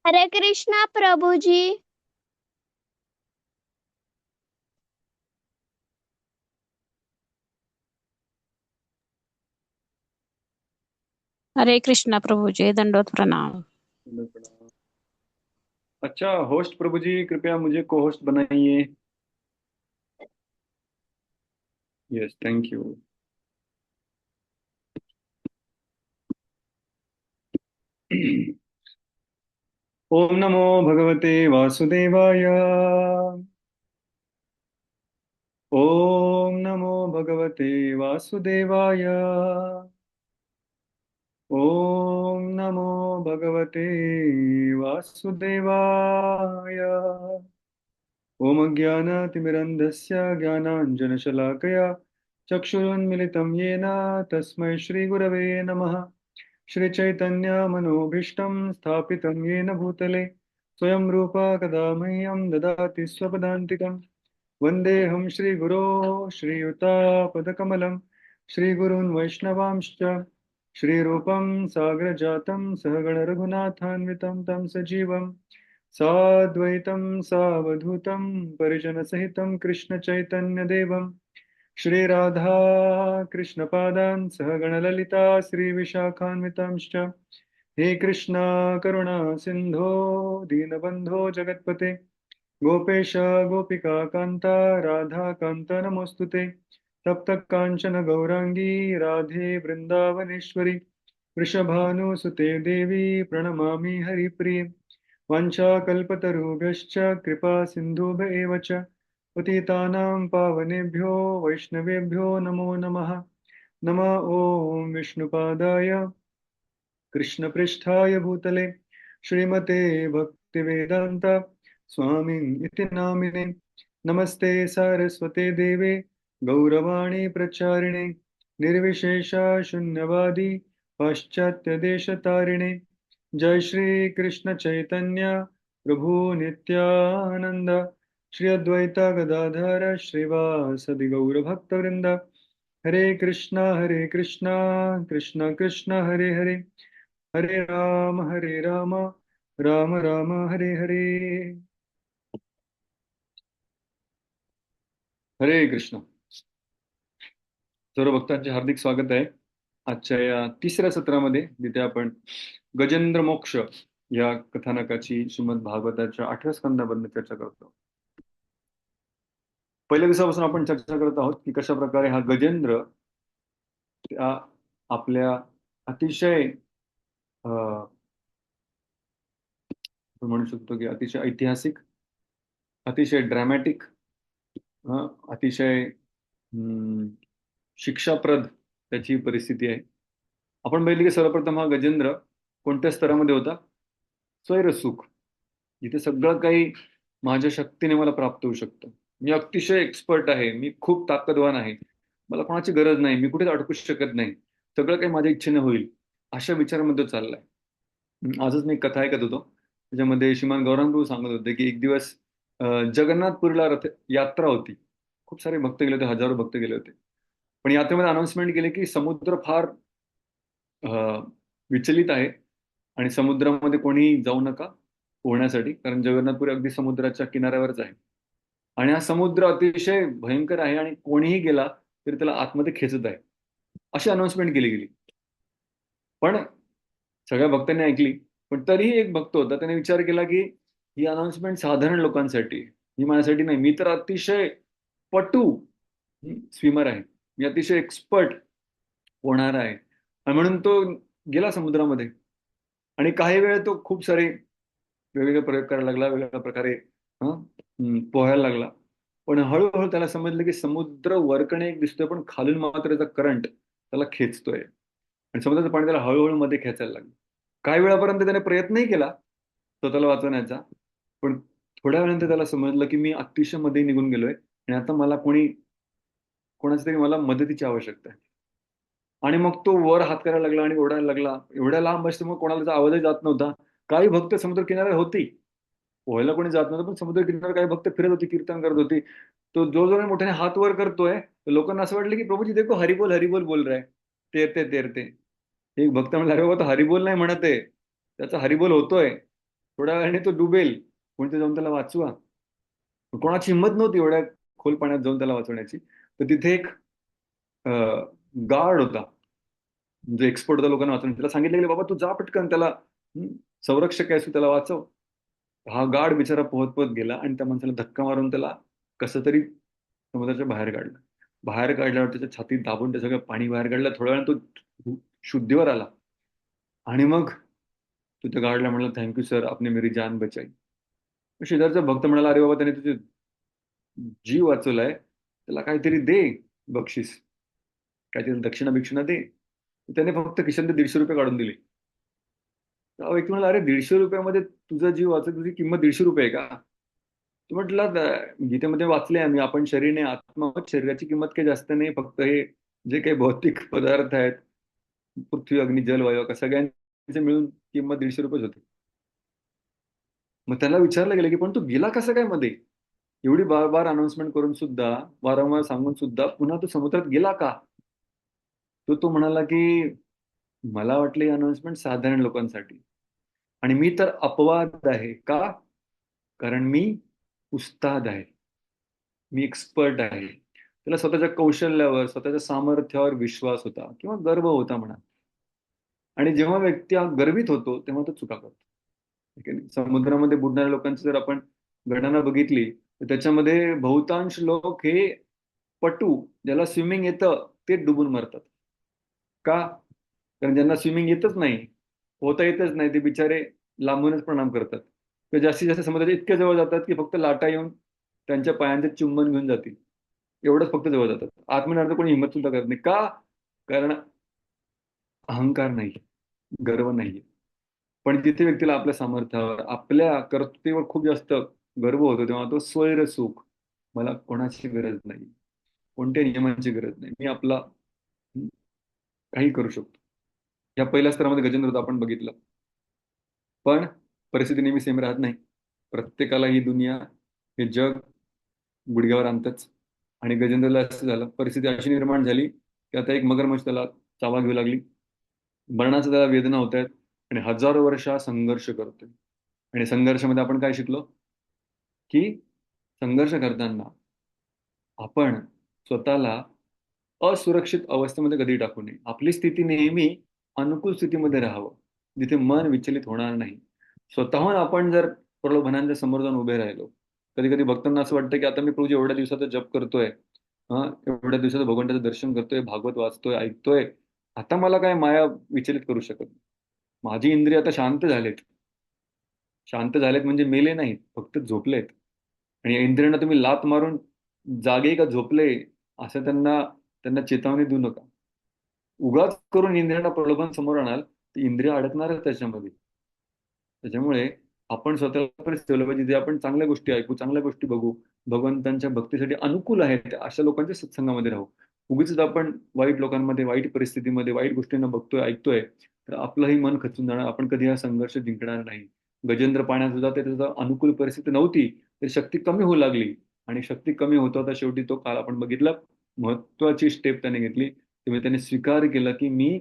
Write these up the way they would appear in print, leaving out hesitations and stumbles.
हरे कृष्णा प्रभु जी। हरे कृष्णा प्रभु जी, दंडोत प्रणाम। अच्छा, होस्ट प्रभु जी कृपया मुझे को होस्ट बनाइए। Yes, thank you. ओम नमो भगवते वासुदेवाय। ओम नमो भगवते वासुदेवाय। ओम नमो भगवते वासुदेवाय। ओम अज्ञानतिमिरन्धस्य ज्ञानाञ्जनशलाकया चक्षुरुन्मिलितं येन तस्मै श्रीगुरवे नमः। श्रीचैतन्यमनोभीष्टं स्थापितं येन भूतले स्वयं रूपा कदा मह्यं ददाति स्वपदान्तिकं। वन्देऽहं श्रीगुरो श्रीयुतापदकमलं श्रीगुरून् वैष्णवांश्च श्रीरूपं साग्रजातं सहगणरघुनाथान्वितं तं सजीवं साद्वैतं सावधूतं परिजनसहितं कृष्णचैतन्यदेवं श्रीराधा कृष्णपादान् सहगणललिता श्रीविशाखान्वितांश्च। हे कृष्णा करुणा सिन्धो दीनबन्धो जगत्पते गोपेश गोपिका कान्ता राधा कान्त नमोऽस्तुते। तप्त काञ्चन गौराङ्गी राधे वृन्दावनेश्वरी वृषभानुसुते देवी प्रणमामि हरिप्रिये। वाञ्छाकल्पतरुभ्यश्च कृपा सिन्धुभ्य एव च पतितानां पावनेभ्यो वैष्णवेभ्यो नमो नमः। नमः ॐ विष्णुपादाय कृष्णपृष्ठाय भूतले श्रीमते भक्तिवेदान्त स्वामिन् इति नामिने। नमस्ते सारस्वते देवे गौरवाणी प्रचारिणे निर्विशेषा शून्यवादी पाश्चात्यदेशतारिणे। जय श्री कृष्ण चैतन्य प्रभु नित्यानंद श्री अद्वैता गदाधर श्रीवासदि गौर भक्तवृंद। हरे कृष्णा कृष्ण कृष्ण हरे हरे हरे राम राम राम हरे हरे। हरे कृष्ण। सर्व भक्तांचे हार्दिक स्वागत आहे आजच्या या तिसऱ्या सत्रामध्ये, जिथे आपण गजेंद्र मोक्ष या कथानकाची श्रीमद भागवताच्या 8व्या स्कंदाबद्दल चर्चा करतो। पहिल्या दिवसापासून आपण चर्चा करत आहोत की कशा प्रकारे हा गजेंद्र त्या आपल्या अतिशय आपण म्हणू शकतो की अतिशय ऐतिहासिक, अतिशय ड्रॅमॅटिक, अतिशय शिक्षाप्रद त्याची परिस्थिती आहे। आपण बघितले की सर्वप्रथम हा गजेंद्र कोणत्या स्तरामध्ये होता? स्वैरसुख, जिथे सगळं काही माझ्या शक्तीने मला प्राप्त होऊ शकतं, मी अतिशय एक्सपर्ट आहे, मी खूप ताकदवान आहे, मला कोणाची गरज नाही, मी कुठेच अडकू शकत नाही, सगळं काही माझ्या इच्छेने होईल, अशा विचारामध्ये चाललाय। आजच मी एक कथा ऐकत होतो, त्याच्यामध्ये श्रीमान गौरांग प्रभू सांगत होते की एक दिवस जगन्नाथपुरीला रथ यात्रा होती। खूप सारे भक्त गेले होते, हजारो भक्त गेले होते। पण यात्रेमध्ये अनाउन्समेंट केले की समुद्र फार विचलित आहे आणि समुद्रामध्ये कोणी जाऊ नका पोहण्यासाठी, कारण जगन्नाथपुरी अगदी समुद्राच्या किनाऱ्यावरच आहे आणि हा समुद्र अतिशय भयंकर आहे आणि कोणीही गेला तरी त्याला आतमध्ये खेचत आहे, अशी अनाउन्समेंट केली गेली। पण सगळ्या भक्तांनी ऐकली, पण तरीही एक भक्त होता, त्याने विचार केला की ही अनाउन्समेंट साधारण लोकांसाठी, ही माझ्यासाठी नाही, मी तर अतिशय पटू स्विमर आहे, मी अतिशय एक्सपर्ट होणार आहे। आणि म्हणून तो गेला समुद्रामध्ये आणि काही वेळ तो खूप सारे वेगवेगळे प्रयोग करायला लागला, वेगवेगळ्या प्रकारे पोहायला लागला। पण हळूहळू त्याला समजलं की समुद्र वरकडे एक दिसतोय, पण खालून मात्र त्याचा करंट त्याला खेचतोय आणि समुद्राचं पाणी त्याला हळूहळू मध्ये खेचायला लागलं। काही वेळापर्यंत त्याने प्रयत्नही केला स्वतःला वाचवण्याचा, पण थोड्या वेळानंतर त्याला समजलं की मी अतिशय मध्ये निघून गेलोय आणि आता मला कोणाची तरी मला मदतीची आवश्यकता आहे। आणि मग तो वर हात करायला लागला आणि ओरडायला लागला, एवढ्या लांब असल्यामुळे कोणाला त्याचा आवाजही जात नव्हता। काही भक्त समुद्र किनाऱ्यावर होती, पोहायला कोणी जात नव्हतं, पण समुद्र किनाऱ्यावर काही भक्त फिरत होती, कीर्तन करत होती। तो जो जो मोठ्याने हात वर करतोय, लोकांना असं वाटलं की प्रभूजी देखो हरिबोल हरिबोल बोल रहा है, तेरते तेरते। एक भक्त म्हणला, अरे बाबा तो हरिबोल नाही म्हणत आहे, त्याचा हरिबोल होतोय, थोड्या वेळाने तो डुबेल, कोणते जाऊन त्याला वाचवा. कोणाची हिंमत नव्हती एवढ्या खोल पाण्यात जाऊन त्याला वाचवण्याची. तर तिथे एक गार्ड होता, जो एक्सपर्ट होता लोकांना वाचवण्याचा. त्याला सांगितलं गेलं, बाबा तू जा पटकन, त्याला संरक्षक आहेस तू, त्याला वाचव. हा गार्ड बिचारा पोहत पोहत गेला आणि त्या माणसाला धक्का मारून त्याला कसं तरी समुद्राच्या बाहेर काढलं. बाहेर काढल्यावर त्याच्या छातीत दाबून ते सगळं पाणी बाहेर काढलं. थोड्या वेळाने तो शुद्धीवर आला. आणि मग तो त्या गार्डला म्हणाला, थँक्यू सर, आपने मेरी जान बचाई. शेजारचा भक्त म्हणाला, अरे बाबा त्याने तुझे जीव वाचवलाय, त्याला काहीतरी दे बक्षीस, काहीतरी दक्षिणा बिक्षिणा दे. त्याने फक्त खिशातले 150 रुपये काढून दिले. तेव्हा व्यक्ती म्हणाला, अरे 150 रुपयामध्ये तुझा जीव वाचत, तुझी किंमत 150 रुपये आहे का? तो म्हटलं, गीतेमध्ये वाचले आम्ही, आपण शरीर नाही आत्मा आहोत, शरीराची किंमत काही जास्त नाही, फक्त हे जे काही भौतिक पदार्थ आहेत, पृथ्वी अग्नी जल वायू का, सगळ्यांचे मिळून किंमत 150 रुपयेच होती. मग त्याला विचारलं गेलं की पण तू गेला कसं काय मध्ये? एवढी बार बार अनाउन्समेंट करून सुद्धा, वारंवार सांगून सुद्धा पुन्हा तू समुद्रात गेला का? तो म्हणाला की मला वाटलं ही अनाउन्समेंट साधारण लोकांसाठी, आणि मी तर अपवाद आहे. का? कारण मी उस्ताद आहे, मी एक्सपर्ट आहे. त्याला स्वतःच्या कौशल्यावर, स्वतःच्या सामर्थ्यावर विश्वास होता किंवा गर्व होता म्हणा. आणि जेव्हा व्यक्ती हा गर्वित होतो तेव्हा तो चुका करतो. ठीक आहे? समुद्रामध्ये बुडणाऱ्या लोकांची जर आपण गणना बघितली तर त्याच्यामध्ये बहुतांश लोक हे पटू, ज्याला स्विमिंग येतं ते डुबून मरतात. का? कारण ज्यांना स्विमिंग येतच नाही, पोहता येतच नाही, ते बिचारे लांबूनच प्रणाम करतात. ते जास्तीत जास्त समुद्राच्या इतक्या जवळ जातात की फक्त लाटा येऊन त्यांच्या पायांचे चुंबन घेऊन जातील, एवढंच फक्त जवळ जातात. आतमध्ये अर्ध कोणी हिंमत सुद्धा करत नाही. का? कारण अहंकार नाही, गर्व नाही. पण जिथे व्यक्तीला आपल्या सामर्थ्यावर, आपल्या कर्तृत्वावर खूप जास्त गर्व होतो, तेव्हा तो स्वैर सुख, मला कोणाची गरज नाही, कोणत्या नियमांची गरज नाही, मी आपला काही करू शकतो. या पहिल्या स्तरामध्ये गजेंद्र होता, आपण बघितलं. पण परिस्थिती नेहमी सेम राहत नाही. प्रत्येकाला ही दुनिया, हे जग गुडघ्यावर आणतच. आणि गजेंद्रला असं झालं, परिस्थिती अशी निर्माण झाली की आता एक मगरमच्छ त्याला चावा घेऊ लागली. मरणाचा त्याला वेदना होत आहेत आणि हजारो वर्ष हा संघर्ष करतोय. आणि संघर्षामध्ये आपण काय शिकलो? की संघर्ष करताना आपण स्वतःला असुरक्षित अवस्थेमध्ये कधी टाकू नये. आपली स्थिती नेहमी अनुकूल स्थितीमध्ये राहावं, जिथे मन विचलित होणार नाही. स्वतःहून आपण जर प्रलोभनांच्या समोर जाऊन उभे राहिलो, कधी कधी भक्तांना असं वाटतं की आता मी प्रभूजी एवढ्या दिवसाचा जप करतोय, हा, एवढ्या दिवसाचं भगवंताचं दर्शन करतोय, भागवत वाचतोय, ऐकतोय, आता मला काय माया विचलित करू शकत नाही. माझी इंद्रिय आता शांत झालेत. शांत झालेत म्हणजे मेले नाहीत, फक्त झोपलेत. आणि या इंद्रियांना तुम्ही लात मारून जागे का झोपले असं त्यांना त्यांना चेतावणी देऊ नका. उगाच करून इंद्रियांना प्रलोभन समोर आणाल तर इंद्रिय अडकणारच त्याच्यामध्ये. त्याच्यामुळे आपण स्वतःला परिस्थिती ठेवलं पाहिजे, जे आपण चांगल्या गोष्टी ऐकू, चांगल्या गोष्टी बघू, भगवंतांच्या भक्तीसाठी अनुकूल आहेत अशा लोकांच्या सत्संगामध्ये राहू. उगीच आपण वाईट लोकांमध्ये, वाईट परिस्थितीमध्ये, वाईट गोष्टींना बघतोय, ऐकतोय, तर आपलंही मन खचून जाणार, आपण कधी हा संघर्ष जिंकणार नाही. गजेंद्र पाण्यात होता, ते त्याचा अनुकूल परिस्थिती नव्हती, तर शक्ती कमी होऊ लागली. आणि शक्ती कमी होता होता शेवटी तो काल आपण बघितला, महत्वाची स्टेप त्याने घेतली. तेव्हा त्याने स्वीकार केला की मी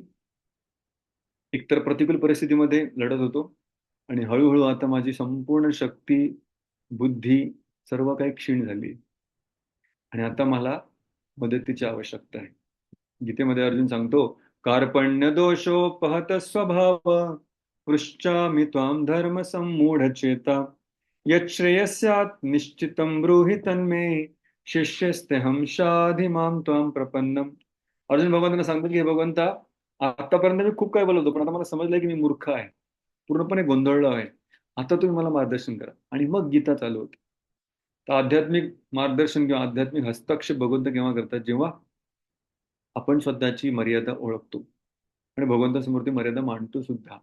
एकतर प्रतिकूल परिस्थितीमध्ये लढत होतो, आणि हळूहळू आता माझी संपूर्ण शक्ती, बुद्धी, सर्व काही क्षीण झाली, आणि आता मला मदतीची आवश्यकता आहे. गीतेमध्ये अर्जुन सांगतो, कार्पण्य दोषोपहत स्वभाव, पृच्छामि त्वां धर्म सम्मूढ चेता, यच्छ्रेयस्यात् निश्चितं ब्रूहि तन्मे, शिष्यस्तेहं शाधि मां त्वां प्रपन्नम. अर्जुन भगवंतांना सांगतो की हे भगवंता, आतापर्यंत मी खूप काय बोलवतो, पण आता मला समजलंय की मी मूर्ख आहे, पूर्णपणे गोंधळलो आहे. आता तुम्ही मला मार्गदर्शन करा. आणि मग गीता चालू होते. तर आध्यात्मिक मार्गदर्शन किंवा आध्यात्मिक हस्तक्षेप भगवंत केव्हा करतात? जेव्हा आपण स्वतःची मर्यादा ओळखतो आणि भगवंतासमोर ती मर्यादा मांडतो सुद्धा.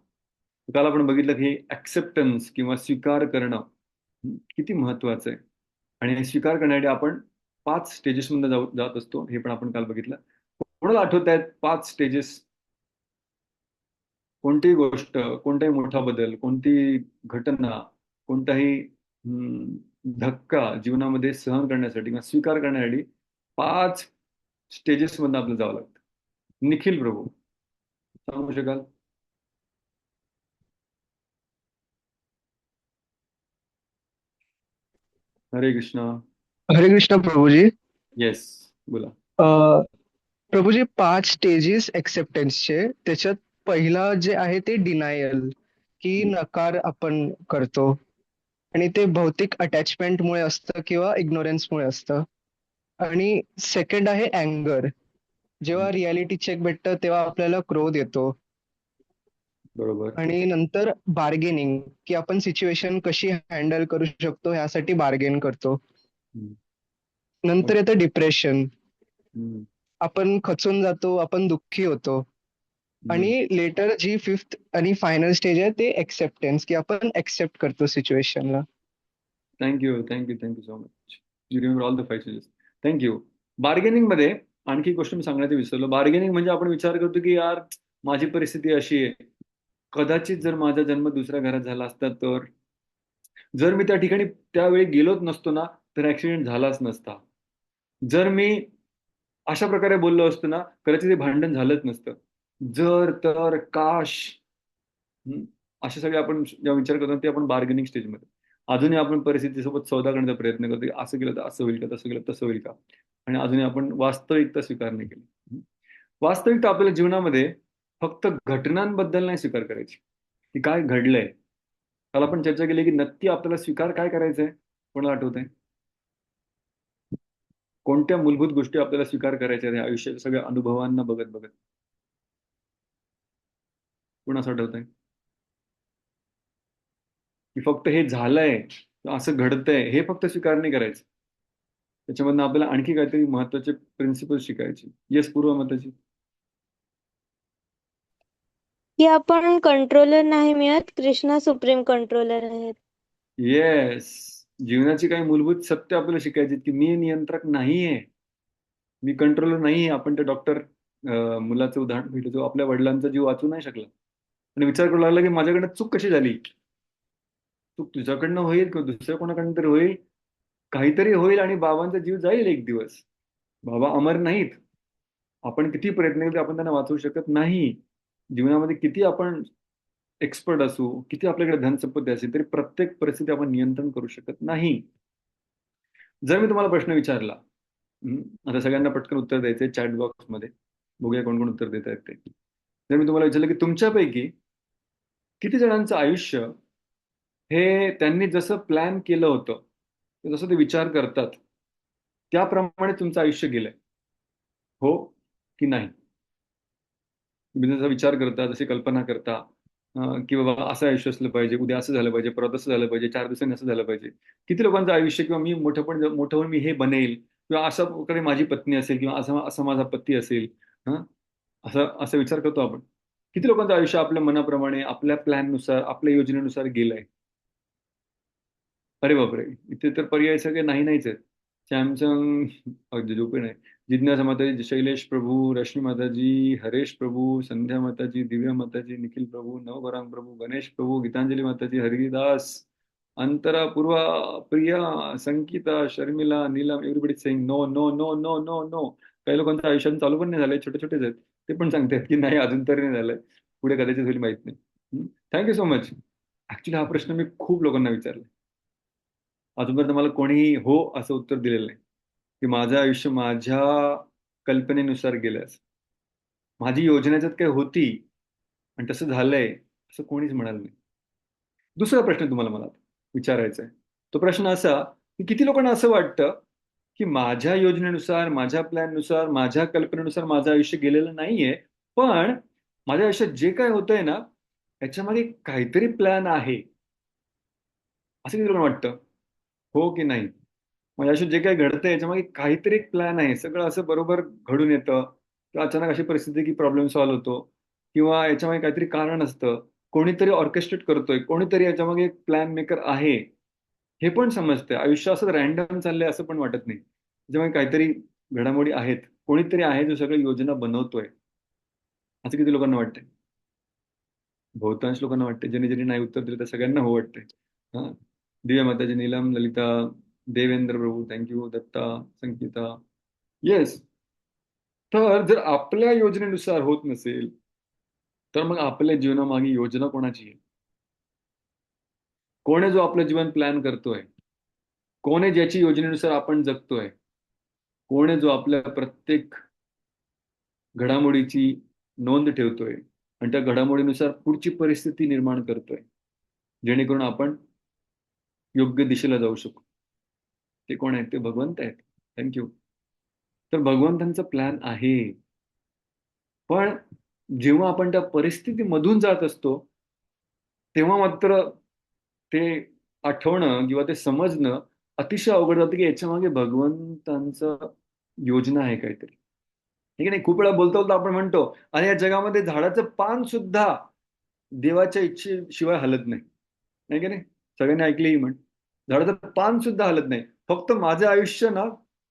काल आपण बघितलं की ऍक्सेप्टन्स किंवा स्वीकार करणं किती महत्वाचं आहे. आणि हे स्वीकार करण्यासाठी आपण 5 स्टेजेस मध्ये जात असतो, हे पण आपण काल बघितलं. कोणाला आठवत आहेत 5 स्टेजेस? कोणतीही गोष्ट, कोणताही मोठा बदल, कोणती घटना, कोणताही धक्का जीवनामध्ये सहन करण्यासाठी किंवा स्वीकार करण्यासाठी 5 स्टेजेस मधून आपल्याला जावं लागतं. निखिल प्रभू सांगू शकाल? हरे कृष्णा. हरे कृष्ण प्रभूजी. येस, बोला. अ, प्रभूजी, 5 स्टेजेस एक्सेप्टन्सचे. त्याच्यात पहिला जे आहे ते डिनायल, की नकार आपण करतो, आणि ते भौतिक अटॅचमेंटमुळे असतं किंवा इग्नोरन्समुळे असतं. आणि सेकंड आहे अँगर. जेव्हा रियालिटी चेक भेटतं तेव्हा आपल्याला क्रोध येतो. बरोबर. आणि नंतर बार्गेनिंग, की आपण सिच्युएशन कशी हँडल करू शकतो ह्यासाठी बार्गेन करतो. हम्म. नंतर येतं डिप्रेशन. हम्म. आपण खचून जातो, आपण दुःखी होतो. हम्म. आणि लेटर जी फिफ्थ आणि फायनल स्टेज आहे ते एक्सेप्टन्स, की आपण एक्सेप्ट करतो सिच्युएशनला. Thank you so much. You remember all the 5 stages. Thank you. Bargaining मध्ये आणखी एक गोष्ट मी सांगण्याचं विसरलो. बार्गेनिंग म्हणजे आपण विचार करतो की यार, माझी परिस्थिती अशी आहे, कदाचित जर माझा जन्म दुसऱ्या घरात झाला असता तर, जर मी त्या ठिकाणी त्यावेळी गेलोच नसतो ना, तर ऍक्सिडेंट झालाच नसता. जर मी अशा प्रकारे बोललो असतो ना, कदाचित ते भांडण झालंच नसतं. जर तर काश. हं. असे सगळे आपण जेव्हा विचार करतो ते आपण बार्गेनिंग स्टेजमध्ये. अजूनही आपण परिस्थितीसोबत सौदा करण्याचा प्रयत्न करतो, की असं केलं तर असं होईल का, तसं केलं तर तसं होईल का? आणि अजूनही आपण वास्तविकता स्वीकार नाही केली. वास्तविकता आपल्या जीवनामध्ये फक्त घटनांबद्दल नाही स्वीकार करायची, की काय घडलंय. काल आपण चर्चा केली की नक्की आपल्याला स्वीकार काय करायचंय? कोणाला आठवतंय? कोणत्या मूलभूत गोष्टी आपल्याला स्वीकार करायच्या आहेत या आयुष्याच्या सगळ्या अनुभवांना बघत बघत? कोणाचं आठवतंय? की फक्त हे झालंय, असं घडतंय हे फक्त स्वीकार नाही करायचं. त्याच्यामधनं आपल्याला आणखी काहीतरी महत्वाचे प्रिन्सिपल शिकायचे. येस, पूर्व माताजी. की आपण कंट्रोलर नाही मिळत, कृष्णा सुप्रीम कंट्रोलर आहेत. येस. जीवनाची काही मूलभूत सत्य आपल्याला शिकायची, की मी नियंत्रक नाहीये, मी कंट्रोलर नाहीये. आपण त्या डॉक्टर मुलाचं उदाहरण भेटतो, जो आपल्या वडिलांचा जीव वाचू नाही शकला आणि विचार करू लागला की माझ्याकडनं चूक कशी झाली. चूक तुझ्याकडनं होईल किंवा दुसऱ्या कोणाकडनं तरी होईल, काहीतरी होईल आणि बाबांचा जीव जाईल एक दिवस. बाबा अमर नाहीत. आपण किती प्रयत्न केले आपण त्यांना वाचवू शकत नाही. जीवनामध्ये किती आपण एक्सपर्ट असू, किती आपल्याकडे धनसंपत्ती असेल, तरी प्रत्येक परिस्थिती आपण नियंत्रण करू शकत नाही. जर मी तुम्हाला प्रश्न विचारला, आता सगळ्यांना पटकन उत्तर द्यायचंय चॅट बॉक्समध्ये, बघूया कोण कोण उत्तर देत आहेत ते. जर मी तुम्हाला विचारलं की तुमच्यापैकी किती जणांचं आयुष्य हे त्यांनी जसं प्लॅन केलं होतं, जसं ते विचार करतात त्याप्रमाणे तुमचं आयुष्य गेलंय, हो की नाही? तुम्ही जसा विचार करता, जशी कल्पना करता, की बाबा असं आयुष्य असलं पाहिजे, उद्या असं झालं पाहिजे, परत असं झालं पाहिजे, 4 दिवसांनी असं झालं पाहिजे. किती लोकांचं आयुष्य, किंवा मी मोठं होऊन मी हे बनेल, किंवा अशा प्रकारे माझी पत्नी असेल, किंवा असा असा माझा पती असेल. हं? असं असं विचार करतो आपण. किती लोकांचं आयुष्य आपल्या मनाप्रमाणे, आपल्या प्लॅननुसार, आपल्या योजनेनुसार गेलंय? अरे बापरे! इथे तर पर्याय सगळे नाही नाहीच आहेत. सॅमसंग, अगदी झोपे नाही. जिज्ञासा माताजी, शैलेश प्रभू, रश्मी माताजी, हरेश प्रभू, संध्या माताजी, दिव्या माताजी, निखिल प्रभू, नवपरांग प्रभू, Ganesh Prabhu, Gitanjali Mataji, Haridas, Antara, Purva, Priya, Sangeeta, Sharmila, Neelam, everybody saying no, no, no, no, no, no. काही लोकांचं आयुष्यात चालू पण नाही झालंय, छोटे छोटेच आहेत. ते पण सांगतात की नाही, अजून तरी नाही झालंय. पुढे कदाचित होईल, माहित नाही. Thank you so much. ऍक्च्युली हा प्रश्न मी खूप लोकांना विचारला. अजूनपर्यंत मला कोणीही हो असं उत्तर दिलेलं नाही, की माझं आयुष्य माझ्या कल्पनेनुसार गेलं असं. माझी योजना याच्यात काही होती आणि तसं झालंय असं कोणीच म्हणाल नाही. दुसरा प्रश्न तुम्हाला मला विचारायचा आहे. तो प्रश्न असा, की किती लोकांना असं वाटतं की माझ्या योजनेनुसार, माझ्या प्लॅननुसार, माझ्या कल्पनेनुसार माझं आयुष्य गेलेलं नाहीये, पण माझ्या आयुष्यात जे काय होतंय ना, त्याच्यामागे काहीतरी प्लॅन आहे, असं किती लोकांना वाटतं? हो की नाही? माझ्या आयुष्यात जे काही घडतंय याच्यामागे काहीतरी एक प्लॅन आहे. सगळं असं बरोबर घडून येतं, किंवा अचानक अशी परिस्थिती की प्रॉब्लेम सॉल्व्ह होतो, किंवा याच्यामागे काहीतरी कारण असतं. कोणीतरी ऑर्केस्ट्रेट करतोय, कोणीतरी याच्यामागे एक प्लॅन मेकर आहे, हे पण समजतंय. आयुष्य असं रॅन्डम चाललंय असं पण वाटत नाही. त्याच्यामुळे काहीतरी घडामोडी आहेत. कोणीतरी आहे जो सगळी योजना बनवतोय. असं किती लोकांना वाटतंय? बहुतांश लोकांना वाटते. ज्यांनी ज्यांनी नाही उत्तर दिलं त्या सगळ्यांना हो वाटतंय. हा. दिव्या माताजी, नीलम, ललिता, देवेंद्र प्रभू, थँक्यू, दत्ता, संगीता. येस. तर जर आपल्या योजनेनुसार होत नसेल, तर मग आपल्या जीवनामागे योजना कोणाची आहे? कोण आहे जो आपलं जीवन प्लॅन करतोय? कोण आहे ज्याची योजनेनुसार आपण जगतोय? कोण आहे जो आपल्या प्रत्येक घडामोडीची नोंद ठेवतोय आणि त्या घडामोडीनुसार पुढची परिस्थिती निर्माण करतोय, जेणेकरून आपण योग्य दिशेला जाऊ शकू? ते कोण आहेत? ते भगवंत आहेत. थँक्यू. तर भगवंतांचा प्लॅन आहे. पण जेव्हा आपण त्या परिस्थितीमधून जात असतो, तेव्हा मात्र ते आठवणं किंवा ते समजणं अतिशय अवघड जातं की याच्या मागे भगवंतांचं योजना आहे काहीतरी. ठीक आहे नाही? खूप वेळा बोलता बोलता आपण म्हणतो, आणि या जगामध्ये झाडाचं पान सुद्धा देवाच्या इच्छेशिवाय हलत नाही. नाही की नाही? सगळ्यांनी ऐकली ही म्हण. झाडाचं पान सुद्धा हलत नाही. फक्त माझं आयुष्य ना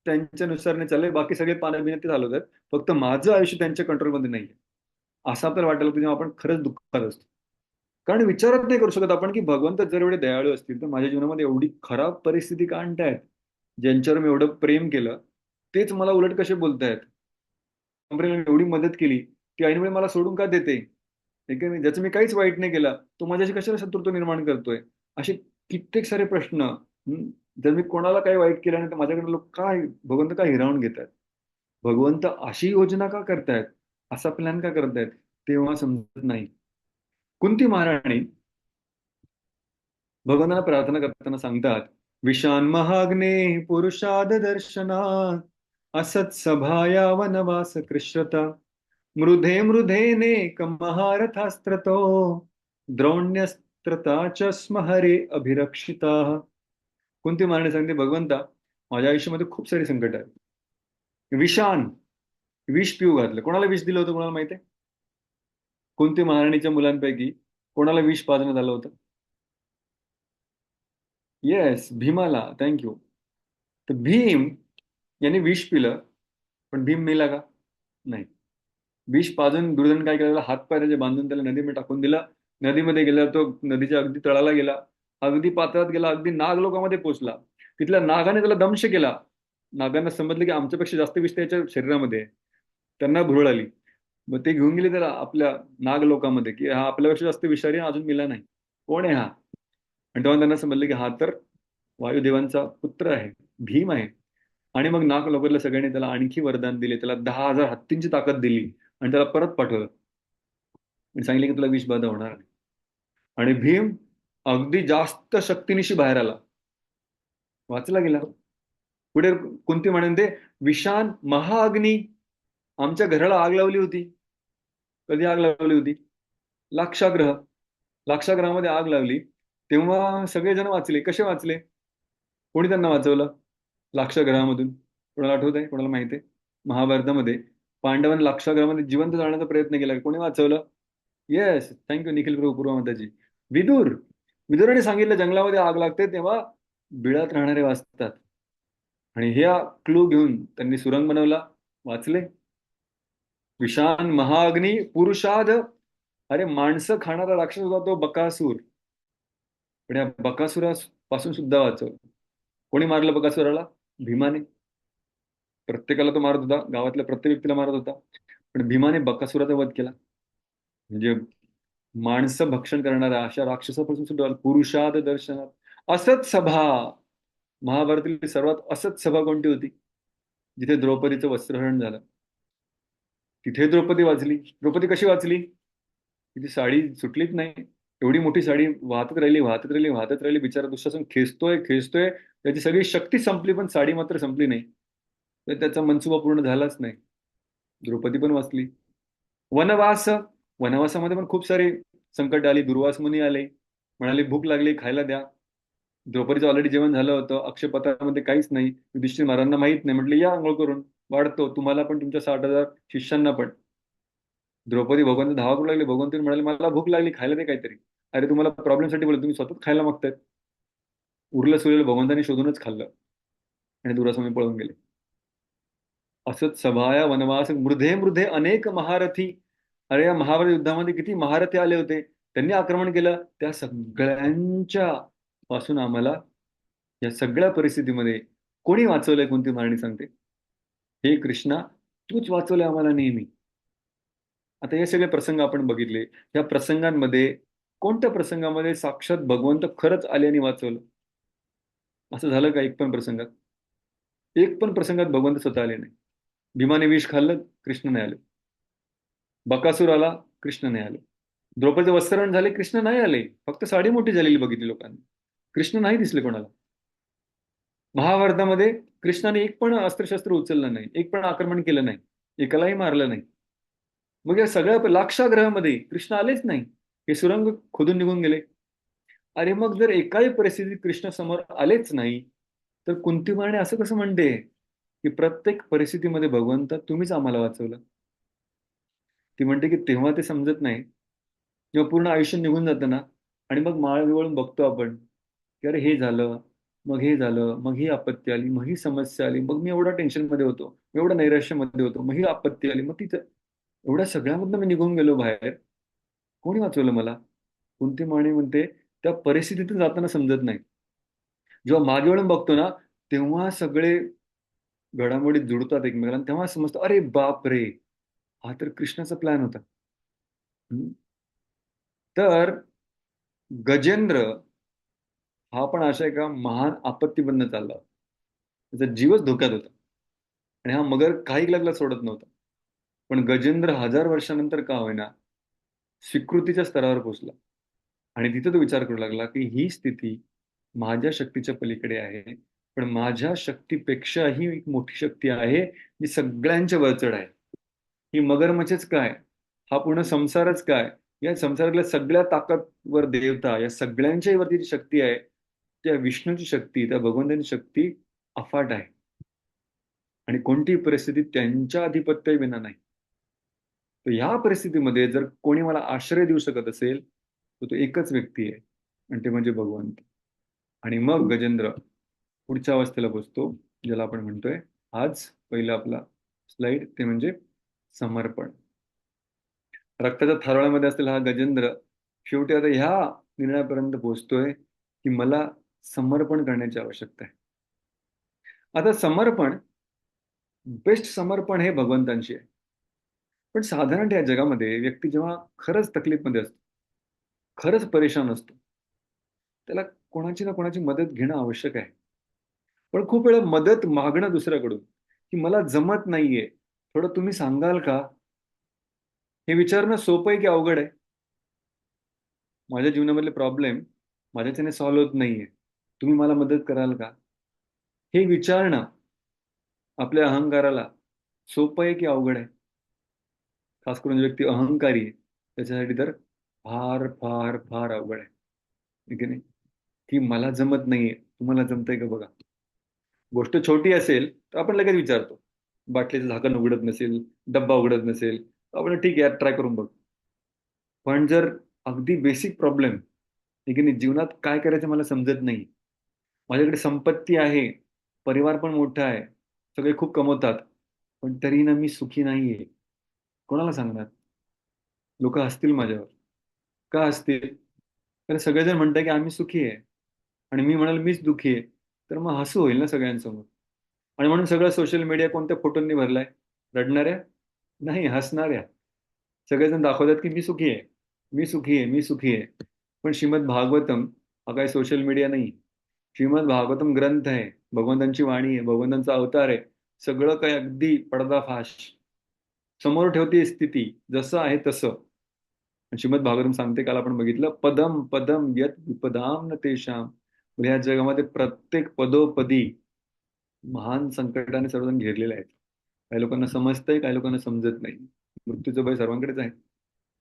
त्यांच्यानुसार नाही चाललंय, बाकी सगळे पानं बिनं ते चालवत आहेत. फक्त माझं आयुष्य त्यांच्या कंट्रोलमध्ये नाहीये. असं आपल्याला वाटायला लागतं जेव्हा आपण खरंच दुःखात असतो. कारण विचारच नाही करू शकत आपण की भगवंत जर एवढे दयाळू असतील तर माझ्या जीवनामध्ये एवढी खराब परिस्थिती का आणतायत? ज्यांच्यावर मी एवढं प्रेम केलं तेच मला उलट कसे बोलतायत? कंपनीला एवढी मदत केली, ती ऐनवेळी मला सोडून का देते? ठीक आहे, ज्याचं मी काहीच वाईट नाही केलं, तो माझ्याशी कशाला शत्रुत्व निर्माण करतोय? असे कित्येक सारे प्रश्न. जर मी कोणाला काही वाईट केलं नाही तर माझ्याकडे लोक काय भगवंत का हिरावून घेतात? भगवंत अशी योजना का करतायत? असा प्लॅन का करतायत? तेव्हा समजत नाही. कुंती महाराणी भगवंतांना प्रार्थना करताना सांगतात, विशान महाग्ने पुरुषाद दर्शनात असत सभाया वनवास कृष्णता मृधे मृधेनेक महारथास्त्रतो द्रोण्यस्त्रता च स्म हरे अभिरक्षिता. कुंती महाराणी सांगते, भगवंता माझ्या आयुष्यामध्ये खूप सारी संकट आहेत. विषान, विष पिऊ घातलं. कोणाला विष दिलं होतं कोणाला माहिती आहे? कुंती महाराणीच्या मुलांपैकी कोणाला विष पाजण्यात आलं होतं? येस, भीमाला. थँक्यू. तर भीम यांनी विष पिलं, पण भीम मेला का? नाही. विष पाजून दुर्योधन काय केलं? हातपाय त्याचे बांधून त्याला नदीमध्ये टाकून दिला. नदीमध्ये गेला, तो नदीच्या अगदी तळाला गेला, अगदी पात्रात गेला, अगदी नागलोकामध्ये पोहोचला. तिथल्या नागाने त्याला दंश केला. नागांना समजलं की आमच्यापेक्षा जास्त विष त्याच्या शरीरामध्ये आहे. त्यांना भुरळ आली. मग ते घेऊन गेले त्याला आपल्या नागलोकामध्ये की हा आपल्यापेक्षा जास्त विषारी अजून मेला नाही. कोण आहे हा? आणि तेव्हा त्यांना समजलं की हा तर वायुदेवांचा पुत्र आहे, भीम आहे. आणि मग नाग लोकांना सगळ्यांनी त्याला आणखी वरदान दिले, त्याला 10,000 हत्तींची ताकद दिली आणि त्याला परत पाठवलं आणि सांगितलं की तुला विषबाधा होणार नाही. आणि भीम अगदी जास्त शक्तीनिशी बाहेर आला, वाचला गेला. पुढे कुंती म्हणते, विशान महाअग्नी, आमच्या घराला आग लावली होती. कधी आग लावली होती? लाक्षाग्रह. लाक्षाग्रहामध्ये आग लावली तेव्हा सगळेजण वाचले. कसे वाचले? कोणी त्यांना वाचवलं लाक्षाग्रहामधून? कोणाला आठवत आहे? कोणाला माहिती आहे? महाभारतामध्ये पांडवांनी लाक्षाग्रहामध्ये जिवंत जाण्याचा प्रयत्न केला. कोणी वाचवलं? येस, थँक्यू निखिल प्रभू पूर्व माताजी. विदुर. विदुराने सांगितलं जंगलामध्ये आग लागते तेव्हा बिळात राहणारे वाचतात. आणि ह्या क्लू घेऊन त्यांनी सुरंग बनवला, वाचले. विशान महाअग्नी पुरुषाद. अरे माणसं खाणारा राक्षस होता तो बकासूर, पण या बकासुरापासून सुद्धा वाचवलं. कोणी मारलं बकासुराला? भीमाने. प्रत्येकाला तो मारत होता, गावातल्या प्रत्येक व्यक्तीला मारत होता, पण भीमाने बकासुराचा वध केला. म्हणजे माणसं भक्षण करणाऱ्या अशा राक्षसापासून सुद्धा पुरुषाद दर्शनात असत सभा. महाभारतातील सर्वात असत सभा कोणती होती? जिथे द्रौपदीचं वस्त्रहरण झालं, तिथे द्रौपदी वाचली. द्रौपदी कशी वाचली? तिची साडी सुटलीच नाही. एवढी मोठी साडी वाहतच राहिली, वाहतच राहिली, वाहतच राहिली. बिचारा दुःशासन खेचतोय खेचतोय, त्याची सगळी शक्ती संपली, पण साडी मात्र संपली नाही. तर त्याचा मनसुबा पूर्ण झालाच नाही. द्रौपदी पण वाचली. वनवास. वनवासामध्ये पण खूप सारी संकट आली. दुर्वास मुनी आले, म्हणाले भूक लागली, खायला द्या. द्रौपदीचं ऑलरेडी जेवण झालं होतं, अक्षयपत्रामध्ये काहीच नाही. युधिष्ठिर महाराजांना माहित नाही, म्हटले या आंघोळ करून, वाढतो तुम्हाला पण तुमच्या 60,000 शिष्यांना पण. द्रौपदी भगवंत धावा करू लागले. भगवंत म्हणाले मला भूक लागली, खायला दे काहीतरी. अरे तुम्हाला प्रॉब्लेमसाठी बोलतो, तुम्ही स्वतःच खायला मागतायत. उरलं सुरलेलं भगवंतांनी शोधूनच खाल्लं आणि दुरासमुनी पळून गेले. असत सभाया वनवास मृधे मृधे अनेक महारथी. अरे या महाभारत युद्धामध्ये किती महारथी आले होते, त्यांनी आक्रमण केलं. त्या सगळ्यांच्या पासून आम्हाला या सगळ्या परिस्थितीमध्ये कोणी वाचवलंय? कोणती महाराणी सांगते, हे कृष्णा तूच वाचवलंय आम्हाला नेहमी. आता हे सगळे प्रसंग आपण बघितले. या प्रसंगांमध्ये कोणत्या प्रसंगामध्ये साक्षात भगवंत खरंच आले आणि वाचवलं? असं झालं का एक पण प्रसंगात? एक पण प्रसंगात भगवंत स्वतः आले नाही. भीमाने विष खाल्लं, कृष्ण नाही आले. बकासूर आला, कृष्ण नाही आले. द्रौपदीचे वस्त्रहरण झाले, कृष्ण नाही आले. फक्त साडी मोठी झालेली बघितली लोकांनी. कृष्ण नाही दिसले कोणाला. महाभारतामध्ये कृष्णाने एक पण अस्त्रशस्त्र उचललं नाही, एक पण आक्रमण केलं नाही, एकालाही मारलं नाही. मग या सगळ्या लाक्षाग्रहामध्ये कृष्ण आलेच नाही. हे सुरंग खोदून निघून गेले. अरे मग जर एकाही परिस्थितीत कृष्ण समोर आलेच नाही, तर कुंती मारणे असं कसं म्हणते की प्रत्येक परिस्थितीमध्ये भगवंत तुम्हीच आम्हाला वाचवलं? ती म्हणते की तेव्हा ते समजत नाही जेव्हा पूर्ण आयुष्य निघून जातं ना, आणि मग माळाजवळून बघतो आपण की अरे हे झालं, मग हे झालं, मग ही आपत्ती आली, मग ही समस्या आली, मग मी एवढा टेन्शनमध्ये होतो, एवढा नैराश्यामध्ये होतो, मग ही आपत्ती आली, मग तिचं एवढ्या सगळ्यामधनं मी निघून गेलो बाहेर. कोणी वाचवलं मला? कोणती माणी म्हणते त्या परिस्थितीतून जाताना समजत नाही. जेव्हा मागे वळून बघतो ना, तेव्हा सगळे घडामोडी जुळतात एकमेकांना, तेव्हा समजतं अरे बाप रे, हा तर कृष्णाचा प्लॅन होता. हम्म. तर गजेंद्र हा पण अशा एका महान आपत्तीमधनं चालला होता. त्याचा जीवच धोक्यात होता आणि हा मगर काही लगला सोडत नव्हता. पण गजेंद्र 1000 वर्षानंतर का होईना स्वीकृतीच्या स्तरावर पोहोचला आणि तिथे तो विचार करू लागला की ही स्थिती माझ्या शक्तीच्या पलीकडे आहे, पण माझ्या शक्तीपेक्षाही एक मोठी शक्ती आहे जी सगळ्यांच्या वरचढ आहे. ही मगरमच्छच काय, हा पूर्ण संसारच काय, या संसारातल्या सगळ्या ताकदवर देवता, या सगळ्यांच्याही वरती जी शक्ती आहे, त्या विष्णूची शक्ती, त्या भगवंताची शक्ती अफाट आहे आणि कोणतीही परिस्थिती त्यांच्या आधिपत्याविना नाही. तर ह्या परिस्थितीमध्ये जर कोणी मला आश्रय देऊ शकत असेल तर तो एकच व्यक्ती आहे आणि ते म्हणजे भगवंत. आणि मग गजेंद्र पुढच्या अवस्थेला पोचतो, ज्याला आपण म्हणतोय आज पहिला आपला स्लाइड, ते म्हणजे समर्पण. रक्ताच्या थारोळ्यामध्ये असलेला हा गजेंद्र शेवटी आता ह्या निर्णयापर्यंत पोहोचतोय की मला समर्पण करण्याची आवश्यकता आहे. आता समर्पण, बेस्ट समर्पण हे भगवंतांशी आहे. पण साधारण या जगामध्ये व्यक्ती जेव्हा खरंच तकलीफमध्ये असतो, खरंच परेशान असतो, त्याला कोणाची ना कोणाची मदत घेणं आवश्यक आहे. पण खूप वेळा मदत मागणं दुसऱ्याकडून की मला जमत नाहीये, थोडं तुम्ही सांगाल का, हे विचारणं सोपं आहे की अवघड आहे? माझ्या जीवनामधले प्रॉब्लेम माझ्याच्याने सॉल्व्ह होत नाहीये, तुम्ही मला मदत कराल का? हे विचारणं आपल्या अहंकाराला सोपं आहे की अवघड आहे? खास करून जो व्यक्ती अहंकारी आहे त्याच्यासाठी तर फार फार फार अवघड आहे. है की नाही? की मला जमत नाहीये, तुम्हाला जमतंय का बघा. गोष्ट छोटी असेल तर आपण लगेच विचारतो. बाटलीचं झाकण उघडत नसेल, डब्बा उघडत नसेल, आपण ठीक आहे ट्राय करून बघ. पण जर अगदी बेसिक प्रॉब्लेम आहे की नाही, जीवनात काय करायचं मला समजत नाही, माझ्याकडे संपत्ती आहे, परिवार पण मोठा आहे, सगळे खूप कमवतात, पण तरी ना मी सुखी नाहीये, कोणाला सांगणार? लोक हसतील माझ्यावर. का हसतील? तर सगळेजण म्हणतात की आम्ही सुखी आहे आणि मी म्हणाल मीच दुःखी आहे, तर मग हसू होईल ना सगळ्यांसमोर. आणि म्हणून सगळं सोशल मीडिया कोणत्या फोटोंनी भरलाय? रडणाऱ्या नाही, हसणाऱ्या. सगळेजण दाखवतात की मी सुखी आहे, मी सुखी आहे, मी सुखी आहे. पण श्रीमद भागवतम हा काही सोशल मीडिया नाही. श्रीमद भागवतम ग्रंथ आहे, भगवंतांची वाणी आहे, भगवंतांचा अवतार आहे. सगळं काही अगदी पडदाफाश समोर ठेवते, स्थिती जसं आहे तसं. श्रीमद भागवतम सांगते, काल आपण बघितलं, पदम पदम यत विपदाम न तेषाम. म्हणजे या जगामध्ये प्रत्येक पदोपदी महान संकटाने सर्वजण घेरलेले आहेत. काही लोकांना समजतंय, काही लोकांना समजत नाही. मृत्यूचं भय सर्वांकडेच आहे,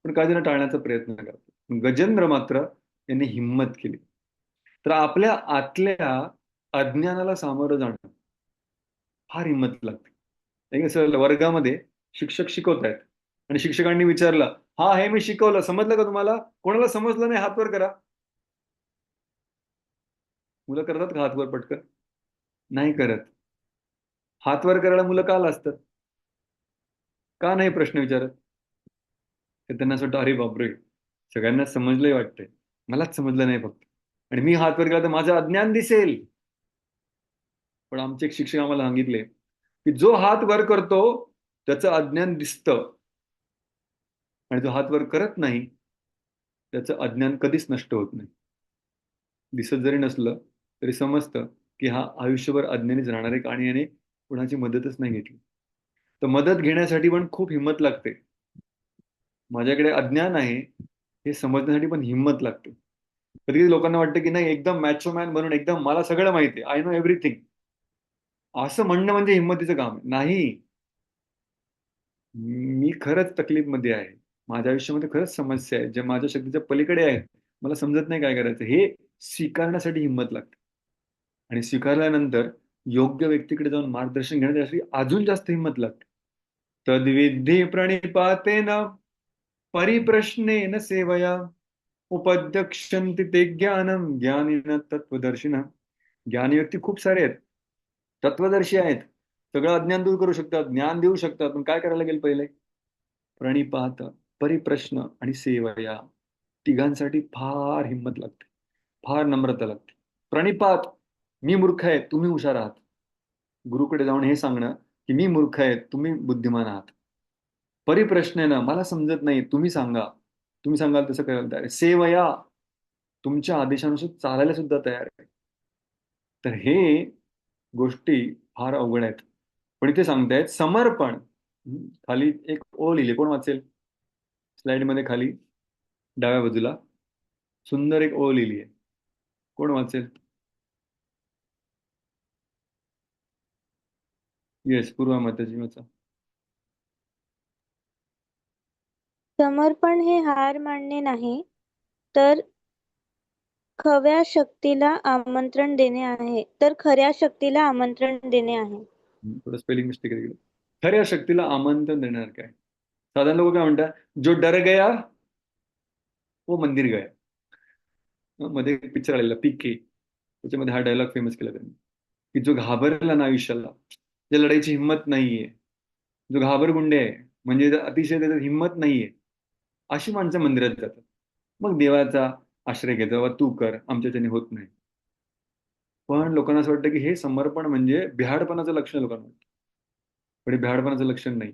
पण काही जण टाळण्याचा प्रयत्न करतात. गजेंद्र मात्र यांनी हिंमत केली. तर आपल्या आतल्या अज्ञानाला सामोरं जाणं फार हिंमत लागते. एक असं वर्गामध्ये शिक्षक शिकवतायत आणि शिक्षकांनी विचारलं, हा हे मी शिकवलं समजलं का तुम्हाला? कोणाला समजलं नाही हात वर करा. मुलं करतात का हात वर पटकन? नाही करत. हात वर करायला मुलं का लाजतात? का नाही प्रश्न विचारत? तर त्यांना असं वाटतं अरे बापरे, सगळ्यांना समजलंय वाटतंय, मलाच समजलं नाही फक्त, आणि मी हात वर केला तर माझं अज्ञान दिसेल. पण आमचे एक शिक्षक आम्हाला सांगितले की जो हात वर करतो त्याचं अज्ञान दिसतं, आणि जो हात वर करत नाही त्याचं अज्ञान कधीच नष्ट होत नाही. दिसत जरी नसलं तरी समजतं की हा आयुष्यभर अज्ञानीच राहणार आहे आणि याने कुणाची मदतच नाही घेतली. तर मदत घेण्यासाठी पण खूप हिंमत लागते. माझ्याकडे अज्ञान आहे हे समजण्यासाठी पण हिंमत लागते. कधी कधी लोकांना वाटतं की नाही एकदम मॅचो मॅन बनून एकदम मला सगळं माहिती आहे, आय नो एव्हरीथिंग, असं म्हणणं म्हणजे हिंमतीचं काम आहे. नाही, मी खरंच तकलीफमध्ये आहे, माझ्या आयुष्यामध्ये खरंच समस्या आहे ज्या माझ्या शक्तीच्या पलीकडे आहेत, मला समजत नाही काय करायचं, हे स्वीकारण्यासाठी हिंमत लागते. आणि स्वीकारल्यानंतर योग्य व्यक्तीकडे जाऊन मार्गदर्शन घेण्यासाठी अजून जास्त हिंमत लागते. तद्विधी प्रणिपातेन परिप्रश्नेन सेवया उपद्यक्षन्ति ते ज्ञानम ज्ञानिन तत्वदर्शिन. ज्ञानी व्यक्ती खूप सारे आहेत, तत्वदर्शी आहेत, सगळं अज्ञान दूर करू शकतात, ज्ञान देऊ शकतात. पण काय करायला लागेल पहिले? प्रणिपात, परिप्रश्न आणि सेवया, तिघांसाठी फार हिंमत लागते, फार नम्रता लागते. प्रणिपात, मी मूर्ख आहे, तुम्ही हुशार आहात. गुरुकडे जाऊन हे सांगणं की मी मूर्ख आहे, तुम्ही बुद्धिमान आहात. परिप्रश्नेनं, मला समजत नाही, तुम्ही सांगा, तुम्ही सांगाल तसं करायला तयार आहे. सेवया, तुमच्या आदेशानुसार चालायला सुद्धा तयार आहे. तर हे गोष्टी फार अवघड आहेत. पण इथे सांगतायत समर्पण. खाली एक ओळ लिहिली, कोण वाचेल? स्लाइड मध्ये खाली डाव्या बाजूला सुंदर एक ओळ लिहिली आहे, कोण वाचेल? येस, पूर्वा माताजी वाचा. समर्पण हे हार मानणे नाही, तर खऱ्या शक्तीला आमंत्रण देणे आहे. थोडं स्पेलिंग मिस्टेक आहे तिकडे. खऱ्या शक्तीला आमंत्रण देणार काय? साधारण लोक काय म्हणतात, जो डर गया वो मंदिर गया. मध्ये एक पिक्चर आलेला पीके, त्याच्यामध्ये हा डायलॉग फेमस केला त्यांनी, की जो घाबरला ना आयुष्याला, ज्या लढाईची हिंमत नाहीये, जो घाबरगुंडे आहे, म्हणजे अतिशय त्याच्यात हिंमत नाहीये, अशी माणसं मंदिरात जातात. मग देवाचा आश्रय घेतो, बाबा तू कर, आमच्याच्याने होत नाही. पण लोकांना असं वाटतं की हे समर्पण म्हणजे भ्याडपणाचं लक्षण लोकांना वाटतं. पण हे भ्याडपणाचं लक्षण नाही.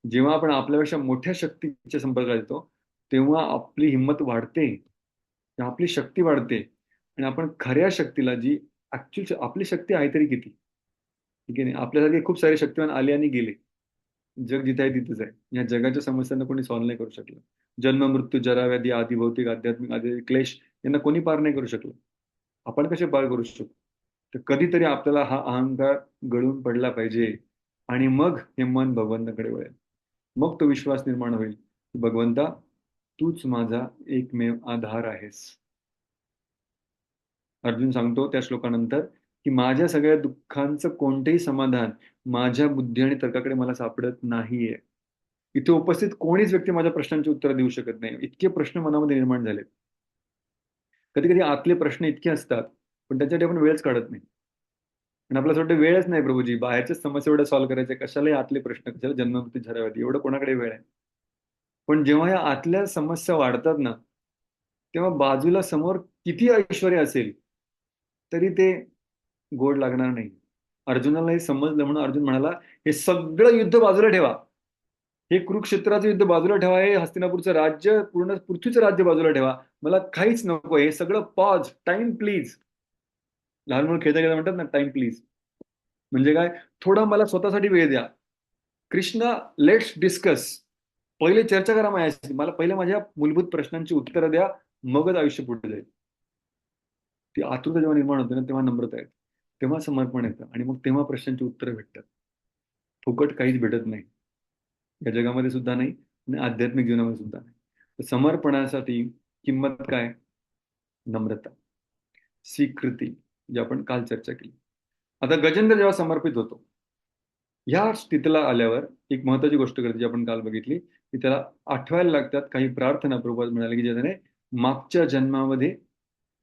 जेव्हा आपण आपल्यापेक्षा मोठ्या शक्तीच्या संपर्कात येतो, तेव्हा आपली हिंमत वाढते, तेव्हा आपली शक्ती वाढते आणि आपण खऱ्या शक्तीला, जी ऍक्च्युअल आपली शक्ती आहे तरी किती, ठीक आहे नाही, आपल्यासारखे खूप सारे शक्तिवान आले आणि गेले. जग जिथे आहे तिथेच आहे. या जगाच्या समस्यांना कोणी सॉल्व्ह नाही करू शकलं. जन्म, मृत्यू, जरा, व्याधी, आदी भौतिक, आध्यात्मिक, आदी क्लेश यांना कोणी पार नाही करू शकलं. आपण कसे पार करू शकतो? तर कधीतरी आपल्याला हा अहंकार गळून पडला पाहिजे आणि मग हे मन भगवंताकडे वळेल. मग तो विश्वास निर्माण होईल की भगवंता, तूच माझा एकमेव आधार आहेस. अर्जुन सांगतो त्या श्लोकानंतर की माझ्या सगळ्या दुःखांचं कोणतेही समाधान माझ्या बुद्धी आणि तर्काकडे मला सापडत नाहीये. इथे उपस्थित कोणीच व्यक्ती माझ्या प्रश्नांची उत्तर देऊ शकत नाही, इतके प्रश्न मनामध्ये निर्माण झालेत. कधी कधी आतले प्रश्न इतके असतात, पण त्याच्यासाठी आपण वेळच काढत नाही. आणि आपल्याला वाटतं वेळच नाही प्रभूजी, बाहेरच्याच समस्या एवढ्या सॉल्व्ह करायच्या, कशालाही आतले प्रश्न, कशाला जन्ममृत्यू झराव्यात, एवढं कोणाकडे वेळ आहे? पण जेव्हा या आतल्या समस्या वाढतात ना, तेव्हा बाजूला समोर किती ऐश्वर असेल तरी ते गोड लागणार नाही. अर्जुनाला हे समजलं म्हणून अर्जुन म्हणाला, हे सगळं युद्ध बाजूला ठेवा, हे कुरुक्षेत्राचं युद्ध बाजूला ठेवा, हे हस्तिनापूरचं राज्य, पूर्ण पृथ्वीचं राज्य बाजूला ठेवा, मला काहीच नको, हे सगळं पॉज, टाइम प्लीज. लहान मुलं खेळता खेळता म्हणतात ना, टाइम प्लीज. म्हणजे काय? थोडा मला स्वतःसाठी वेळ द्या. Krishna, let's discuss. पहिले चर्चा करा माझ्याशी, मला पहिले माझ्या मूलभूत प्रश्नांची उत्तरं द्या, मगच आयुष्य पुढे जाईल. ती आतुरता जेव्हा निर्माण होते ना, तेव्हा नम्रता येते, तेव्हा समर्पण येतं आणि मग तेव्हा प्रश्नांची उत्तरं भेटतात. फुकट काहीच भेटत नाही या जगामध्ये सुद्धा नाही आणि आध्यात्मिक जीवनामध्ये सुद्धा नाही. तर समर्पणासाठी किंमत काय? नम्रता, स्वीकृती, जी आपण काल चर्चा केली. आता गजेंद्र जेव्हा समर्पित होतो, ह्या स्थितीला आल्यावर एक महत्वाची गोष्ट करते जी आपण काल बघितली, की त्याला आठवायला लागतात काही प्रार्थना प्रभूत म्हणाले की ज्या त्याने मागच्या जन्मामध्ये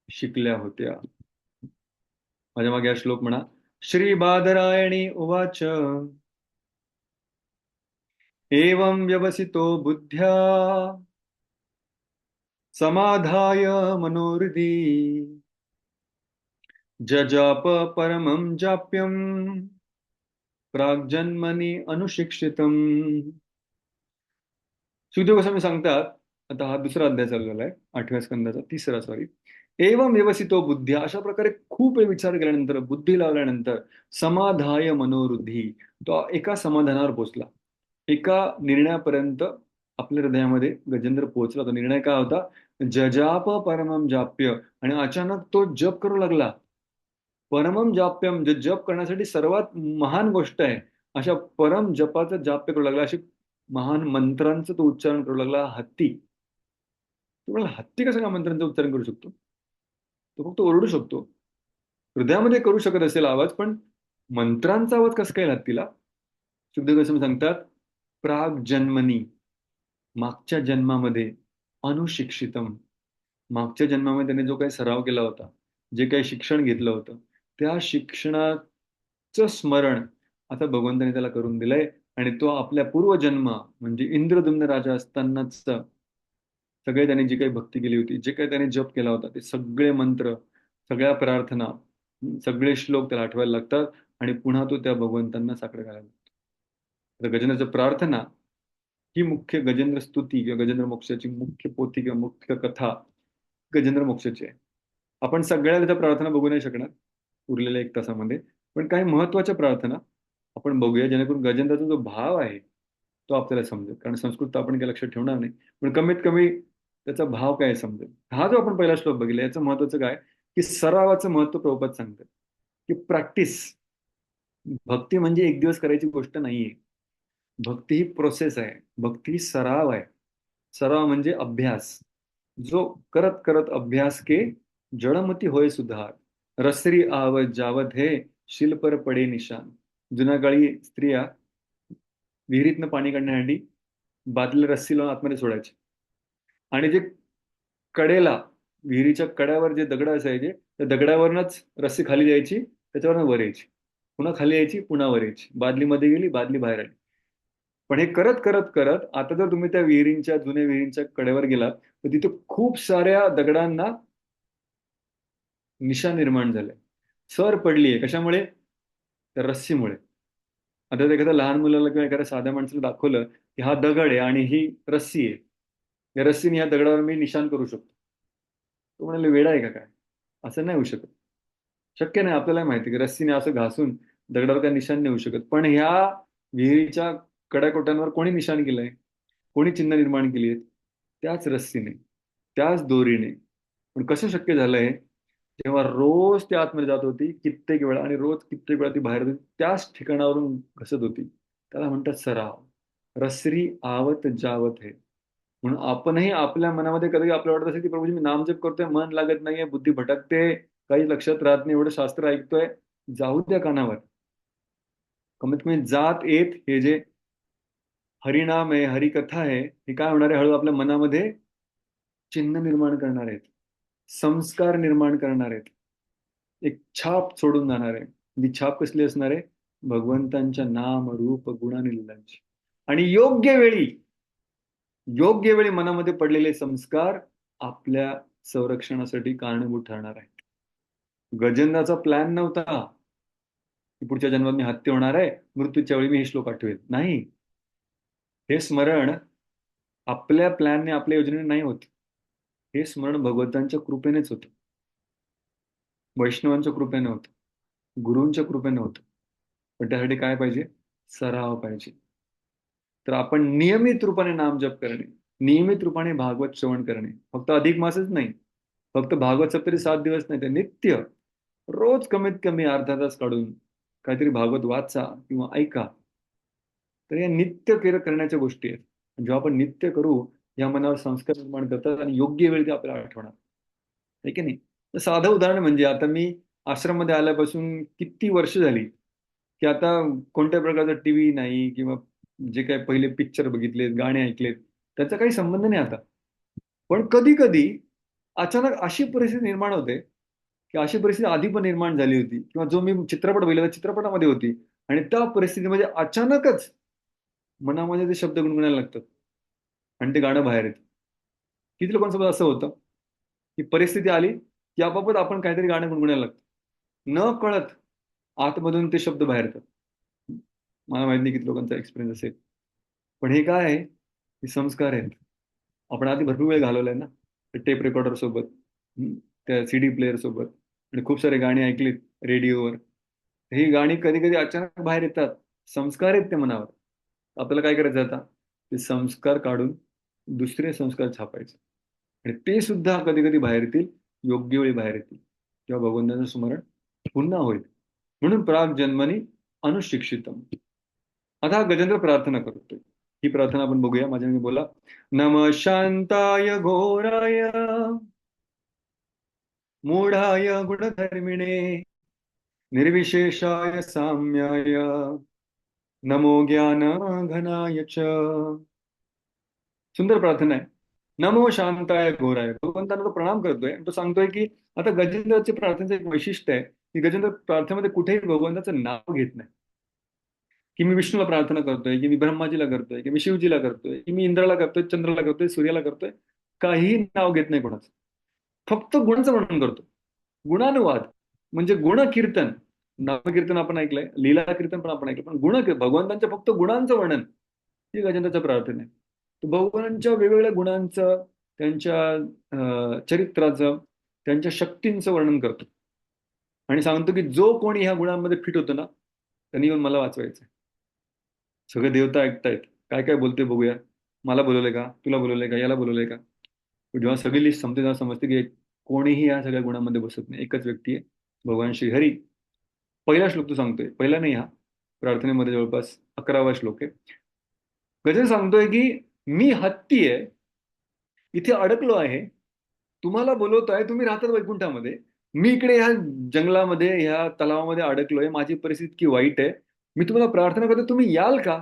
शिकल्या होत्या. माझ्या मागे हा श्लोक म्हणा. श्री बादरायणी उवाच एवं व्यवसितो बुद्ध्या समाधाय मनोहृदि जजाप परमं जाप्यं प्राग्जन्मनि अनुशिक्षितम्. सुखदेव गोस्वामी सांगतात, आता हा दुसरा अध्याय चालू झालाय 8व्या स्कंदाचा, 3रा, सॉरी, एवं व्यवसितो बुद्ध्या, अशा प्रकारे खूप वेळ विचार केल्यानंतर, बुद्धी लावल्यानंतर, समाधाय मनोवृद्धी, तो एका समाधानावर पोहोचला. एका निर्णयापर्यंत आपल्या हृदयामध्ये गजेंद्र पोहोचला. तो निर्णय काय होता? जजाप परमम जाप्य. आणि अचानक तो जप करू लागला. परमम जाप्यम, जे जप करण्यासाठी सर्वात महान गोष्ट आहे, अशा परम जपाचा जाप्य करू लागला. अशी महान मंत्रांचं तो उच्चारण करू लागला. हत्ती, तुम्हाला हत्ती कसं काय मंत्रांचं उच्चारण करू शकतो? तो फक्त ओरडू शकतो. हृदयामध्ये करू शकत असेल आवाज, पण मंत्रांचा आवाज कसं काय हत्तीला? शुद्ध गोस्वामी सांगतात, प्राग जन्मनी, मागच्या जन्मामध्ये, अनुशिक्षितम, मागच्या जन्मामध्ये त्याने जो काही सराव केला होता, जे काही शिक्षण घेतलं होतं, त्या शिक्षणाचं स्मरण आता भगवंताने त्याला करून दिलंय. आणि तो आपल्या पूर्वजन्म म्हणजे इंद्रद्युम्न राजा असतानाच सगळे त्यांनी जी काही भक्ती केली होती, जे काही त्याने जप केला होता, ते सगळे मंत्र, सगळ्या प्रार्थना, सगळे श्लोक त्याला आठवायला लागतात. आणि पुन्हा तो त्या भगवंतांना साकडं घालायला लागतो. तर गजेंद्राची प्रार्थना ही मुख्य गजेंद्र स्तुती किंवा गजेंद्र मोक्षाची मुख्य पोथी किंवा मुख्य कथा गजेंद्र मोक्षाची आहे. आपण सगळ्या त्या प्रार्थना बघू नाही शकणार उरलेल्या 1 तासामध्ये, पण काही महत्वाच्या प्रार्थना आपण बघूया, जेणेकरून गजेंद्राचा जो भाव आहे तो आपल्याला समजेल. कारण संस्कृत तर आपण काही लक्षात ठेवणार नाही, पण कमीत कमी त्याचा भाव काय समजेल. हा जो आपण पहिला श्लोक बघितला, याचं महत्वाचं काय, की सरावाचं महत्व प्रभुपाद सांगतात, की प्रॅक्टिस. भक्ती म्हणजे एक दिवस करायची गोष्ट नाहीये. भक्ती ही प्रोसेस आहे. भक्ती ही सराव आहे. सराव म्हणजे अभ्यास. जो करत करत अभ्यास के जडमती होय सुधार, रसरी आवत जावत हे शिलपर पडे निशान. जुन्या काळी स्त्रिया विहिरीतनं पाणी काढण्यासाठी बादलीला रस्सी लावून आतमध्ये सोडायचे. आणि जे कडेला, विहिरीच्या कड्यावर जे दगड असायचे, त्या दगडावरनच रस्सी खाली जायची, त्याच्यावरनं वर यायची, पुन्हा खाली यायची, पुन्हा वर यायची. बादलीमध्ये गेली, बादली बाहेर आली. पण हे करत करत करत आता जर तुम्ही त्या विहिरींच्या, जुन्या विहिरींच्या कडेवर गेलात, तर तिथे खूप साऱ्या दगडांना निशा निर्माण झाले. सर पडलीये. कशामुळे? त्या रस्सीमुळे. आता जर एखाद्या लहान मुलाला किंवा एखाद्या साध्या माणसाला दाखवलं की हा दगड आहे आणि ही रस्सी आहे, या रस्सीने या दगडावर मी निशाण करू शकतो, तो म्हणाले वेडा आहे का काय? असं नाही होऊ शकत. शक्य नाही. आपल्याला माहिती की रस्सीने असं घासून दगडावर काय निशाण नाही होऊ शकत. पण ह्या विहिरीच्या कड्याकोट्यांवर कोणी निशाण केलंय? कोणी चिन्ह निर्माण केली आहेत? त्याच रस्सीने, त्याच दोरीने. पण कसं शक्य झालंय? तेव्हा रोज ती आतमध्ये जात होती कित्येक वेळा, आणि रोज कित्येक वेळा ती बाहेर होती, त्याच ठिकाणावरून घसत होती. त्याला म्हणतात सराव. रसरी आवत जावत हे. म्हणून आपणही आपल्या मनामध्ये कधी आपल्याला वाटत असेल की प्रभूजी मी नामजप करतोय, मन लागत नाहीये, बुद्धी भटकते, काही लक्षात राहत नाही, एवढं शास्त्र ऐकतोय, जाऊ द्या कानावर. कमीत कमी जात येत हे जे हरिनाम आहे, हरिकथा आहे, हे काय होणार आहे? हळू आपल्या मनामध्ये चिन्ह निर्माण करणार आहेत, संस्कार निर्माण करणार आहेत, एक छाप सोडून जाणार आहे. ती छाप कसली असणार आहे? भगवंतांच्या नाम रूप गुणाने लीलांची. आणि योग्य वेळी मनामध्ये पडलेले संस्कार आपल्या संरक्षणासाठी कारणीभूत ठरणार आहेत. गजेंद्राचा प्लॅन नव्हता की पुढच्या जन्मात मी हत्ती होणार आहे, मृत्यूच्या वेळी मी हे श्लोक आठवेल. नाही, हे स्मरण आपल्या प्लॅनने, आपल्या योजनेने नाही होत. हे स्मरण भगवंतांच्या कृपेनेच होतं, वैष्णवांच्या कृपेने होतं, गुरूंच्या कृपेने होतं. पण त्यासाठी काय पाहिजे? सराव पाहिजे. तर आपण नियमित रूपाने नाम जप करणे, नियमित रूपाने भागवत श्रवण करणे, फक्त अधिक मासच नाही, फक्त भागवत सप्तरी 7 दिवस नाही, ते नित्य रोज कमीत कमी अर्धा तास काढून काहीतरी भागवत वाचा किंवा ऐका. तर या नित्य करण्याच्या गोष्टी आहेत. जेव्हा आपण नित्य करू, या मनावर संस्कार निर्माण करतात आणि योग्य वेळी ते आपल्याला आठवणार, आहे की नाही? तर साधं उदाहरण म्हणजे, आता मी आश्रममध्ये आल्यापासून किती वर्ष झाली की आता कोणत्या प्रकारचा टीव्ही नाही, किंवा जे काही पहिले पिक्चर बघितलेत, गाणे ऐकलेत, त्याचा काही संबंध नाही आता. पण कधी कधी अचानक अशी परिस्थिती निर्माण होते की अशी परिस्थिती आधी पण निर्माण झाली होती, किंवा जो मी चित्रपट बघितला त्या चित्रपटामध्ये होती, आणि त्या परिस्थितीमध्ये अचानकच मनामध्ये ते शब्द गुणगुणायला लागतात आणि ते गाणं बाहेर येतं. किती लोकांसोबत असं होतं की परिस्थिती आली की आपापच आपण काहीतरी गाणं गुणगुणायला लागतो, न कळत आतमधून ते शब्द बाहेर येतात. मला माहित नाही किती लोकांचा एक्सपिरियन्स असेल, पण हे काय आहे? हे संस्कार आहेत. आपण आधी भरपूर वेळ घालवलाय ना टेप रेकॉर्डर सोबत. त्या CD प्लेअर सोबत आणि खूप सारे गाणी ऐकलीत रेडिओवर. ही गाणी कधी कधी अचानक बाहेर येतात. संस्कार आहेत ते मनावर. आपल्याला काय करायचं आता? ते संस्कार काढून दुसरे संस्कार छापायचे आणि ते सुद्धा कधी कधी बाहेर येतील, योग्य वेळी बाहेर येतील, तेव्हा भगवंताचं स्मरण पुन्हा होईल. म्हणून प्राग जन्मनी अनुशिक्षितम. आता हा गजेंद्र प्रार्थना करतोय. ही प्रार्थना आपण बघूया. माझ्या बोला. नम शांताय घोराय मूढाय गुणधर्मिणे निर्विशेषाय साम्याय नमो ज्ञान घनाय च. सुंदर प्रार्थना आहे. नमो शांताय घोराय. भगवंतांना तो प्रणाम करतोय. तो सांगतोय की आता गजेंद्राच्या प्रार्थनेचं एक वैशिष्ट्य आहे की गजेंद्र प्रार्थनेमध्ये कुठेही भगवंताचं नाव घेत नाही. की मी विष्णूला प्रार्थना करतोय, की मी ब्रह्माजीला करतोय, की मी शिवजीला करतोय, की मी इंद्राला करतोय, चंद्राला करतोय, सूर्याला करतोय. काही नाव घेत नाही कोणाचं. फक्त गुणाचं वर्णन करतो. गुणानुवाद म्हणजे गुणकीर्तन. नामकीर्तन आपण ऐकलंय, लीला कीर्तन पण आपण ऐकलं, पण भगवंतांच्या फक्त गुणांचं वर्णन ही गजेंद्राच्या प्रार्थना आहे. तर भगवानांच्या वेगवेगळ्या गुणांचं, त्यांच्या चरित्राचं, त्यांच्या शक्तींचं वर्णन करतो आणि सांगतो की जो कोणी ह्या गुणांमध्ये फिट होतो ना, त्यांनी येऊन मला वाचवायचं. सगळे देवता ऐकतायत, काय काय बोलते बघूया. मला बोलवलंय का? तुला बोलवलंय का? याला बोलवलंय का? जेव्हा सगळी लिस्ट संपते तेव्हा समजते की कोणीही या सगळ्या गुणांमध्ये बसत नाही. एकच व्यक्ती आहे, भगवान श्रीहरी. पहिला श्लोक तो सांगतोय. पहिला नाही, हा प्रार्थनेमध्ये जवळपास 11वा श्लोक आहे. गजेंद्र सांगतोय की मी हत्ती आहे, इथे अडकलो आहे, तुम्हाला बोलवतोय, तुम्ही राहतात वैकुंठामध्ये, मी इकडे ह्या जंगलामध्ये, ह्या तलावामध्ये अडकलोय, माझी परिस्थिती इतकी वाईट आहे, मी तुम्हाला प्रार्थना करतो, तुम्ही याल का?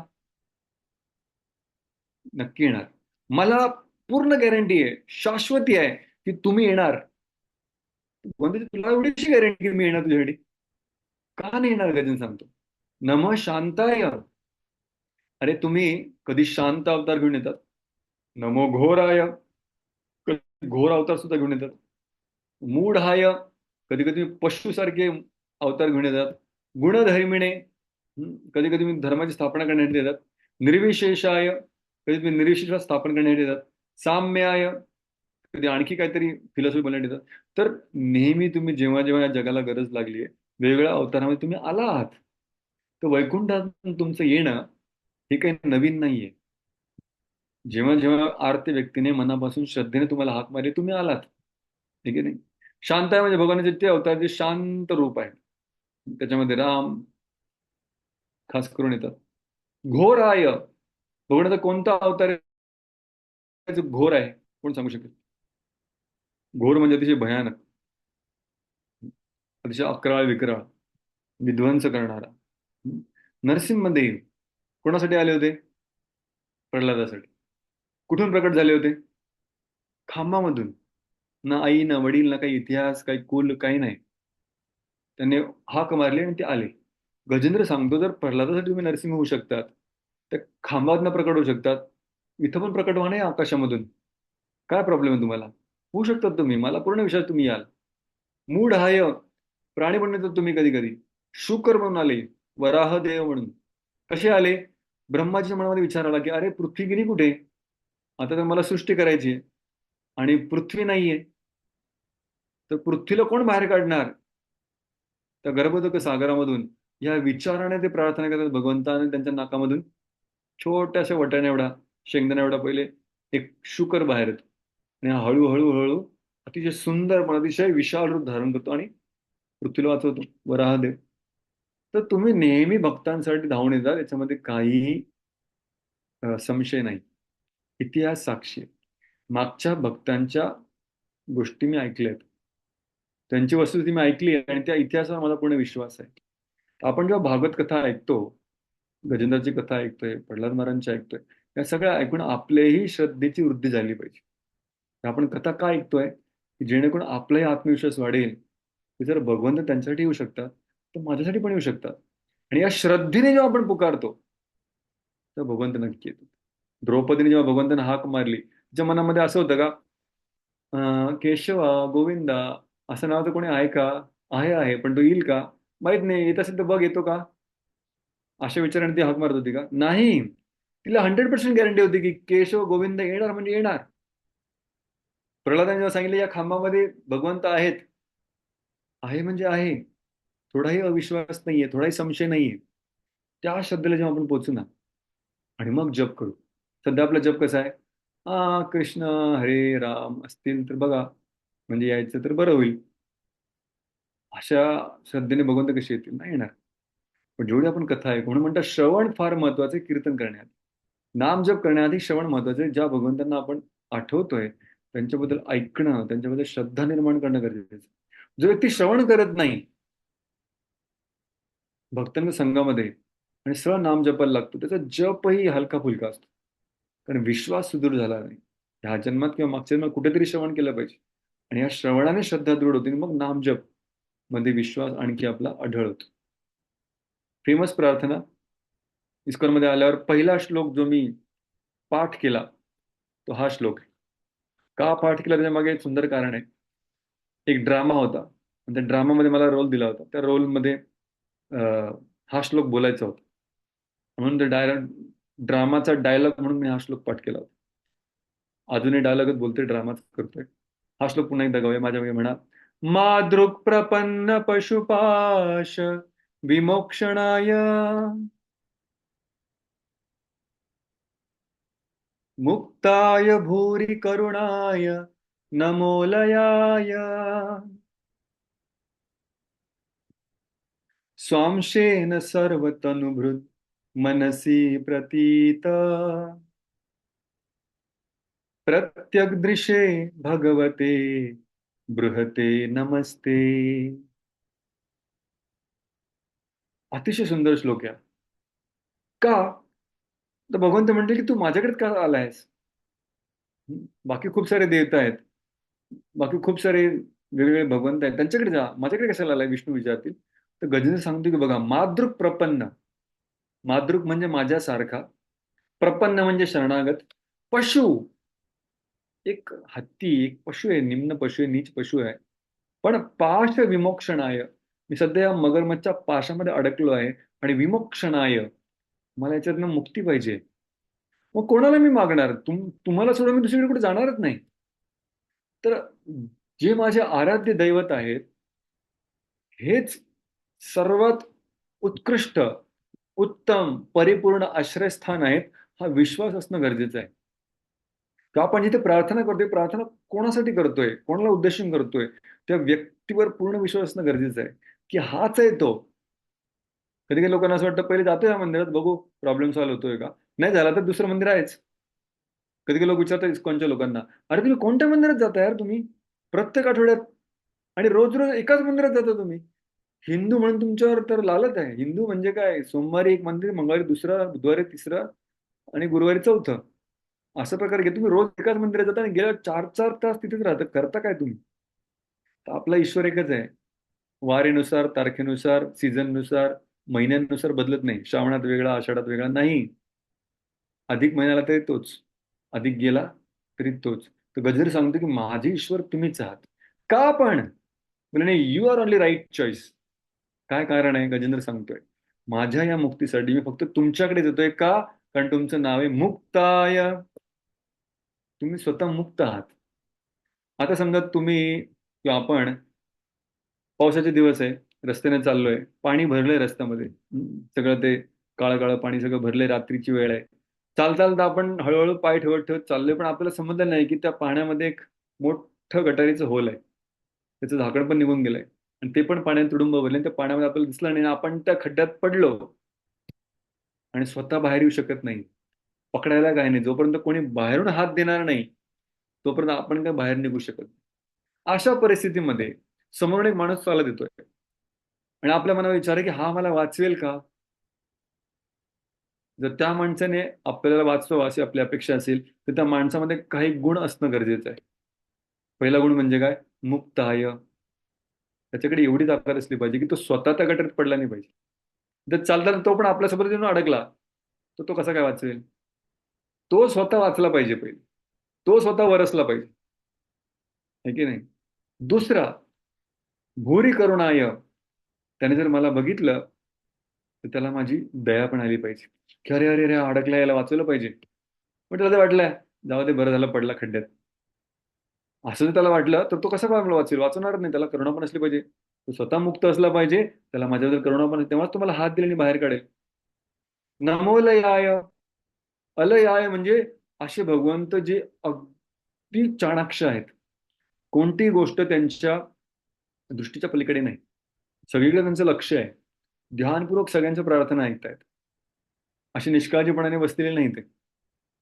नक्की येणार. मला पूर्ण गॅरंटी आहे, शाश्वती आहे की तुम्ही येणार. म्हणजे तुला एवढीशी गॅरंटी की मी येणार तुझ्यासाठी? का नाही येणार? गजेंद्र सांगतो. नम शांताय. अरे तुम्ही कधी शांत अवतार घेऊन येतात, नमो घोराय कधी घोर अवतार सुद्धा घेऊन येतात, मूढाय कधी कधी पशुसारखे अवतार घेऊन येतात, गुणधर्मिणे कधी कधी मी धर्माची स्थापना करण्यासाठी येतात, निर्विशेषाय कधी तुम्ही निर्विशेष स्थापन करण्यासाठी येतात, साम्याय कधी आणखी काहीतरी फिलॉसॉफी बनवण्यासाठी येतात. तर नेहमी तुम्ही जेव्हा जेव्हा या जगाला गरज लागली आहे, वेगवेगळ्या अवतारामध्ये तुम्ही आला आहात. तर वैकुंठातून तुमचं येणं हे काही नवीन नाहीये. जेव्हा जेव्हा आर्त व्यक्तीने मनापासून श्रद्धेने तुम्हाला हाक मारली, तुम्ही आलात. ठीक आहे नाही? शांत आहे म्हणजे भगवानाचे ते अवतार जे शांत रूप आहे. त्याच्यामध्ये राम खास करून येतात. घोराय भगवानाचा कोणता अवतार आहे जो घोर आहे? कोण सांगू शकेल? घोर म्हणजे अतिशय भयानक, अतिशय अकराळ विकराळ, विध्वंस करणारा. नरसिंहदेव कोणासाठी आले होते? प्रल्हादासाठी. कुठून प्रकट झाले होते? खांबामधून. ना आई, ना वडील, ना काही इतिहास, काही कुल, काही नाही. त्यांनी हाक मारली आणि ते आले. गजेंद्र सांगतो, जर प्रल्हादासाठी तुम्ही नरसिंह होऊ शकतात, तर खांबातनं प्रकट होऊ शकतात, इथं पण प्रकट व्हा नाही आकाशामधून. काय प्रॉब्लेम आहे तुम्हाला? होऊ शकतात तुम्ही. मला पूर्ण विश्वास तुम्ही याल. मूढ हाय प्राणी बनवतात तुम्ही कधी कधी. शुकर म्हणून आले, वराह देव म्हणून. कसे आले? ब्रह्माजीच्या मनामध्ये विचार आला की अरे पृथ्वी गेली कुठे? आता तर मला सृष्टी करायची आहे आणि पृथ्वी नाहीये, तर पृथ्वीला कोण बाहेर काढणार? त्या गर्भोदक सागरामधून या विचाराने ते प्रार्थना करतात भगवंताने. त्यांच्या नाकामधून छोट्याशा वटाण्या एवढा, शेंगदाणा एवढा पहिले एक शुकर बाहेर येतो आणि हा हळूहळू हळू अतिशय सुंदर पण अतिशय विशाल रूप धारण करतो आणि पृथ्वीला वाचवतो, वराहदेव. तर तुम्ही नेहमी भक्तांसाठी धावून येतात, याच्यामध्ये काहीही संशय नाही. इतिहास साक्षी आहे. मागच्या भक्तांच्या गोष्टी मी ऐकल्यात, त्यांची वस्तुस्थिती मी ऐकली आहे आणि त्या इतिहासावर मला पूर्ण विश्वास आहे. आपण जेव्हा भागवत कथा ऐकतो, गजेंद्राची कथा ऐकतोय, प्रल्हाद महाराजांची ऐकतोय, या सगळ्या ऐकून आपल्याही श्रद्धेची वृद्धी झाली पाहिजे. आपण कथा का ऐकतोय? की जेणेकरून आपलाही आत्मविश्वास वाढेल की जर भगवंत त्यांच्यासाठी येऊ शकतात, तर माझ्यासाठी पण येऊ शकतात. आणि या श्रद्धेने जेव्हा आपण पुकारतो, तर भगवंत नक्की येतो. द्रौपदीने जेव्हा भगवंतांना हाक मारली, तिच्या मनामध्ये असं होतं का केशवा, गोविंदा असं नाव तर कोणी आहे का? आहे, पण तो येईल का? माहित नाही. येत असेल तर बघ येतो का? अशा विचाराने ती हाक मारत होती का? नाही. तिला 100% गॅरंटी होती की केशव गोविंद येणार म्हणजे येणार. प्रल्हादाने जेव्हा सांगितलं या खांबामध्ये भगवंत आहेत, आहे म्हणजे आहे, थोडाही अविश्वास नाहीये, थोडाही संशय नाहीये, त्या श्रद्धेला जेव्हा आपण पोहोचू ना आणि मग जप करू. सध्या आपला जप कसा आहे, कृष्ण हरे राम असतील तर बघा, म्हणजे यायचं तर बरं होईल, अशा श्रद्धेने भगवंत कसे येतील, नाही येणार. पण जेवढी आपण कथा आहे, म्हणून म्हणतात श्रवण फार महत्वाचे कीर्तन करण्यात, नाम जप करण्याआधी श्रवण महत्वाचं आहे. ज्या भगवंतांना आपण आठवतोय त्यांच्याबद्दल ऐकणं, त्यांच्याबद्दल श्रद्धा निर्माण करणं गरजेचं आहे. जो व्यक्ती श्रवण करत नाही भक्तांच्या संघामध्ये आणि सरळ नाम जपायला लागतो, त्याचा जपही हलका फुलका असतो, कारण विश्वास सुदृढ झाला नाही. ह्या जन्मात किंवा मागच्या जन्मात कुठेतरी श्रवण केलं पाहिजे आणि या श्रवणाने श्रद्धा दृढ होते, मग नाम जप मध्ये विश्वास आणखी आपला आढळतो. फेमस प्रार्थना इस्कॉनमध्ये आल्यावर पहिला श्लोक जो मी पाठ केला तो हा श्लोक आहे. का पाठ केला त्याच्या मागे एक सुंदर कारण आहे. एक ड्रामा होता आणि त्या ड्रामामध्ये मला रोल दिला होता. त्या रोलमध्ये हा श्लोक बोलायचा होता, म्हणून ते ड्रामाचा डायलॉग म्हणून मी हा श्लोक पाठ केला होता. अजूनही डायलॉगच बोलतोय, ड्रामाच करतोय. हा श्लोक पुन्हा एकदा गाऊया माझ्या मागे. म्हणा, मादृक् प्रपन्न पशुपाश विमोक्षणाय मुक्ताय भूरि करुणाय नमोलयाय स्वांशेन सर्वतनुभृत् मनसि प्रतीत प्रत्यग्दृशे भगवते बृहते नमस्ते. अतिशय सुंदर श्लोक आहे. का तर भगवंत म्हणते की तू माझ्याकडे का आलायस? बाकी खूप सारे देवता आहेत, बाकी खूप सारे वेगवेगळे भगवंत आहेत, त्यांच्याकडे जा, माझ्याकडे कशाला आलाय? विष्णू विचारतील. तर गजेंद्र सांगतो की बघा, मादृक प्रपन्न, मादृक म्हणजे माझ्यासारखा, प्रपन्न म्हणजे शरणागत, पशु एक हत्ती, एक पशु आहे, निम्न पशु आहे, नीच पशु आहे, पण पाश विमोक्षणाय, मी सध्या या मगरमच्छच्या पाशामध्ये अडकलो आहे आणि विमोक्षणाय, मला याच्यातनं मुक्ती पाहिजे. मग कोणाला मी मागणार? तुम्हाला सोडून मी दुसरीकडे कुठे जाणारच नाही. तर जे माझे आराध्य दैवत आहेत, हेच सर्वात उत्कृष्ट, उत्तम, परिपूर्ण आश्रयस्थान आहेत, हा विश्वास असणं गरजेचं आहे. का आपण जिथे प्रार्थना करतोय, प्रार्थना कोणासाठी करतोय, कोणाला उद्देशून करतोय, त्या व्यक्तीवर पूर्ण विश्वास असणं गरजेचं आहे की हाच आहे तो. कधी काही लोकांना असं वाटतं पहिले जातोय या मंदिरात, बघू प्रॉब्लेम सॉल्व्ह होतोय का, नाही झाला तर दुसरं मंदिर आहेच. कधी काही लोक विचारतात इस्कॉनच्या लोकांना, अरे तुम्ही कोणत्या मंदिरात जाता यार तुम्ही प्रत्येक आठवड्यात, आणि रोज रोज एकाच मंदिरात जाता तुम्ही? हिंदू म्हणून तुमच्यावर तर लालच आहे. हिंदू म्हणजे काय, सोमवारी एक मंदिर, मंगळवारी दुसरं, बुधवारी तिसरं आणि गुरुवारी चौथं, असं प्रकार घे. तुम्ही रोज एकाच मंदिरात जाता आणि गेल्या 4-4 तास तिथेच राहता, करता काय तुम्ही? तर आपला ईश्वर एकच आहे, वारीनुसार, तारखेनुसार, सीझननुसार, महिन्यांनुसार बदलत नाही. श्रावणात वेगळा, आषाढात वेगळा नाही. अधिक महिन्याला तरी तोच, अधिक गेला तरी तोच. तर गजर सांगतो की माझे ईश्वर तुम्हीच आहात. का पण? म्हणजे you are only right choice. काय कारण आहे? गजेंद्र सांगतोय, माझ्या या मुक्तीसाठी मी फक्त तुमच्याकडे येतोय. का? कारण तुमचं नाव आहे मुक्ताय, तुम्ही स्वतः मुक्त आहात. आता समजा तुम्ही किंवा आपण, पावसाचे दिवस आहे, रस्त्याने चाललोय, पाणी भरलंय रस्त्यामध्ये, सगळं ते काळं काळं पाणी सगळं भरलंय, रात्रीची वेळ आहे, चालता आपण हळूहळू पाय ठेवत ठेवत चाललोय, पण आपल्याला समजलं नाही की त्या पाण्यामध्ये एक मोठं गटारीचं होल आहे, त्याचं झाकण पण निघून गेलंय आणि ते पण पाण्यात तुडुंब भरले, त्या पाण्यामध्ये आपल्याला दिसलं नाही, आपण त्या खड्ड्यात पडलो आणि स्वतः बाहेर येऊ शकत नाही. पकडायला काय नाही, जोपर्यंत कोणी बाहेरून हात देणार नाही तोपर्यंत आपण काय बाहेर निघू शकत नाही. अशा परिस्थितीमध्ये समोरून एक माणूस चालत येतोय आणि आपल्या मनावर विचार आहे की हा मला वाचवेल का? जर त्या माणसाने आपल्याला वाचवावं अशी आपली अपेक्षा असेल तर त्या माणसामध्ये काही गुण असणं गरजेचं आहे. पहिला गुण म्हणजे काय? मुक्ताय. त्याच्याकडे एवढी ताकद असली पाहिजे की तो स्वतः त्या गटारीत पडला नाही पाहिजे. जर चालताना तो पण आपल्यासोबत येऊन अडकला तर तो कसा काय वाचवेल? तो स्वतः वाचला पाहिजे पहिले, तो स्वतः वरसला पाहिजे, है की नाही? दुसरा, भूरी करुणाय, त्याने जर मला बघितलं तर त्याला माझी दया पण आली पाहिजे की अरे अरे अरे अडकला, याला वाचवलं पाहिजे. पण त्याला ते वाटलंय जाऊ दे, बरं झालं पडला खड्ड्यात, असं जर त्याला वाटलं तर तो कसा काय मला वाचेल? वाचवणारच नाही. त्याला करुणा पण असली पाहिजे. तो स्वतः मुक्त असला पाहिजे. त्याला माझ्याबद्दल करुणा पण तेव्हाच तुम्हाला हात दिल्याने बाहेर काढेल. नमोलयाय, अलयाय म्हणजे असे भगवंत जे अगदी चाणाक्ष आहेत. कोणतीही गोष्ट त्यांच्या दृष्टीच्या पलीकडे नाही. सगळीकडे त्यांचं लक्ष आहे. ध्यानपूर्वक सगळ्यांच्या प्रार्थना ऐकतायत. असे निष्काळजीपणाने बसलेले नाही ते.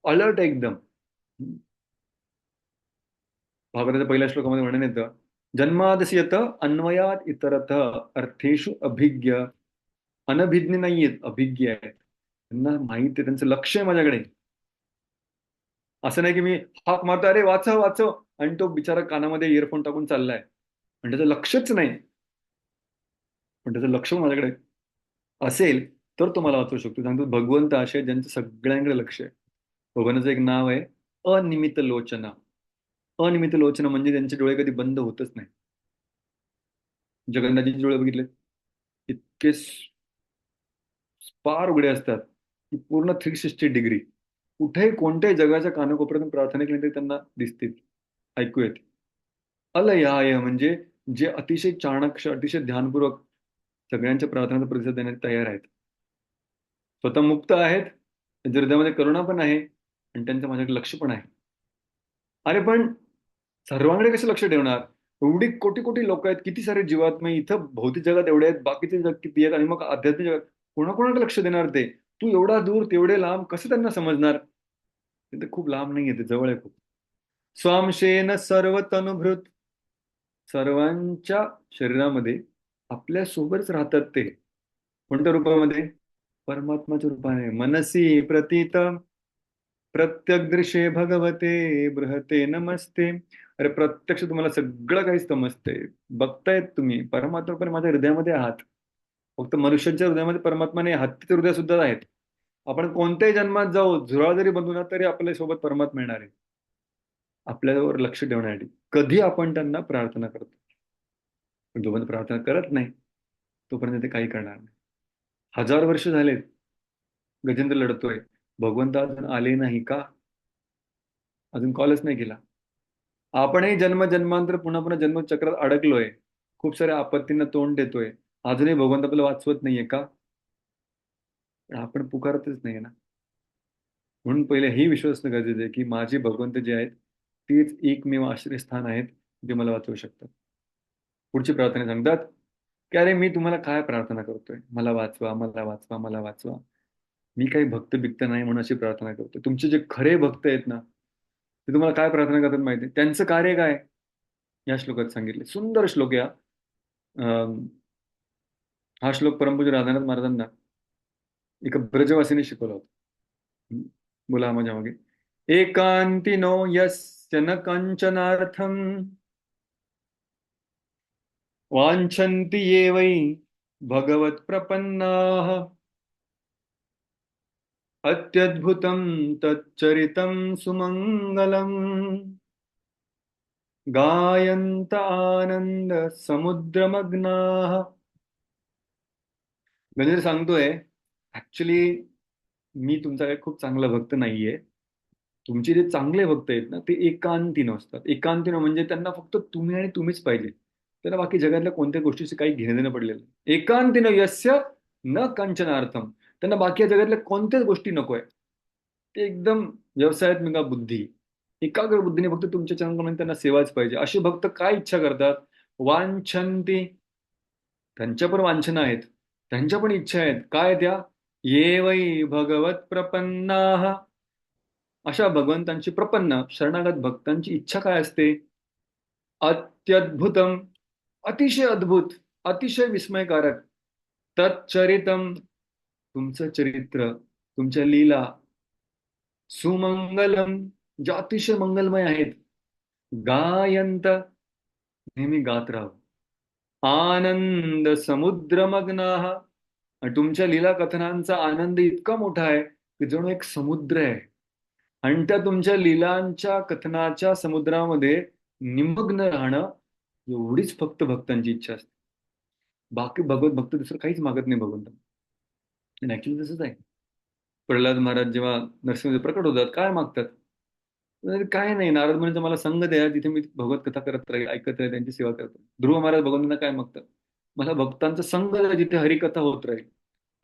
अलर्ट एकदम. भागवताच्या पहिल्या श्लोकामध्ये वर्णन येतं, जन्मादस्यत अन्वयात इतरथ अर्थेषु अभिज्ञ. अनभिज्ञ नाहीयेत, अभिज्ञ आहेत. त्यांना माहित आहे, त्यांचं लक्ष आहे माझ्याकडे. असं नाही की मी हाक मारतो, अरे वाचव वाचव, आणि तो बिचारा कानामध्ये इयरफोन टाकून चाललाय आणि त्याचं लक्षच नाही. पण त्याचं लक्ष माझ्याकडे असेल तर तो मला वाचवू शकतो. सांगतो भगवंत असे ज्यांचं सगळ्यांकडे लक्ष आहे. भगवानाचं एक नाव आहे अनिमित लोचना. अनिमित लोचना म्हणजे त्यांचे डोळे कधी बंद होतच नाही. जगन्नाथजीचे डोळे बघितले, इतके पार उघडे असतात की पूर्ण 360 डिग्री. कुठेही कोणत्याही जगाच्या कानाकोपऱ्यातून प्रार्थना केली तरी त्यांना दिसतील, ऐकू येते. अलयाय म्हणजे जे अतिशय चाणाक्ष, अतिशय ध्यानपूर्वक सगळ्यांच्या प्रार्थनेचा प्रतिसाद देण्यास तयार आहेत. स्वतः मुक्त आहेत, त्यांच्या हृदयामध्ये करुणा पण आहे आणि त्यांचं माझ्याकडे लक्ष पण आहे. अरे पण सर्वांकडे कसं लक्ष ठेवणार? एवढी कोटी कोटी लोक आहेत, किती सारे जीवात्मे इथं भौतिक जगात एवढे आहेत, बाकीचे जग किती आहेत, आणि मग आध्यात्मिक जगात कोणाकोणाकडे लक्ष देणार ते? तू एवढा दूर तेवढे लांब कसं त्यांना समजणार? ते खूप लांब नाहीये, ते जवळ आहे खूप. स्वांशेन सर्व तनुभृत, सर्वांच्या शरीरामध्ये आपल्या सोबतच राहतात ते. कोणत्या रूपामध्ये? परमात्माच्या रूपाने. मनसी प्रतीत प्रत्यग्दृशे भगवते बृहते नमस्ते. अरे प्रत्यक्ष तुम्हाला सगळं काही समजते, बघतायत तुम्ही. परमात्मा पण माझ्या हृदयामध्ये आहात. फक्त मनुष्यांच्या हृदयामध्ये परमात्मा नाही, हत्तीचे हृदय सुद्धा आहेत. आपण कोणत्याही जन्मात जाऊ, झुरळ जरी बनवू ना, तरी आपल्या सोबत परमात्मा येणार आहे आपल्यावर लक्ष ठेवण्यासाठी. कधी आपण त्यांना प्रार्थना करतो. पण जोपर्यंत प्रार्थना करत नाही तोपर्यंत ते काही करणार नाही. 1000 वर्ष झालेत गजेंद्र लढतोय, भगवंत अजून आले नाही का? अजून कॉलच नाही केला. आपणही जन्म जन्मांतर पुन्हा पुन्हा जन्मचक्रात अडकलोय, खूप साऱ्या आपत्तींना तोंड देतोय, अजूनही भगवंत आपल्याला वाचवत नाहीये का? पण आपण पुकारतच नाहीये ना. म्हणून पहिले ही विश्वास असणं गरजेचं आहे की माझे भगवंत जे आहेत तेच एकमेव आश्रयस्थान आहेत जे मला वाचवू शकतात. पुढची प्रार्थना सांगतात की अरे मी तुम्हाला काय प्रार्थना करतोय, मला वाचवा, मला वाचवा, मला वाचवा. मी काही भक्त बिक्त नाही म्हणून अशी प्रार्थना करतोय. तुमचे जे खरे भक्त आहेत ना, ते तुम्हाला काय प्रार्थना करतात माहिती आहे? त्यांचं कार्य काय या श्लोकात सांगितले. सुंदर श्लोक या. हा श्लोक परमपूज्य राधानाथ महाराजांना एका ब्रजवासीने शिकवला होता. बोला माझ्या मागे. एकांतिनो यस्य न कंचनार्थम वांछन्ति ये वै भगवत प्रपन्नाः अत्यद्भुतं तच्चरितं सुमंगलम गायन्त आनंद समुद्रमग्नाः. गणेश सांगतोय ऍक्च्युली मी तुमचा काही खूप चांगला भक्त नाहीये. तुमचे जे चांगले भक्त आहेत ना, ते एकांतीनं असतात. एकांतीनं म्हणजे त्यांना फक्त तुम्ही आणि तुम्हीच पाहिजे. त्यांना बाकी जगातल्या कोणत्या गोष्टीचे काही घेणं देणं पडलेलं नाही. एकांतीनं यस्य न कंचनार्थम. त्यांना बाकी या जगातल्या कोणत्याच गोष्टी नकोय. ते एकदम व्यवसायात्मिका बुद्धी, एकाग्र बुद्धीने फक्त तुमच्या चरणामध्ये त्यांना सेवाच पाहिजे. असे भक्त काय इच्छा करतात? वांछन्ति, त्यांच्या पण वांछना आहेत, त्यांच्या पण इच्छा आहेत. काय त्या? ये वै भगवत प्रपन्नाः. अशा भगवंतांची प्रपन्न शरणागत भक्तांची इच्छा काय असते? अत्यद्भुतम, अतिशय अद्भुत, अतिशय विस्मयकारक. तच्चरितम, तुमचं चरित्र, तुमच्या लीला. सुमंगलम, ज्या अतिशय मंगलमय आहेत. गायंत, नेहमी गात राहा. आनंद समुद्रमग्नाः, आणि तुमच्या लीला कथनांचा आनंद इतका मोठा आहे की जणू एक समुद्र आहे. आणि त्या तुमच्या लीलांच्या कथनाच्या समुद्रामध्ये निमग्न राहणं एवढीच फक्त भक्तांची इच्छा असते. बाकी भगवत भक्त दुसरं काहीच मागत नाही भगवंत. ऍक्च्युली तसंच आहे. प्रल्हाद महाराज जेव्हा नरसिंह प्रकट होतात काय मागतात? म्हणजे काय नाही, नारद म्हणजे मला संग द्या, तिथे मी भगवत कथा करत राहील, ऐकत राहील, त्यांची सेवा करत राहील. ध्रुव महाराज भगवंतांना काय मागतात? मला भक्तांचा संग द्या, जिथे हरिकथा होत राहील.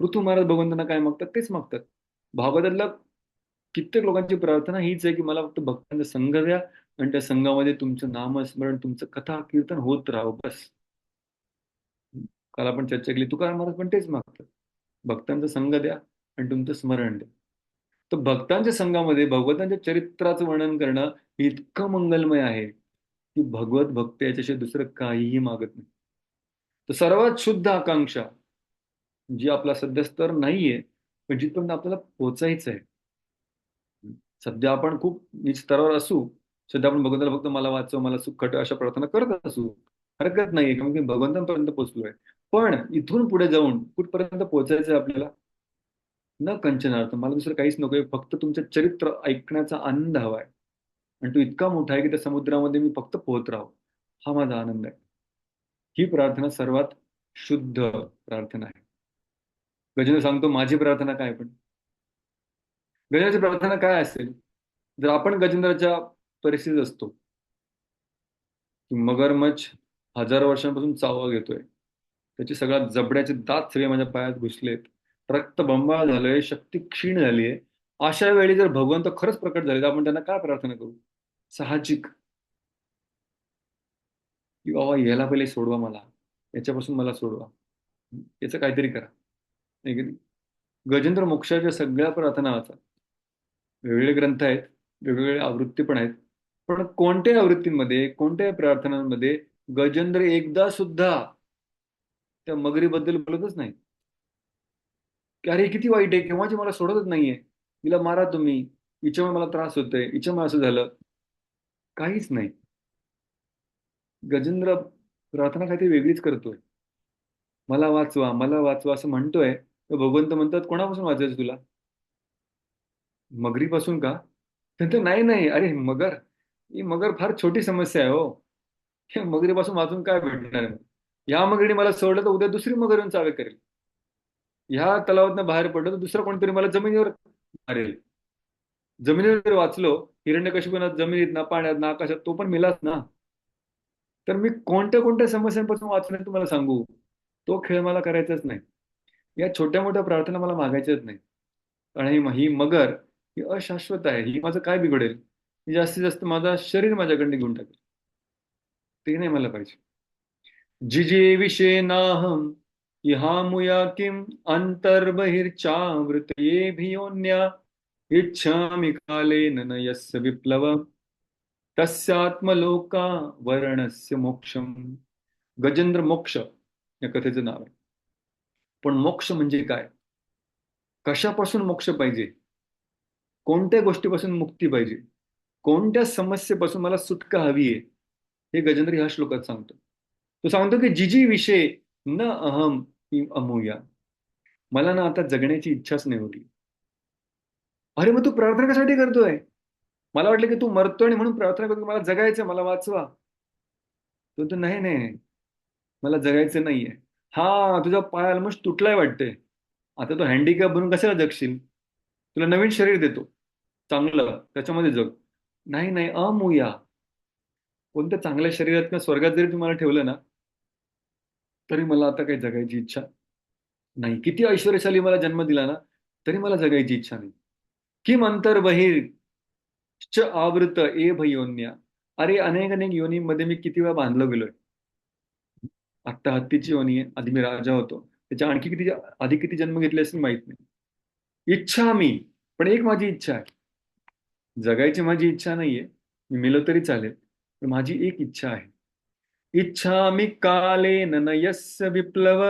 पृथ्वी महाराज भगवंतांना काय मागतात? तेच मागतात. भागवतातल्या कित्येक लोकांची प्रार्थना हीच आहे की मला फक्त भक्तांचा संग द्या आणि त्या संघामध्ये तुमचं नामस्मरण, तुमचं कथा कीर्तन होत राहावं, बस. काल आपण चर्चा केली, तुकाराम महाराज पण तेच मागतात, भक्तांचा संग द्या आणि तुमचं स्मरण द्या. तर भक्तांच्या संघामध्ये भगवंतांच्या चरित्राचं वर्णन करणं हे इतकं मंगलमय आहे की भगवत भक्त याच्याशिवाय दुसरं काहीही मागत नाही. तर सर्वात शुद्ध आकांक्षा जी आपला सध्या स्तर नाहीये, पण जिथपर्यंत आपल्याला पोचायचं आहे. सध्या आपण खूप नीच स्तरावर असू, सध्या आपण भगवंताला फक्त मला वाचव, मला सुख खट अशा प्रार्थना करत असू, हरकत नाहीये, कारण की भगवंतांपर्यंत पोहोचलोय. पण इथून पुढे जाऊन कुठपर्यंत पोहोचायचं आहे आपल्याला? न कंचनार्थ, मला दुसरं काहीच नकोय, फक्त तुमचं चरित्र ऐकण्याचा आनंद हवाय. आणि तो इतका मोठा आहे की त्या समुद्रामध्ये मी फक्त पोहत राहावं, हा माझा आनंद आहे. ही प्रार्थना सर्वात शुद्ध प्रार्थना आहे. गजेंद्र सांगतो माझी प्रार्थना काय, पण गजेंद्रची प्रार्थना काय असेल? जर आपण गजेंद्राच्या परिस्थितीत असतो की मगरमच्छ 1000 वर्षांपासून चावा घेतोय, त्याचे सगळ्या जबड्याचे दात सगळे माझ्या पायात घुसलेत, रक्तबंबाळ झालंय, शक्ती क्षीण झालीये, अशा वेळी जर भगवंत खरंच प्रकट झाले तर आपण त्यांना काय प्रार्थना करू? साहजिक की बाबा याला पहिले सोडवा, मला याच्यापासून मला सोडवा, याचं काहीतरी करा, नाही की नाही? गजेंद्र मोक्षाच्या सगळ्या प्रार्थना वाचा, वेगवेगळे ग्रंथ आहेत, वेगवेगळे आवृत्ती पण आहेत, पण कोणत्याही आवृत्तींमध्ये, कोणत्याही प्रार्थनांमध्ये गजेंद्र एकदा सुद्धा त्या मगरीबद्दल बोलतच नाही की अरे किती वाईट आहे, केव्हाची मला सोडतच नाहीये, तिला मारा तुम्ही, हिच्यामुळे मला त्रास होतोय, हिच्यामुळे असं झालं. काहीच नाही. गजेंद्र प्रार्थना काहीतरी वेगळीच करतोय. मला वाचवा, मला वाचवा असं म्हणतोय, तर भगवंत म्हणतात कोणापासून वाचायचं तुला? मगरीपासून का? तर नाही नाही, अरे मगर, ही मगर फार छोटी समस्या आहे हो. या मगरीपासून वाचून काय भेटणार आहे? या मगरीने मला सोडलं तर उद्या दुसरी मगर येऊन चावे करेल. ह्या तलावातनं बाहेर पडलं तर दुसरा कोणतरी मला जमिनीवर मारेल. जमिनीवर जर वाचलो, हिरण्यकशिपूला जमिनीत ना, पाण्यात ना, आकाशात, तो पण मेलाच ना. तर मी कोणत्या कोणत्या समस्यांपासून वाचणार तुम्हाला सांगू? तो खेळ मला करायचाच नाही. या छोट्या मोठ्या प्रार्थना मला मागायच्याच नाही. कारण ही मगर ही अशाश्वत आहे, ही माझं काय बिघडेल? ही जास्तीत जास्त माझा शरीर माझ्याकडे घेऊन टाकेल. ते नाही मला पाहिजे. जिजे विषे नाहम इहामुया किम अंतर्बहिर्चावृतये भियोन्या इच्छामि कालेन न यस्य विप्लव तस्यात्मलोका वर्णस्य मोक्षम. गजेंद्र मोक्ष या कथेचं नाव आहे. पण मोक्ष म्हणजे काय? कशापासून मोक्ष पाहिजे? कोणत्या गोष्टीपासून मुक्ती पाहिजे? कोणत्या समस्येपासून मला सुटका हवी आहे? हे गजेंद्र ह्या श्लोकात सांगतो. तो सांगतो की जिजी विषय न अहम हि अमूया, मला ना आता जगण्याची इच्छाच नाही उरली. अरे मग तू प्रार्थना कशासाठी करतोय? मला वाटलं की तू मरतोय आणि म्हणून प्रार्थना करतो, मला जगायचं, मला वाचवा. तो नाही नाही, मला जगायचं नाहीये. हा तुझा पाय ऑलमोस्ट तुटलाय वाटतंय, आता तो हँडिकॅप बनून कशाला जगशील? तुला नवीन शरीर देतो चांगलं, त्याच्यामध्ये जग. नाही नाही, अमूया. कोणत्या चांगल्या शरीरात किंवा स्वर्गात जरी तुम्हाला ठेवलं ना, तरी मला आता काही जगायची इच्छा नाही. किती ऐश्वर्यशाली मला जन्म दिला ना, तरी मला जगायची इच्छा नाही. किम अंतर बहिर च आवृत ए भयोन्या. अरे अनेक अनेक योनीमध्ये मी किती वेळा बांधलो गेलोय. आत्ता हत्तीची योनी आहे, आधी मी राजा होतो, त्याच्या आणखी किती आधी किती जन्म घेतले असतील माहित नाही. इच्छा मी, पण एक माझी इच्छा आहे, जगायची माझी इच्छा नाहीये, मी मेलो तरी चालेल, पण माझी एक इच्छा आहे. इच्छा मी काले न यस्य विप्लव.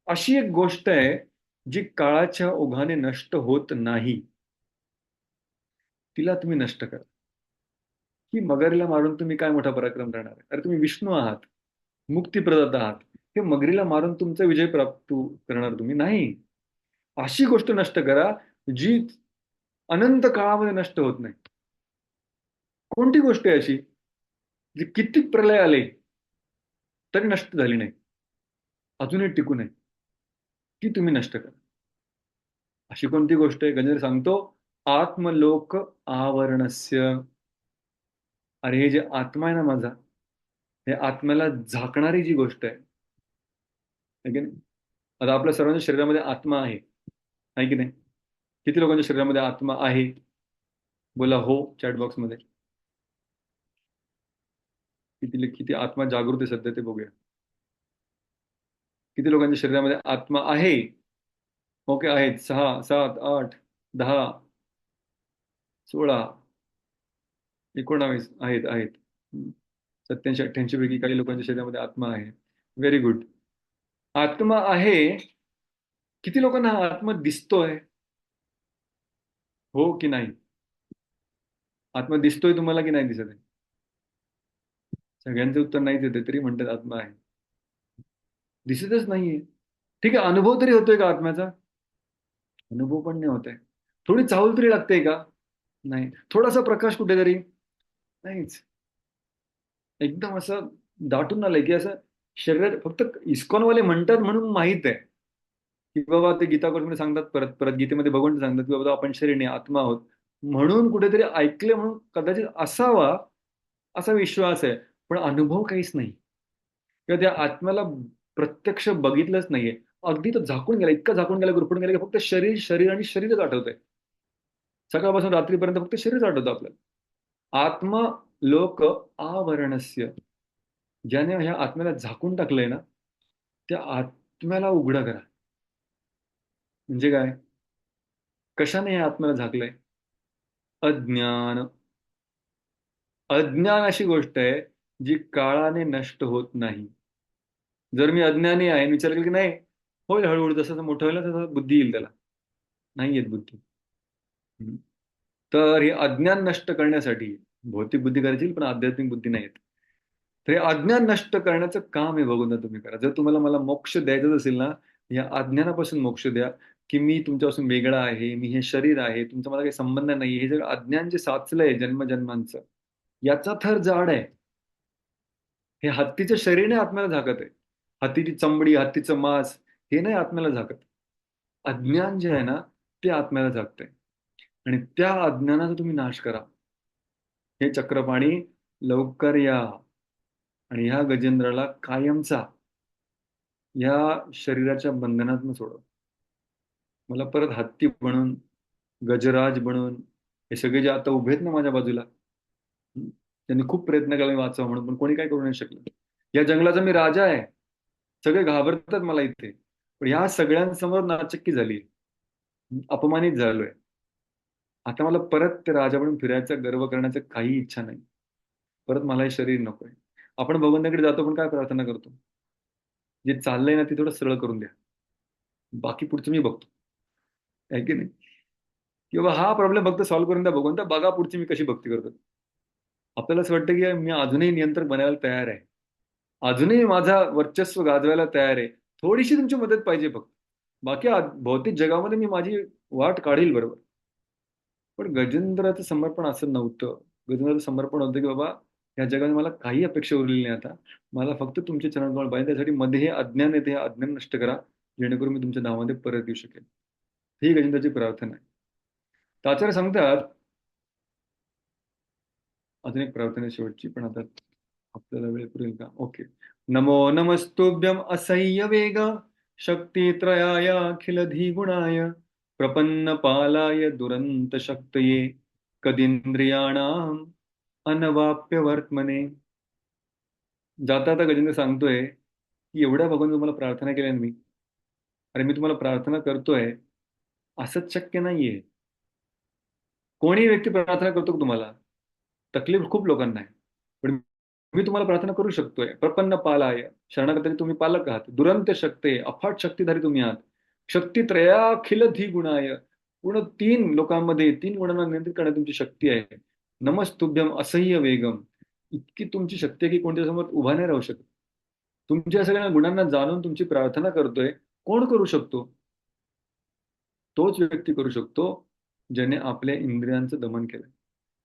अशी एक गोष्ट आहे जी काळाच्या ओघाने नष्ट होत नाही, तिला तुम्ही नष्ट करा. की मगरीला मारून तुम्ही काय मोठा पराक्रम करणार आहे? अरे तुम्ही विष्णू आहात, मुक्तीप्रदाता आहात. हे मगरीला मारून तुमचा विजय प्राप्त करणार तुम्ही नाही. अशी गोष्ट नष्ट करा जी अनंत काळामध्ये नष्ट होत नाही. कोणती गोष्ट आहे अशी जी किती प्रलय आले तरी नष्ट झाली नाही, अजूनही टिकू नये? ती तुम्ही नष्ट करा. अशी कोणती गोष्ट आहे? गजेंद्र सांगतो आत्मलोक आवरणस्य. अरे हे जे आत्मा आहे ना माझा, हे आत्म्याला झाकणारी जी गोष्ट आहे की नाही? आता आपल्या सर्वांच्या शरीरामध्ये आत्मा आहे की नाही? किती लोकांच्या शरीरामध्ये आत्मा आहे? बोला हो चॅट बॉक्स मध्ये. किती किती आत्मा जागृत आहे सध्या ते बघूया. किती लोकांच्या शरीरामध्ये आत्मा आहे? ओके, आहेत. 6, 7, 8, 10, 16, 19 आहेत. 87-88 पैकी काही लोकांच्या शरीरामध्ये आत्मा आहे. Very good. आत्मा आहे. किती लोकांना हा आत्मा दिसतोय? हो की नाही? आत्मा दिसतोय तुम्हाला की नाही दिसत आहे? सगळ्यांचं उत्तर नाहीच येते, तरी म्हणतात आत्मा आहे. दिसतच नाहीये. ठीक आहे, अनुभव तरी होतोय का आत्म्याचा? अनुभव पण नाही होत आहे. थोडी चाहूल तरी लागते का? नाही. थोडासा प्रकाश कुठेतरी? नाहीच. एकदम असं दाटून आलंय की असं शरीरात फक्त इस्कॉनवाले म्हणतात म्हणून माहित आहे की बाबा ते गीता मध्ये सांगतात, परत परत गीतेमध्ये भगवंत सांगतात की बाबा आपण शरीर नाही आत्मा आहोत, म्हणून कुठेतरी ऐकले म्हणून कदाचित असावा असा विश्वास आहे. पण अनुभव काहीच नाही किंवा त्या आत्म्याला प्रत्यक्ष बघितलंच नाहीये. अगदी तो झाकून गेला, इतका झाकून गेला, गुरफटून गेला की फक्त शरीर शरीर आणि शरीरच आठवतंय. सकाळपासून रात्रीपर्यंत फक्त शरीरच आठवतं आपल्याला. आत्मा लोक आवरणस्य. ज्याने ह्या आत्म्याला झाकून टाकलंय ना, त्या आत्म्याला उघडं करा. म्हणजे काय? कशाने या आत्म्याला झाकलंय? अज्ञान. अज्ञान अशी गोष्ट आहे जी काळाने नष्ट होत नाही. जर मी अज्ञानी आहे, विचार केला की नाही होईल, हळूहळू जसं मोठं होईल तसं बुद्धी येईल त्याला. नाही येत बुद्धी. तर हे अज्ञान नष्ट करण्यासाठी भौतिक बुद्धी करायची, पण आध्यात्मिक बुद्धी नाही येत. तर हे अज्ञान नष्ट करण्याचं काम हे बघून तुम्ही करा. जर तुम्हाला मला मोक्ष द्यायचं असेल ना, या अज्ञानापासून मोक्ष द्या की मी तुमच्यापासून वेगळा आहे, मी हे शरीर आहे, तुमचा मला काही संबंध नाही. हे सगळं अज्ञान जे साचलंय जन्मजन्मांचं, याचा थर जाड आहे. हे हत्तीचं शरीर नाही आत्म्याला झाकत आहे. हत्तीची चमडी, हत्तीचं मांस हे नाही आत्म्याला झाकत. अज्ञान जे आहे ना, ते आत्म्याला झाकतंय. आणि त्या अज्ञानाचा तुम्ही नाश करा. हे चक्रपाणी लवकर या आणि ह्या गजेंद्राला कायमचा या शरीराच्या बंधनातून सोडव. मला परत हत्ती बनून, गजराज बनून, हे सगळे जे आता उभे आहेत ना माझ्या बाजूला, त्यांनी खूप प्रयत्न केला मी वाचावं म्हणून, पण कोणी काय करू नाही शकलं. या जंगलाचा मी राजा आहे, सगळे घाबरतात मला इथे, पण ह्या सगळ्यांसमोर नाचक्की झाली, अपमानित झालोय. आता मला परत ते राजा बनून फिरायचा, गर्व करण्याचं काही इच्छा नाही. परत मला हे शरीर नकोय. आपण भगवंताकडे जातो पण काय प्रार्थना करतो? जे चाललंय ना ते थोडं सरळ करून द्या, बाकी पुढचं मी बघतो. आहे की नाही? किंवा हा प्रॉब्लेम फक्त सॉल्व्ह करून द्या भगवंता, बघा पुढची मी कशी भक्ती करतो. आपल्याला असं वाटतं की मी अजूनही नियंत्रक बनायला तयार आहे, अजूनही माझा वर्चस्व गाजवायला तयार आहे, थोडीशी तुमची मदत पाहिजे फक्त, बाकी भौतिक जगामध्ये मी माझी वाट काढील बरोबर. पण गजेंद्राचं समर्पण असं नव्हतं. गजेंद्राचं समर्पण होतं की बाबा या जगाने मला काही अपेक्षा उरलेली नाही, आता मला फक्त तुमचे चरणकमळ पाहिजे. त्यासाठी मध्ये हे अज्ञान येते, हे अज्ञान नष्ट करा, जेणेकरून मी तुमच्या नावामध्ये परत येऊ शकेल. ही गजेंद्राची प्रार्थना आहे. तर आचार्य सांगतात अजून एक प्रार्थना शेवटची, पण आता आपल्याला वेळ पुरेल का? ओके. नमो नमस्तुभ्यम असह्य वेग शक्तित्रयाय अखिल धिगुणाय प्रपन्न पालाय दुरंत शक्तये कदींद्रियाणाम अनवाप्य वर्तमने. जाता आता गजेंद्र सांगतोय की एवढ्या भगवान तुम्हाला प्रार्थना केल्या मी, अरे मी तुम्हाला प्रार्थना करतोय असंच शक्य नाहीये. कोणी व्यक्ती प्रार्थना करतो का तुम्हाला? तकलीफ खूप लोकांना आहे, पण मी तुम्हाला प्रार्थना करू शकतोय. प्रपन्न पालाय, शरणागती तुम्ही पालक आहात. दुरंत शक्ती, अफाट शक्तीधारी तुम्ही आहात. शक्तित्रयाखिल धी गुणाय, पूर्ण 3 लोकांमध्ये 3 गुणांना नियंत्रित करण्याची तुमची शक्ती आहे. नमस्तुभ्यम असह्य वेगम, इतकी तुमची शक्ती आहे की कोणत्या समोर उभा नाही राहू शकत. तुमच्या सगळ्या गुणांना जाणून तुमची प्रार्थना करतोय. कोण करू शकतो? तोच व्यक्ती करू शकतो ज्याने आपल्या इंद्रियांचं दमन केलं.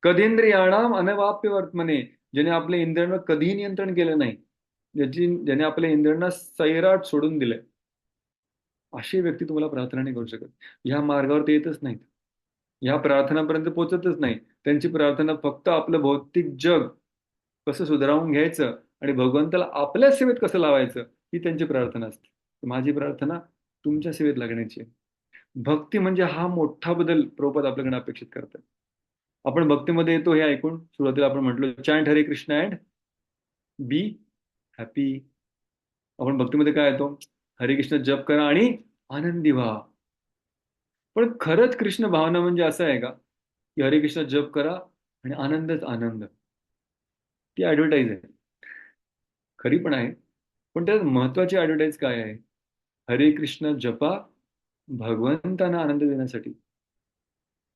कदेंद्रियाणाम अनवाप्य वर्तमने, ज्याने आपल्या इंद्रियांवर कधीही नियंत्रण केलं नाही, ज्याने आपल्या इंद्रियांना सैराट सोडून दिलंय, अशी व्यक्ती तुम्हाला प्रार्थना नाही करू शकत. ह्या मार्गावर ते येतच नाहीत. ह्या प्रार्थनापर्यंत पोहोचतच नाही. त्यांची प्रार्थना फक्त आपलं भौतिक जग कसं सुधारून घ्यायचं आणि भगवंताला आपल्या सेवेत कसं लावायचं, ही त्यांची प्रार्थना असते. माझी प्रार्थना तुमच्या सेवेत लागण्याची आहे. भक्ती म्हणजे हा मोठा बदल प्रभुपाद आपल्याकडे अपेक्षित करतात. आपण भक्तीमध्ये येतो हे ऐकून सुरुवातीला आपण म्हटलो चॅन्ट हरे कृष्ण अँड बी हॅपी. आपण भक्तीमध्ये काय येतो? हरे कृष्ण जप करा आणि आनंदी व्हा. पण खरंच कृष्ण भावना म्हणजे असं आहे का की हरे कृष्ण जप करा आणि आनंदच आनंद? ती ऍडव्हर्टाईज आहे, खरी पण आहे, पण त्यात महत्वाची ऍडव्हर्टाईज काय आहे? हरे कृष्ण जपा भगवंतांना आनंद देण्यासाठी.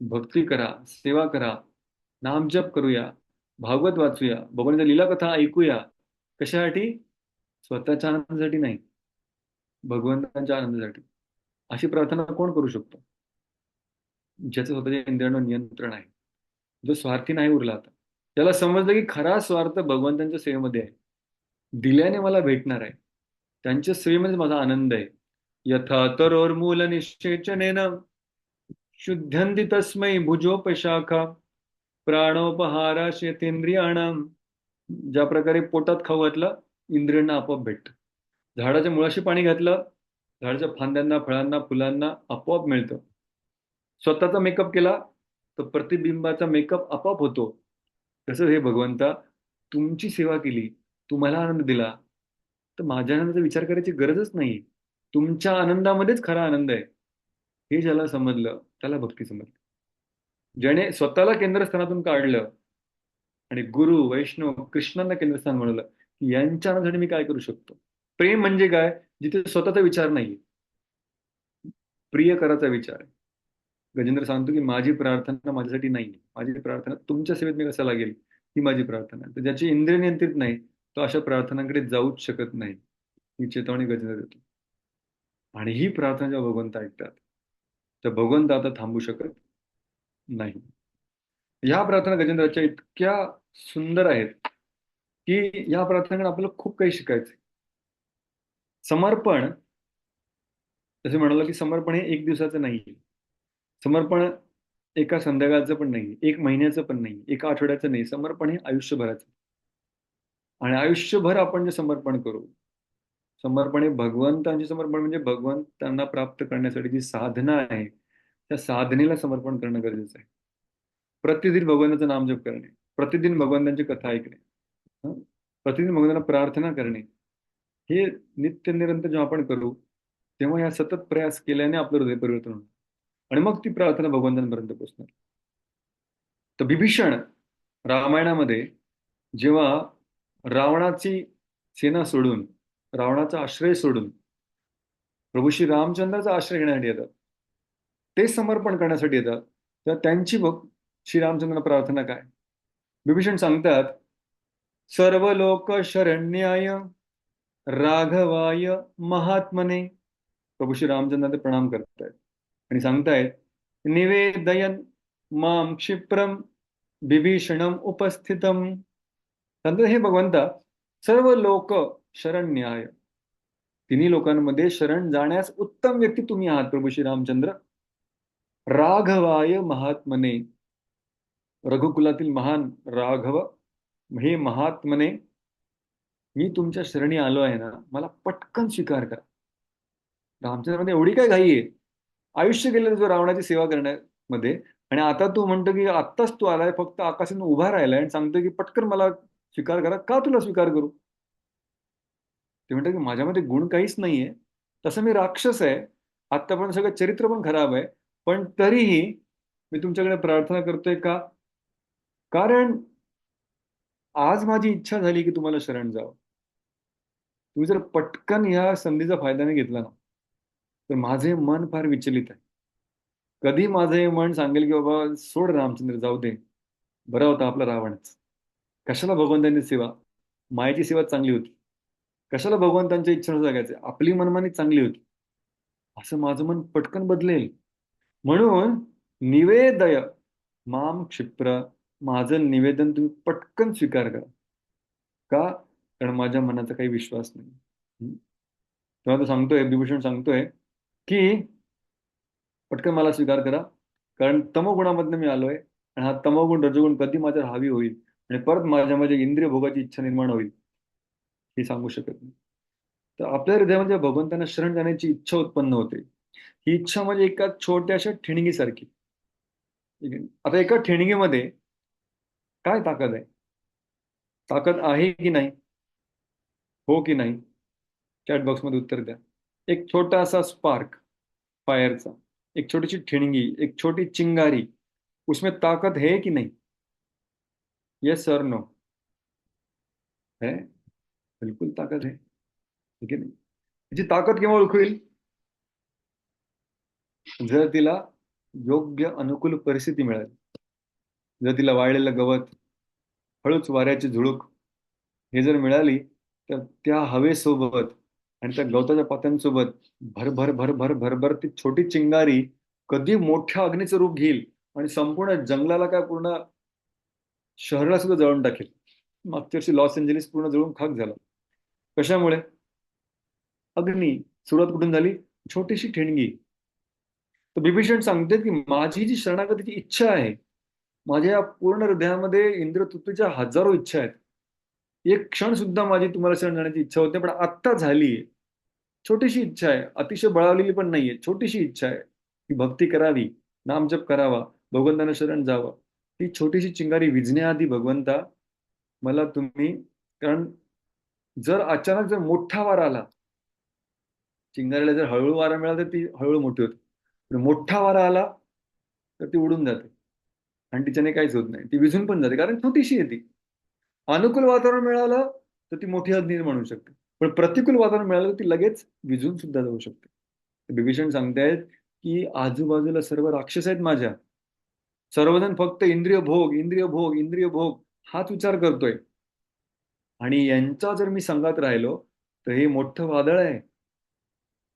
भक्ती करा, सेवा करा, नामजप करूया, भागवत वाचूया, भगवानच्या लीला कथा ऐकूया. कशासाठी? स्वतःच्या आनंदासाठी नाही, भगवंतांच्या आनंदासाठी. अशी प्रार्थना कोण करू शकतो? ज्याचं स्वतःच्या इंद्रियांवर नियंत्रण आहे, जो स्वार्थी नाही उरला आता, त्याला समजलं की खरा स्वार्थ भगवंतांच्या सेवेमध्ये आहे, दिल्याने मला भेटणार आहे, त्यांच्या सेवेमध्ये माझा आनंद आहे. यथा तरोर्मूल निषेचनेन शुद्धंती तस्मै भुजोपशाखा प्राणोपहारा शेतेंद्रियाणाम. ज्या प्रकारे पोटात खाऊ घातलं, इंद्रियांना आपोआप भेटतं. झाडाच्या मुळाशी पाणी घातलं, झाडाच्या फांद्यांना, फळांना, फुलांना आपोआप मिळतं. स्वतःचा मेकअप केला तर प्रतिबिंबाचा मेकअप आपोआप होतो. तसं हे भगवंता, तुमची सेवा केली, तुम्हाला आनंद दिला, तर माझ्या आनंदाचा विचार करायची गरजच नाही. तुमच्या आनंदामध्येच खरा आनंद आहे. हे ज्याला समजलं त्याला भक्ती समजली. ज्याने स्वतःला केंद्रस्थानातून काढलं आणि गुरु, वैष्णव, कृष्णांना केंद्रस्थान बनवलं, की यांच्या आनंदासाठी मी काय करू शकतो. प्रेम म्हणजे काय? जिथे स्वतःचा विचार नाही, प्रिय कराचा विचार आहे. गजेंद्र सांगतो की माझी प्रार्थना माझ्यासाठी नाही, माझी प्रार्थना तुमच्या सेवेत मी कसा लागेल, ही माझी प्रार्थना. तर ज्याची इंद्रिय नियंत्रित नाही तो अशा प्रार्थनांकडे जाऊच शकत नाही, ही चेतावणी गजेंद्र देतो. आणि ही प्रार्थना जेव्हा भगवंत ऐकतात तर भगवंत आता थांबू शकत नाही. ह्या प्रार्थना गजेंद्राच्या इतक्या सुंदर आहेत की या प्रार्थनेकडे आपल्याला खूप काही शिकायचं. समर्पण, जसे म्हणालो की समर्पण हे एक दिवसाचं नाही, समर्पण एका संध्याकाळचं पण नाही, एक महिन्याचं पण नाही, एका आठवड्याचं नाही. समर्पण हे आयुष्यभराचं. आणि आयुष्यभर आपण जे समर्पण करू, समर्पण हे भगवंतांचे समर्पण म्हणजे भगवंतांना प्राप्त करण्यासाठी जी साधना आहे त्या साधनेला समर्पण करणं गरजेचं आहे. प्रतिदिन भगवंताचं नामजप करणे, प्रतिदिन भगवंतांची कथा ऐकणे, प्रतिदिन भगवंतांना प्रार्थना करणे, हे नित्य निरंतर जेव्हा आपण करू तेव्हा या सतत प्रयास केल्याने आपलं हृदय परिवर्तन होणार आणि मग ती प्रार्थना भगवंतांपर्यंत पोहोचणार. तर बिभीषण रामायणामध्ये जेव्हा रावणाची सेना सोडून, रावणाचा आश्रय सोडून प्रभू श्री रामचंद्राचा आश्रय घेण्यासाठी येतात, ते समर्पण करण्यासाठी येतात, तर त्यांची श्री रामचंद्रांना प्रार्थना काय? बिभीषण सांगतात, सर्व लोक शरण्याय राघवाय महात्मने. प्रभू श्री रामचंद्रांना प्रणाम करतायत आणि सांगतायत, निवेदयन माम क्षिप्रम बिभीषणम उपस्थितम. सांगतात, हे भगवंता, सर्व लोक शरण्याय, तिन्ही लोकांमध्ये शरण जाण्यास उत्तम व्यक्ती तुम्ही आहात प्रभू श्री रामचंद्र. राघवाय महात्मने, रघुकुलातील महान राघव, हे महात्मने, मी तुमच्या शरणी आलो आहे ना, मला पटकन स्वीकार करा. रामचंद्रामध्ये एवढी काय घाई आहे? आयुष्य गेलं तुझं रावणाची सेवा करण्यामध्ये, आणि आता तू म्हणतो की आत्ताच तू आलाय, फक्त आकाशातून उभा राहिलाय आणि सांगतोय की पटकन मला स्वीकार करा. का तुला स्वीकार करू? ते म्हणतात की माझ्यामध्ये गुण काहीच नाहीये, तसं मी राक्षस आहे, आतापर्यंत सगळं चरित्र पण खराब आहे, पण तरीही मी तुमच्याकडे प्रार्थना करतोय. का? कारण आज माझी इच्छा झाली की तुम्हाला शरण जावं. तुम्ही जर पटकन या संधीचा फायदा नाही घेतला ना, तर माझे मन फार विचलित आहे. कधी माझे मन सांगेल की बाबा सोड रामचंद्र, जाऊ दे, बरा होता आपला रावणच, कशाला भगवंतांची सेवा, मायेची सेवा चांगली होती, कशाला भगवंतांच्या इच्छेनं जगायचे, आपली मनमानी चांगली होती, असं माझं मन पटकन बदलेल. म्हणून निवेदय माम क्षिप्र, माझं निवेदन तुम्ही पटकन स्वीकार करा. का? कारण माझ्या मनाचा काही विश्वास नाही. तेव्हा तो सांगतोय, विभूषण सांगतोय की पटकन मला स्वीकार करा, कारण तमोगुणामधनं मी आलोय आणि हा तमोगुण रजोगुण कधी माझ्यावर हावी होईल आणि परत माझ्या इंद्रिय भोगाची इच्छा निर्माण होईल हे सांगू शकत नाही. तर आपल्या हृदयामध्ये भगवंतांना शरण जाण्याची इच्छा उत्पन्न होते. ही इच्छा म्हणजे एका छोट्याशा ठिणगीसारखी. ठीक आहे? आता एका ठिणगीमध्ये काय ताकद आहे? ताकद आहे की नाही? हो की नाही? चॅट बॉक्समध्ये उत्तर द्या. एक छोटासा स्पार्क फायरचा, एक छोटीशी ठिणगी, एक छोटी चिंगारी, उसमें ताकत है कि नहीं? Yes sir no? है, बिलकुल ताकद है. ठीक आहे. त्याची ताकद केव्हा ओळखू येईल? जर तिला योग्य अनुकूल परिस्थिती मिळाली, जर तिला वाळलेलं गवत, हळूच वाऱ्याची झुळूक हे जर मिळाली, तर त्या हवेसोबत आणि त्या गवताच्या पात्यांसोबत भरभर भरभर भरभर ती छोटी चिंगारी कधी मोठ्या अग्नीचं रूप घेईल आणि संपूर्ण जंगलाला काय पूर्ण शहराला सुद्धा जळून टाकेल. मागच्या वर्षी लॉस एंजेलिस पूर्ण जळून खाक झाला. कशामुळे? अग्नी. सुरुवात कुठून झाली? छोटीशी ठिणगी. तर बिभीषण सांगते की माझी जी शरणागतीची इच्छा आहे, माझ्या या पूर्ण हृदयामध्ये इंद्रतृप्तीच्या हजारो इच्छा आहेत. एक क्षण सुद्धा माझी तुम्हाला शरण जाण्याची इच्छा होते, पण आत्ता झालीये. छोटीशी इच्छा आहे, अतिशय बळावलेली पण नाहीये, छोटीशी इच्छा आहे की भक्ती करावी, नामजप करावा, भगवंतांना शरण जावं. ती छोटीशी चिंगारी विझण्याआधी भगवंता मला तुम्ही, कारण जर अचानक जर मोठा वारा आला, चिंगारीला जर हळूहळू वारा मिळाला तर ती हळूहळू मोठी होते, पण मोठा वारा आला तर ती उडून जाते आणि तिच्याने काहीच होत नाही, ती विझून पण जाते कारण छोटीशी आहे ती. अनुकूल वातावरण मिळालं तर ती मोठी हद निर्माण होऊ शकते, पण प्रतिकूल वातावरण मिळालं तर ती लगेच विझून सुद्धा जाऊ शकते. बिभीषण सांगतायत की आजूबाजूला सर्व राक्षस आहेत माझ्या, सर्वजण फक्त इंद्रिय भोग इंद्रिय भोग इंद्रिय भोग हाच विचार करतोय, आणि यांचा जर मी संघात राहिलो तर हे मोठं वादळ आहे.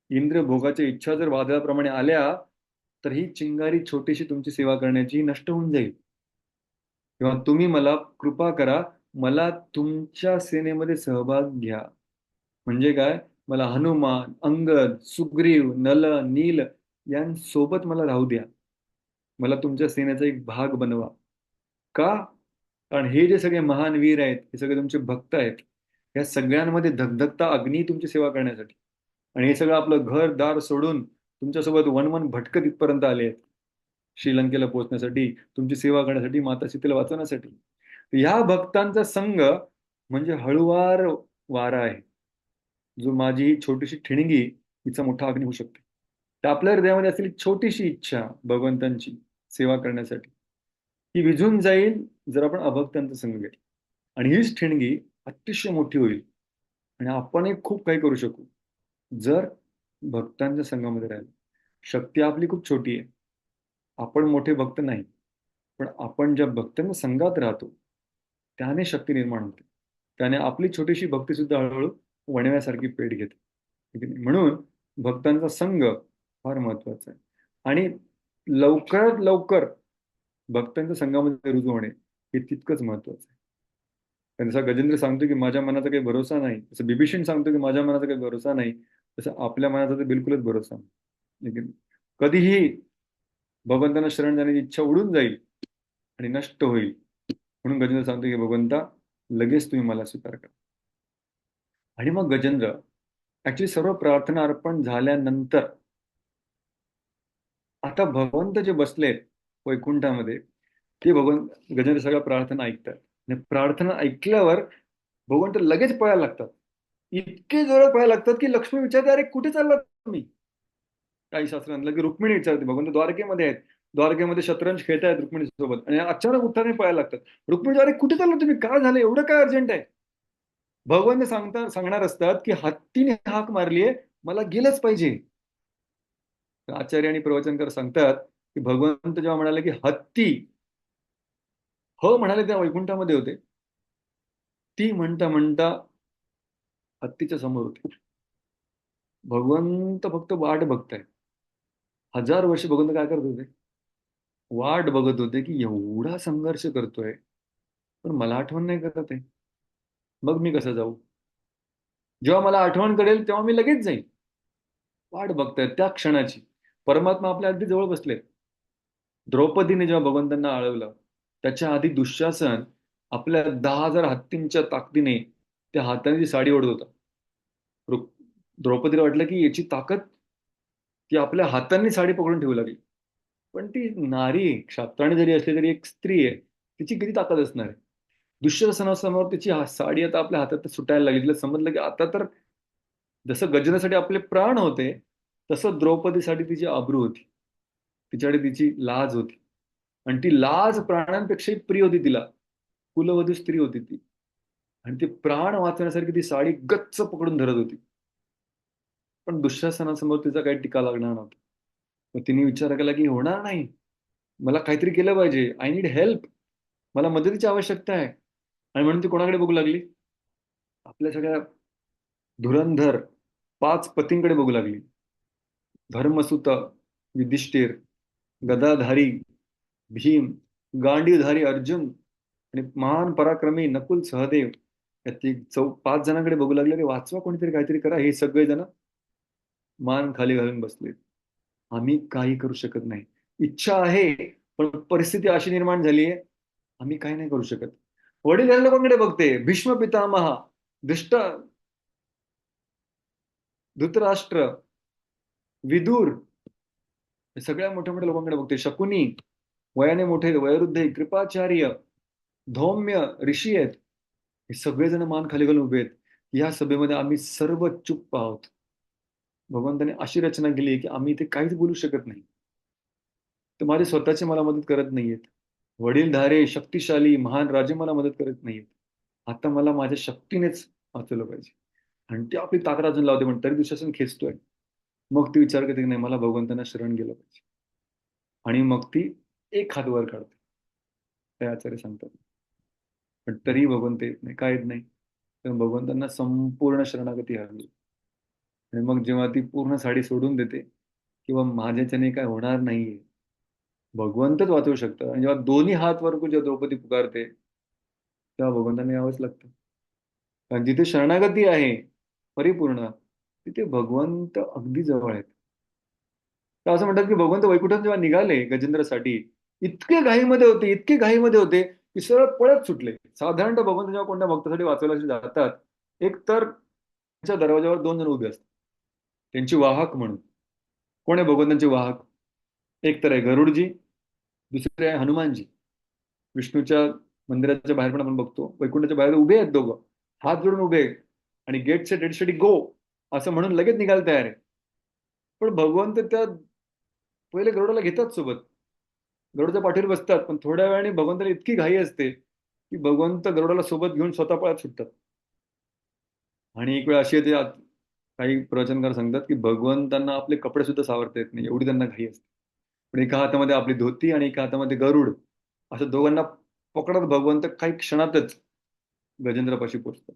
इंद्रिय भोगाच्या इच्छा जर वादळाप्रमाणे आल्या तर ही चिंगारी छोटीशी तुमची सेवा करण्याची नष्ट होऊन जाईल. किंवा तुम्ही मला कृपा करा, मला तुमच्या सेनेमध्ये सहभाग घ्या. म्हणजे काय? मला हनुमान, अंगद, सुग्रीव, नल, नील यांसोबत मला राहू द्या. मला तुमच्या सेनेचा एक भाग बनवा. का? कारण हे जे सगळे महान वीर आहेत, हे सगळे तुमचे भक्त आहेत. या सगळ्यांमध्ये धगधगता अग्नी तुमची सेवा करण्यासाठी, आणि हे सगळं आपलं घर दार सोडून तुमच्यासोबत वनवन भटकत इथपर्यंत आले आहेत, श्रीलंकेला पोहोचण्यासाठी, तुमची सेवा करण्यासाठी, माता सीतेला वाचवण्यासाठी. ह्या भक्तांचा संघ म्हणजे हळुवार वारा आहे, जो माझी ही छोटीशी ठिणगी हिचा मोठा अग्नी होऊ शकते. तर आपल्या हृदयामध्ये असलेली छोटीशी इच्छा भगवंतांची सेवा करण्यासाठी ही विझून जाईल जर आपण अभक्तांचा संघ घेतला, आणि हीच ठिणगी अतिशय मोठी होईल आणि आपणही खूप काही करू शकू जर भक्तांच्या संघामध्ये राहिलो. शक्ती आपली खूप छोटी आहे, आपण मोठे भक्त नाही, पण आपण ज्या भक्तांच्या संघात राहतो त्याने शक्ती निर्माण होते, त्याने आपली छोटीशी भक्ती सुद्धा हळूहळू वणव्यासारखी पेट घेते. ठीक आहे? म्हणून भक्तांचा संघ फार महत्वाचा आहे, आणि लवकरात लवकर भक्तांच्या संघामध्ये रुजू होणे हे तितकंच महत्वाचं आहे. कारण जसा गजेंद्र सांगतो की माझ्या मनाचा काही भरोसा नाही, जसं बिभीषण सांगतो की माझ्या मनाचा काही भरोसा नाही, तसं आपल्या मनाचा तर बिलकुलच भरोसा नाही. ठीक आहे? कधीही भगवंतांना शरण जाण्याची इच्छा उडून जाईल आणि नष्ट होईल. म्हणून गजेंद्र सांगतो की भगवंता लगेच तुम्ही मला स्वीकार करा. आणि मग गजेंद्र ऍक्च्युली सर्व प्रार्थना अर्पण झाल्यानंतर आता भगवंत जे बसलेत वैकुंठामध्ये, ते भगवंत गजेंद्र सगळ्या प्रार्थना ऐकतात, आणि प्रार्थना ऐकल्यावर भगवंत लगेच पळायला लागतात. इतके जोरात पळायला लागतात की लक्ष्मी विचारते, अरे कुठे चालला तुम्ही? काही शास्त्रांतलं की रुक्मिणी विचारते, भगवंत द्वारकेमध्ये आहेत, द्वारकेमध्ये शतरंज खेळतायत रुक्मिणी सोबत, आणि अचानक उत्तराने पळायला लागतात. रुक्मिणी, अरे कुठे चालला तुम्ही? काय झालं? एवढं काय अर्जंट आहे? भगवंत सांगणार असतात की हत्तीने हाक मारलीये, मला गेलंच पाहिजे. आचार्य आणि प्रवचनकर सांगतात की भगवंत जेव्हा म्हणाले की हत्ती, हो म्हणाले त्या वैकुंठामध्ये होते, ती म्हणता म्हणता हत्तीच्या समोर होते. भगवंत फक्त वाट बघताय. 1000 वर्ष भगवंत काय करत होते? वाट बघत होते की एवढा संघर्ष करतोय पण मला आठवण नाही करत आहे, मग मी कसं जाऊ? जेव्हा मला आठवण करेल तेव्हा मी लगेच जाईल. वाट बघतायत त्या क्षणाची. परमात्मा आपल्या अगदी जवळ बसलेत. द्रौपदीने जेव्हा भगवंतांना आळवलं, त्याच्या आधी दुःशासन आपल्या 10,000 हत्तींच्या ताकदीने त्या हाताने ती साडी ओढत होता. द्रौपदीला वाटलं की याची ताकद, ती आपल्या हातांनी साडी पकडून ठेवू लागली. पण ती नारी आहे, क्षात्राणी जरी असली तरी एक स्त्री आहे, तिची किती ताकद असणार आहे. दुःशासनासमोर तिची साडी आता आपल्या हातात सुटायला लागली. तिला समजलं की आता तर जसं गजरासाठी आपले प्राण होते, तसं द्रौपदीसाठी तिची आबरू होती, तिच्याकडे तिची लाज होती. आणि ती लाज प्राणांपेक्षाही प्रिय होती तिला. कुलवधू स्त्री होती ती. आणि ते प्राण वाचवण्यासारखी ती साडी गच्च पकडून धरत होती. पण दुःशासनासमोर तिचा काही टीका लागणार नव्हता. मग तिने विचार केला की होणार नाही, मला काहीतरी केलं पाहिजे. आय नीड हेल्प, मला मदतीची आवश्यकता आहे. आणि म्हणून ती कोणाकडे बघू लागली? आपल्या सगळ्या धुरंधर 5 पतींकडे बघू लागली. धर्मसुत युधिष्ठिर, गदाधारी भीम, गांडीवधारी अर्जुन आणि महान पराक्रमी नकुल सहदेव, या 5 जणांकडे बघू लागले. अरे वाचवा, कोणीतरी काहीतरी करा. हे सगळेजण मान खाली घालून बसले. आम्ही काही करू शकत नाही. इच्छा आहे, पण परिस्थिती अशी निर्माण झाली आहे, आम्ही काही नाही करू शकत. वडील या लोकांकडे बघते. भीष्म पितामह, धृष्ट, धृतराष्ट्र, विदुर, हे सगळ्या मोठ्या मोठ्या लोकांकडे बघते. शकुनी, वयाने मोठे वयोवृद्ध आहे. कृपाचार्य, धौम्य ऋषी आहेत. हे सगळेजण मान खाली घालून उभे आहेत. या सभेमध्ये आम्ही सर्व चुप्प आहोत. भगवंताने अशी रचना केली आहे की आम्ही इथे काहीच बोलू शकत नाही. तर माझे स्वतःचे मला मदत करत नाहीयेत. वडीलधारे शक्तिशाली महान राजे मला मदत करत नाहीयेत. आता मला माझ्या शक्तीनेच वाचवलं पाहिजे. आणि ती आपली ताकद अजून लावते, पण तरी दुःशासन खेचतोय. मग ती विचार करते की नाही, मला भगवंतांना शरण गेलं पाहिजे. आणि मग ती एक हात वर काढते, ते आचार्य सांगतात. पण तरीही भगवंत येत नाही. का येत नाही? तर भगवंतांना संपूर्ण शरणागती हवी. आणि मग जेव्हा ती पूर्ण साडी सोडून देते, किंवा माझ्याच्याने काय होणार नाहीये, भगवंतच वाचवू शकतं. आणि जेव्हा दोन्ही हात वर करून जेव्हा द्रौपदी पुकारते, तेव्हा भगवंतांना यावंच लागतं. कारण जिथे शरणागती आहे परिपूर्ण, तिथे भगवंत अगदी जवळ आहेत. तर असं म्हणतात की भगवंत वैकुंठात जेव्हा निघाले गजेंद्रसाठी, इतके घाईमध्ये होते, इतके घाईमध्ये होते की सरळ पळत सुटले. साधारणतः भगवंत जेव्हा कोणत्या भक्तासाठी वाचवायला जातात, एक तर त्यांच्या दरवाजावर 2 जण उभे असतात, त्यांची वाहक म्हणून. कोण आहे भगवंतांचे वाहक? एक तर आहे गरुडजी, दुसरे आहे हनुमानजी. विष्णूच्या मंदिराच्या बाहेर पण आपण बघतो, वैकुंठाच्या बाहेर उभे आहेत दोघं, हात जोडून उभे आहेत. आणि गेटच्या डेटसाठी गो असं म्हणून लगेच निघायला तयार आहे. पण भगवंत त्या पहिले गरुडाला घेतात सोबत, गरुडाच्या पाठीवर बसतात. पण थोड्या वेळाने भगवंताला इतकी घाई असते की भगवंत गरुडाला सोबत घेऊन स्वतः पळत सुटतात. आणि एक वेळ अशी येते, काही प्रवचनकार सांगतात की भगवंतांना आपले कपडे सुद्धा सावरता येत नाही, एवढी त्यांना घाई असते. पण एका हातामध्ये आपली धोती आणि एका हातामध्ये गरुड, असं दोघांना पकडत भगवंत काही क्षणातच गजेंद्रापाशी पोचतात.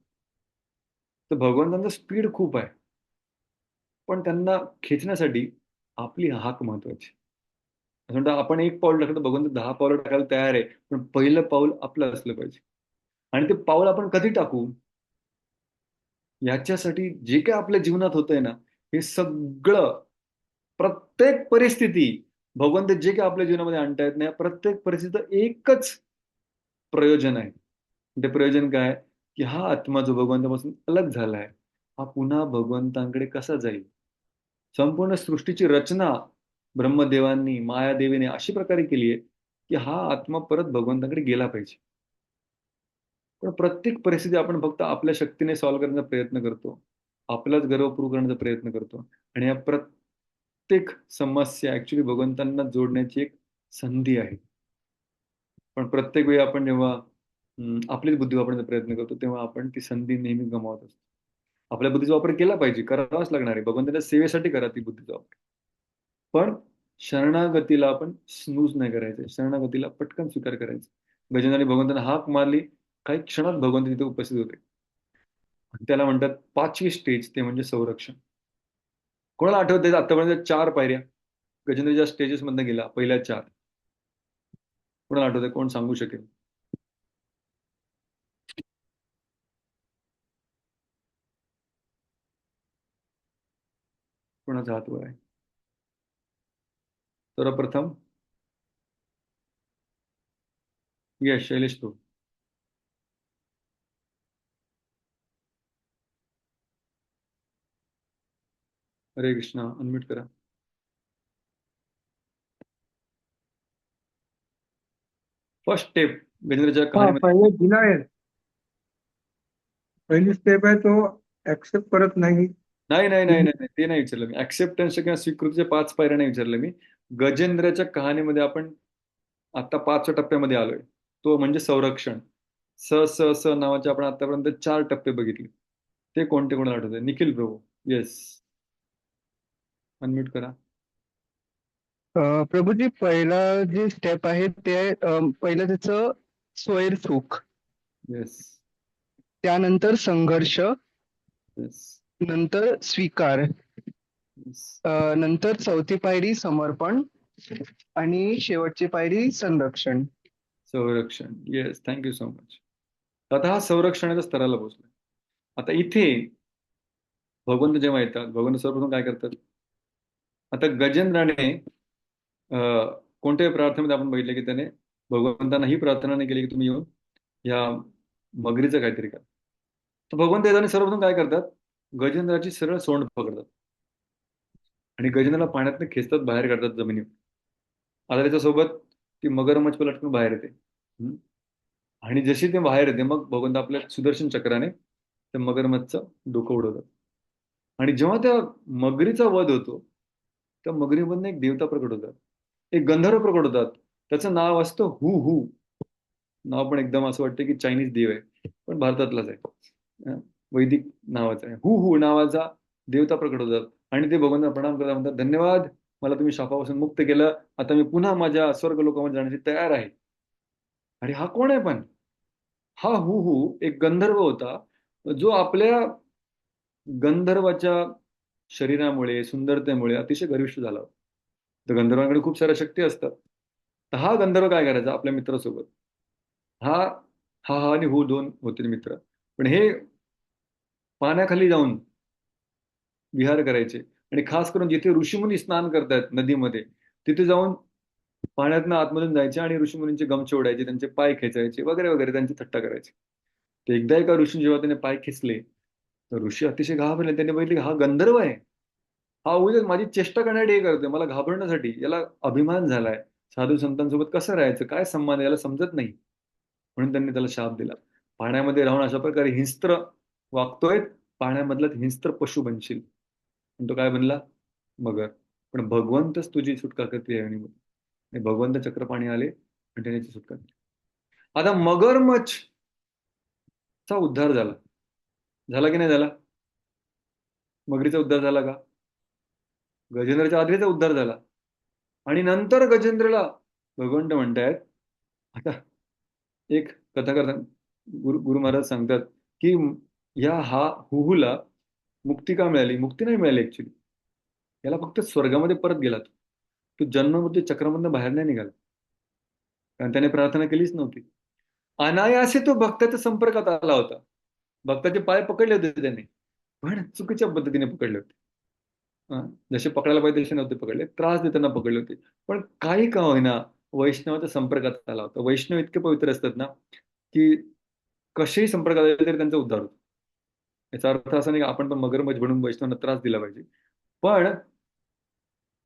तर भगवंतांचा स्पीड खूप आहे, पण त्यांना खेचण्यासाठी आपली हाक महत्वाची. असं म्हणतात, आपण एक पाऊल टाकलं तर भगवंत 10 पावलं टाकायला तयार आहे, पण पहिलं पाऊल आपलं असलं पाहिजे. आणि ते पाऊल आपण कधी टाकू, याच्यासाठी जे काय आपल्या जीवनात होतंय ना, हे सगळं, प्रत्येक परिस्थिती, भगवंत जे काय आपल्या जीवनामध्ये आणता येत नाही, प्रत्येक परिस्थितीचं एकच प्रयोजन आहे. ते प्रयोजन काय? की हा आत्मा जो भगवंतापासून अलग झालाय, हा पुन्हा भगवंतांकडे कसा जाईल. संपूर्ण सृष्टीची रचना ब्रह्मदेवांनी, मायादेवीने अशी प्रकारे केली आहे की हा आत्मा परत भगवंताकडे गेला पाहिजे. पण प्रत्येक परिस्थिती आपण फक्त आपल्या शक्तीने सॉल्व्ह करण्याचा प्रयत्न करतो, आपलाच गर्व प्रूव्ह करण्याचा प्रयत्न करतो. आणि या प्रत्येक समस्या ऍक्च्युली भगवंतांना जोडण्याची एक संधी आहे. पण प्रत्येक वेळी आपण जेव्हा आपलीच बुद्धी वापरण्याचा प्रयत्न करतो, तेव्हा आपण ती संधी नेहमी गमावत असतो. आपल्या बुद्धीचा वापर केला पाहिजे, करावाच लागणार आहे. भगवंताच्या सेवेसाठी करा ती बुद्धीचा वापर. पण शरणागतीला आपण स्नूज नाही करायचं, शरणागतीला पटकन स्वीकार करायचं. गजेंद्राने भगवंतांना हाक मारली, काही क्षणात भगवंत तिथे उपस्थित होते. त्याला म्हणतात 5वी स्टेज, ते म्हणजे संरक्षण. कोणाला आठवतंय आतापर्यंत 4 पायऱ्या गजेंद्र ज्या स्टेजेस मधनं गेला, पहिल्या 4? कोणाला आठवतंय? कोण सांगू शकेल? कोणाचा हात वर आहे? सर्वप्रथम यस शैलेश तो. हरे कृष्णा, अनम्यूट करा. फर्स्ट स्टेप गजेंद्रच्या हाँ, कहाणीमध्ये. पहिले डिनायल. पहिली स्टेप आहे तो ऍक्सेप्ट करत नाही. नाही नाही नाही नाही नाही, ते नाही विचारलं मी. ऍक्सेप्टन्स किंवा स्वीकृतीच्या 5 पायऱ्या नाही विचारलं मी. गजेंद्रच्या कहाणीमध्ये आपण आता 5व्या टप्प्यामध्ये आलोय. तो म्हणजे संरक्षण. स स स नावाचे आपण आतापर्यंत 4 टप्पे बघितले. ते कोणते कोणाला आठवत आहे? निखिल प्रभू. येस, अनम्यूट करा. प्रभूजी पहिला जे स्टेप आहे ते पहिलं त्याचं स्वैरसुख, येस त्यानंतर संघर्ष, येस नंतर स्वीकार, येस. नंतर 4थी पायरी समर्पण आणि शेवटची पायरी संरक्षण. संरक्षण. Yes, thank you so much. आता हा संरक्षणाच्या स्तराला पोहोचला. आता इथे भगवंत जेव्हा येतात, भगवंत सर्वप्रथम काय करतात? आता गजेंद्राने कोणत्याही प्रार्थनेमध्ये आपण बघितलं की त्याने भगवंतांना ही प्रार्थना नाही केली की तुम्ही येऊन या मगरीचं काहीतरी करा. तर भगवंत येताना सर्वप्रथम काय करतात? गजेंद्राची सरळ सोंड पकडतात आणि गजेंद्राला पाण्यातनं खेचतात, बाहेर काढतात जमिनीवर. आता त्याच्यासोबत ती मगरमच्छ पलटून बाहेर येते. आणि जशी ते बाहेर येते मग भगवंत आपल्या सुदर्शन चक्राने त्या मगरमच्छचं डोकं उडवतात. आणि जेव्हा त्या मगरीचा वध होतो त्या मगरीमधनं एक देवता प्रकट होतात, एक गंधर्व प्रकट होतात. त्याचं नाव असतं हू हू. नाव पण एकदम असं वाटतं की चायनीज देव आहे, पण भारतातलाच आहे. वैदिक नावाचा आहे. हू हू नावाचा देवता प्रकट होतात आणि ते भगवंतांना प्रणाम करतात, म्हणतात धन्यवाद, मला तुम्ही शापापासून मुक्त केलं. आता मी पुन्हा माझ्या स्वर्ग लोकामध्ये जाण्याची तयार आहे. आणि हा कोण आहे पण? हा हू हू एक गंधर्व होता जो आपल्या गंधर्वाच्या शरीरामुळे, सुंदरतेमुळे अतिशय गर्विष्ठ झाला होता. तर गंधर्वांकडे खूप साऱ्या शक्ती असतात. तर हा गंधर्व काय करायचा आपल्या मित्रासोबत? हा हा हा आणि हू दोन होते मित्र, पण हे पाण्याखाली जाऊन विहार करायचे आणि खास करून जिथे ऋषीमुनी स्नान करतायत नदीमध्ये तिथे जाऊन पाण्यातनं आतमधून जायचे आणि ऋषीमुनींचे गमछे ओढायचे, त्यांचे पाय खेचायचे वगैरे वगैरे, त्यांची थट्टा करायचे. तर एकदा एका ऋषी जेव्हा त्याने पाय खेचले तर ऋषी अतिशय घाबरले. त्यांनी बघितले की हा गंधर्व आहे, हा उगाच माझी चेष्टा करण्यासाठी हे करतोय, मला घाबरण्यासाठी. याला अभिमान झालाय, साधू संतांसोबत कसं राहायचं, काय संबंध, याला समजत नाही. म्हणून त्यांनी त्याला शाप दिला, पाण्यामध्ये राहून अशा प्रकारे हिंस्त्र वागतोय, पाण्यामधलाच हिंस्त्र पशु बनशील. पण तो काय बनला? मगर. पण भगवंतच तुझी सुटका करते आणि भगवंत चक्रपाणी आले आणि त्याने त्याची सुटका केली. आता मगरमच्छचा उद्धार झाला. झाला की नाही झाला? मगरीचा उद्धार झाला का? गजेंद्राच्या आधीचा उद्धार झाला. आणि नंतर गजेंद्रला भगवंत म्हणतायत, आता एक कथा करतात गुरु महाराज सांगतात की या हा हुहूला मुक्ती का मिळाली? मुक्ती नाही मिळाली ऍक्च्युली, याला फक्त स्वर्गामध्ये परत गेला. तो जन्ममृत्यू चक्रामधनं बाहेर नाही निघाला, कारण त्याने प्रार्थना केलीच नव्हती. अनायासे तो भक्ताच्या संपर्कात आला होता. भक्ताचे पाय पकडले होते त्याने, पण चुकीच्या पद्धतीने पकडले होते. जसे पकडायला पाहिजे तसे नव्हते पकडले, त्रास देताना पकडले होते. पण काही का होईना वैष्णवाच्या संपर्कात आला होता. वैष्णव इतके पवित्र असतात ना की कसेही संपर्कात आले तरी त्यांचा उद्धार होतो. याचा अर्थ असा नाही की आपण पण मगरमच्छ बनून वैष्णवांना त्रास दिला पाहिजे. पण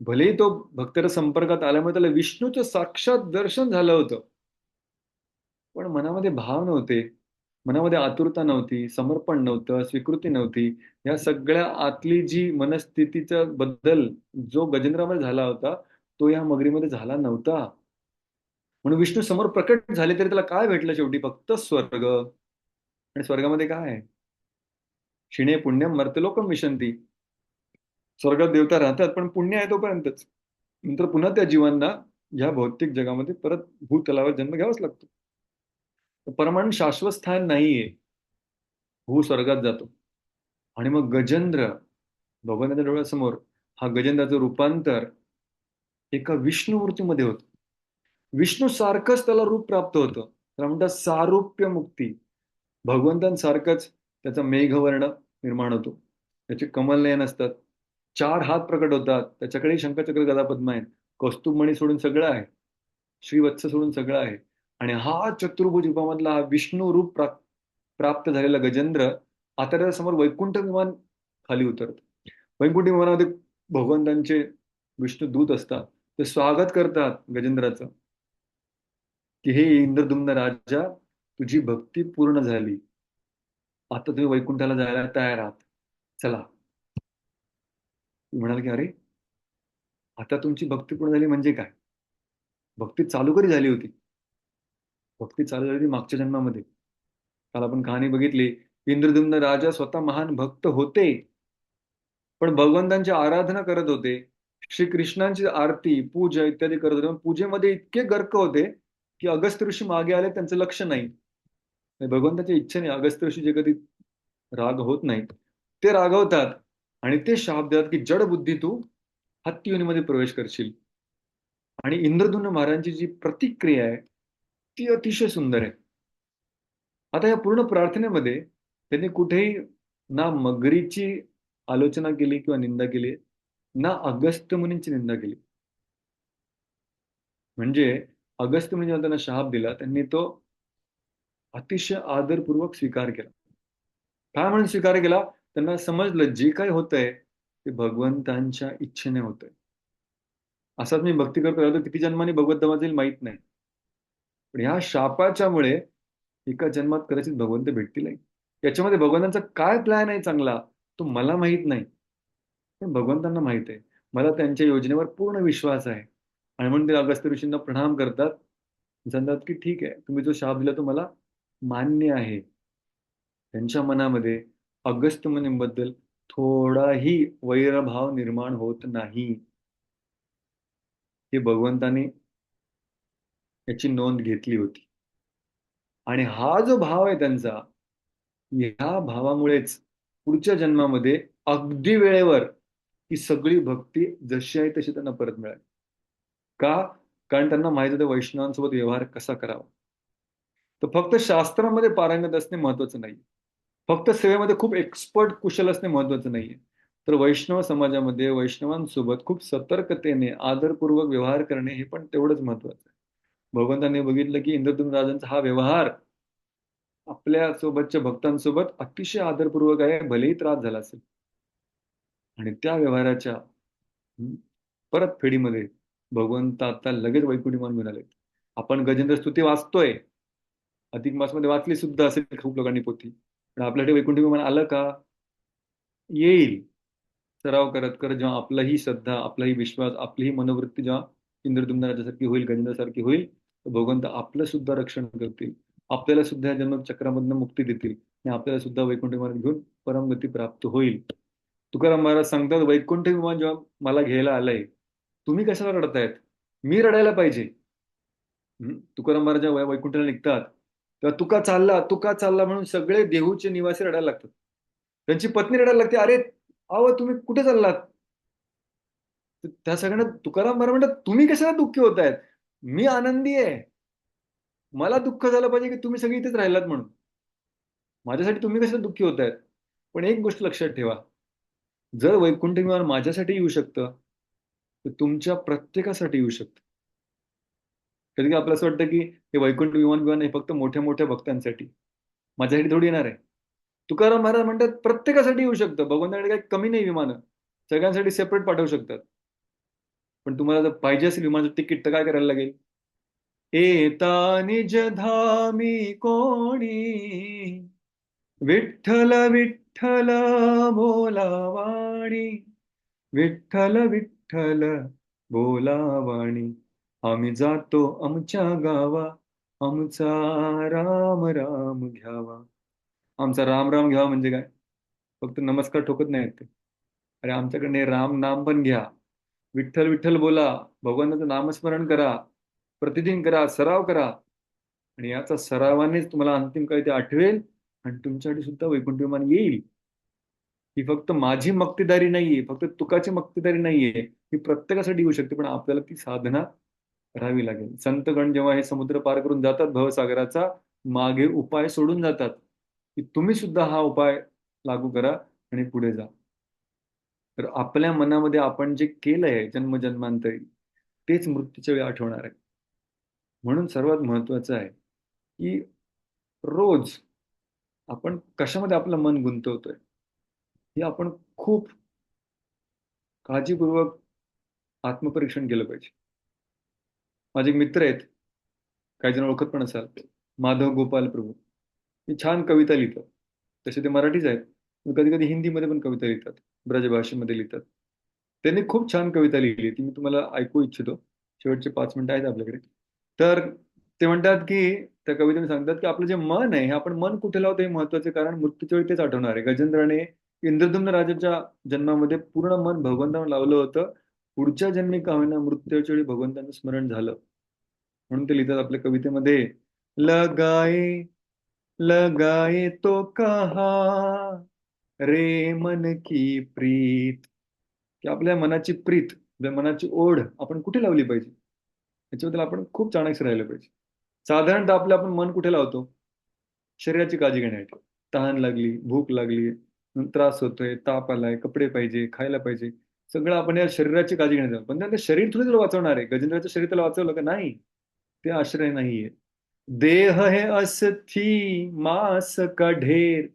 भलेही तो भक्ताच्या संपर्कात आल्यामुळे त्याला विष्णूचं साक्षात दर्शन झालं होतं, पण मनामध्ये भाव नव्हते, मनामध्ये आतुरता नव्हती, समर्पण नव्हतं, स्वीकृती नव्हती. या सगळ्या आतली जी मनस्थितीचा बदल जो गजेंद्रामध्ये झाला होता तो या मगरीमध्ये झाला नव्हता. म्हणून विष्णू समोर प्रकट झाले तरी त्याला काय भेटलं शेवटी? फक्त स्वर्ग. आणि स्वर्गामध्ये काय आहे? क्षिणे पुण्यम मर्त्यलोकम विशंती. स्वर्गात देवता राहतात पण पुण्य आहे तोपर्यंतच, नंतर पुन्हा त्या जीवांना या भौतिक जगामध्ये परत भूतलावर जन्म घ्यावाच लागतो. परमानंद शाश्वत स्थान नाहीये. भू स्वर्गात जातो आणि मग गजेंद्र भगवंताच्या डोळ्यासमोर हा गजेंद्राचं रूपांतर एका विष्णू मूर्तीमध्ये होतं. विष्णू सारखंच त्याला रूप प्राप्त होतं. त्याला म्हणतात सारूप्य मुक्ती. भगवंतांसारखंच त्याचा मेघवर्ण निर्माण होतो, त्याचे कमलनयन असतात, 4 हात प्रकट होतात, त्याच्याकडे शंखचक्र गदा पद्म आहेत, कौस्तुभमणी सोडून सगळं आहे, श्रीवत्स सोडून सगळं आहे. आणि हा चतुर्भुज युगामधला हा विष्णू रूप प्राप्त झालेला गजेंद्र आता त्याच्यासमोर वैकुंठ विमान खाली उतरत. वैकुंठ विमानामध्ये भगवंतांचे विष्णू दूत असतात, ते स्वागत करतात गजेंद्राचं, की हे इंद्रद्युम्न राजा, तुझी भक्ती पूर्ण झाली, आता तुम्ही वैकुंठाला जायला तयार आहात, चला. म्हणाल की अरे, आता तुमची भक्ती पूर्ण झाली म्हणजे काय? भक्ती चालू कधी झाली होती? भक्ती चालू झाली होती मागच्या जन्मामध्ये. काल आपण कहाणी बघितली, इंद्रद्युम्न राजा स्वतः महान भक्त होते, पण भगवंतांची आराधना करत होते, श्रीकृष्णांची आरती पूजा इत्यादी करत होते. पण पूजेमध्ये इतके गर्क होते की अगस्त्य ऋषी मागे आले, त्यांचं लक्ष नाही. भगवंताच्या इच्छेने अगस्त्य ऋषी जे कधी राग होत नाही, ते रागवतात आणि ते शाप देतात की जड बुद्धी तू हत्ती योनीमध्ये प्रवेश करशील. आणि इंद्रद्युम्न महाराजांची जी प्रतिक्रिया आहे ती अतिशय सुंदर आहे. आता या पूर्ण प्रार्थनेमध्ये त्यांनी कुठेही ना मगरीची आलोचना केली किंवा निंदा केली, ना अगस्त्य मुनींची निंदा केली. म्हणजे अगस्त्य मुनी जेव्हा त्यांना शाप दिला, त्यांनी तो अतिशय आदरपूर्वक स्वीकार केला. काय म्हणून स्वीकार केला? त्यांना समजलं जे काही होतंय ते भगवंतांच्या इच्छेने होतंय. असाच मी भक्ती करतो राहतो, किती जन्माने भगवत धामात जाईल माहित नाही, पण ह्या शापाच्यामुळे एका जन्मात कदाचित भगवंत भेटतील. याच्यामध्ये भगवंतांचा काय प्लॅन आहे चांगला तो मला माहित नाही, पण भगवंतांना माहित आहे. मला त्यांच्या योजनेवर पूर्ण विश्वास आहे. आणि म्हणून ते अगस्त्य ऋषींना प्रणाम करतात, सांगतात की ठीक आहे, तुम्ही जो शाप दिला तो मला मान्य आहे. त्यांच्या मनामध्ये अगस्त्य मुनींबद्दल थोडाही वैरभाव निर्माण होत नाही. हे भगवंताने याची नोंद घेतली होती. आणि हा जो भाव आहे त्यांचा, ह्या भावामुळेच पुढच्या जन्मामध्ये अगदी वेळेवर ही सगळी भक्ती जशी आहे तशी त्यांना परत मिळाली. का? कारण त्यांना माहित होतं वैष्णवांसोबत व्यवहार कसा करावा. तर फक्त शास्त्रामध्ये पारंगत असणे महत्वाचं नाही, फक्त सेवेमध्ये खूप एक्सपर्ट कुशल असणे महत्वाचं नाहीये, तर वैष्णव समाजामध्ये वैष्णवांसोबत खूप सतर्कतेने आदरपूर्वक व्यवहार करणे हे पण तेवढंच महत्वाचं आहे. भगवंतांनी बघितलं की इंद्रद्युम्न राजांचा हा व्यवहार आपल्या सोबतच्या भक्तांसोबत अतिशय आदरपूर्वक आहे, भलेही त्रास झाला असेल. आणि त्या व्यवहाराच्या परतफेडीमध्ये भगवंत आता लगेच वैकुंठ विमान मिळाले. आपण गजेंद्र स्तुती वाचतोय, अधिक मासमध्ये वाचली सुद्धा असेल खूप लोकांनी पोथी, पण आपल्याकडे वैकुंठ विमान आलं का? येईल. सराव करत करत जेव्हा आपलाही श्रद्धा, आपलाही विश्वास, आपलीही मनोवृत्ती जेव्हा इंद्रद्युम्न राजासारखी होईल, गजेंद्रसारखी होईल, तर भगवंत आपलं सुद्धा रक्षण करतील, आपल्याला सुद्धा जन्मचक्रामधनं मुक्ती देतील आणि आपल्याला सुद्धा वैकुंठ विमान घेऊन परमगती प्राप्त होईल. तुकाराम महाराज सांगतात, वैकुंठ विमान जेव्हा मला घ्यायला आलंय, तुम्ही कशाला रडतायत? मी रडायला पाहिजे. तुकाराम महाराज जेव्हा वैकुंठाला निघतात तेव्हा तुका चालला म्हणून सगळे देहूचे निवासी रडायला लागतात. त्यांची पत्नी रडायला लागते, अरे अहो तुम्ही कुठे चाललात? त्या सगळ्यांना तुकाराम महाराज म्हणतात, तुम्ही कशाला दुःखी होतायत? मी आनंदी आहे. मला दुःख झालं पाहिजे की तुम्ही सगळे इथेच राहिलात म्हणून. माझ्यासाठी तुम्ही कशाला दुःखी होतायत? पण एक गोष्ट लक्षात ठेवा, जर वैकुंठ विमान माझ्यासाठी येऊ शकतं, तर तुमच्या प्रत्येकासाठी येऊ शकतं. कधी आपलं असं वाटतं की हे वैकुंठ विमान हे फक्त मोठ्या मोठ्या भक्तांसाठी, माझ्यासाठी थोडी येणार आहे. तुकाराम महाराज म्हणतात प्रत्येकासाठी येऊ शकतं. भगवंताकडे काही कमी नाही विमानं, सगळ्यांसाठी सेपरेट पाठवू शकतात. पण तुम्हाला जर पाहिजे असेल विमानाचं तिकीट तर काय करायला लागेल? येता निज धामी कोणी, विठ्ठल विठ्ठल बोलावाणी, विठ्ठल विठ्ठल बोलावाणी, आम्ही जातो आमच्या गावा, आमचा राम राम घ्यावा. आमचा राम राम घ्यावा म्हणजे काय? फक्त नमस्कार ठोकत नाही ते. अरे आमच्याकडे राम नाम पण घ्या, विठ्ठल विठ्ठल बोला, भगवंताचं नामस्मरण करा, प्रतिदिन करा, सराव करा. आणि याचा सरावानेच तुम्हाला अंतिम काळी ते आठवेल आणि तुमच्यासाठी सुद्धा वैकुंठ विमान येईल. ही फक्त माझी मक्तेदारी नाहीये, फक्त तुकाची मक्तेदारी नाहीये, ही प्रत्येकासाठी येऊ शकते, पण आपल्याला ती साधना करावी लागेल. संतगण जेव्हा हे समुद्र पार करून जातात भवसागराचा, मागे उपाय सोडून जातात की तुम्ही सुद्धा हा उपाय लागू करा आणि पुढे जा. तर आपल्या मनामध्ये आपण जे केलंय जन्मजन्मांतरी, तेच मृत्यूच्या वेळी आठवणार आहे. म्हणून सर्वात महत्वाचं आहे की रोज आपण कशामध्ये आपलं मन गुंतवतोय हे आपण खूप काळजीपूर्वक आत्मपरीक्षण केलं पाहिजे. माझे एक मित्र आहेत, काही जण ओळखत पण असाल, माधव गोपाल प्रभू. ते छान कविता लिहितात. तसे ते मराठीच आहेत, कधी कधी हिंदीमध्ये पण कविता लिहितात, ब्रजभाषेमध्ये लिहितात. त्यांनी खूप छान कविता लिहिली, ती मी तुम्हाला ऐकू इच्छितो. शेवटचे 5 मिनिटं आहेत आपल्याकडे. तर ते म्हणतात की त्या कवितेने सांगतात की आपलं जे मन आहे हे आपण मन कुठे लावतो हे महत्वाचे, कारण मृत्यूच्या वेळी तेच आठवणार आहे. गजेंद्राने इंद्रद्युम्न राजाच्या जन्मामध्ये पूर्ण मन भगवंतावर लावलं होतं. पुढच्या जन्मी का होईना मृत्यूच्या वेळी भगवंतांचं स्मरण झालं. म्हणून ते लिहितात आपल्या कवितेमध्ये, लगाए लगाए तो कहा रे मन की प्रीत, की आपल्या मनाची प्रीत, आपल्या मनाची ओढ आपण कुठे लावली पाहिजे याच्याबद्दल आपण खूप चाणक्य राहिलं पाहिजे. साधारणतः आपलं आपण मन कुठे लावतो? शरीराची काळजी घेण्यासाठी. तहान लागली, भूक लागली, त्रास होतोय, ताप आलाय, कपडे पाहिजे, खायला पाहिजे, सगळं आपण या शरीराची काळजी घेण्याचं. पण ते शरीर थोडी तुला वाचवणार आहे. गजेंद्राचं शरीर त्याला वाचवलं का? नाही. ते आश्रय नाहीये. देह है अस्थि मांस का ढेर,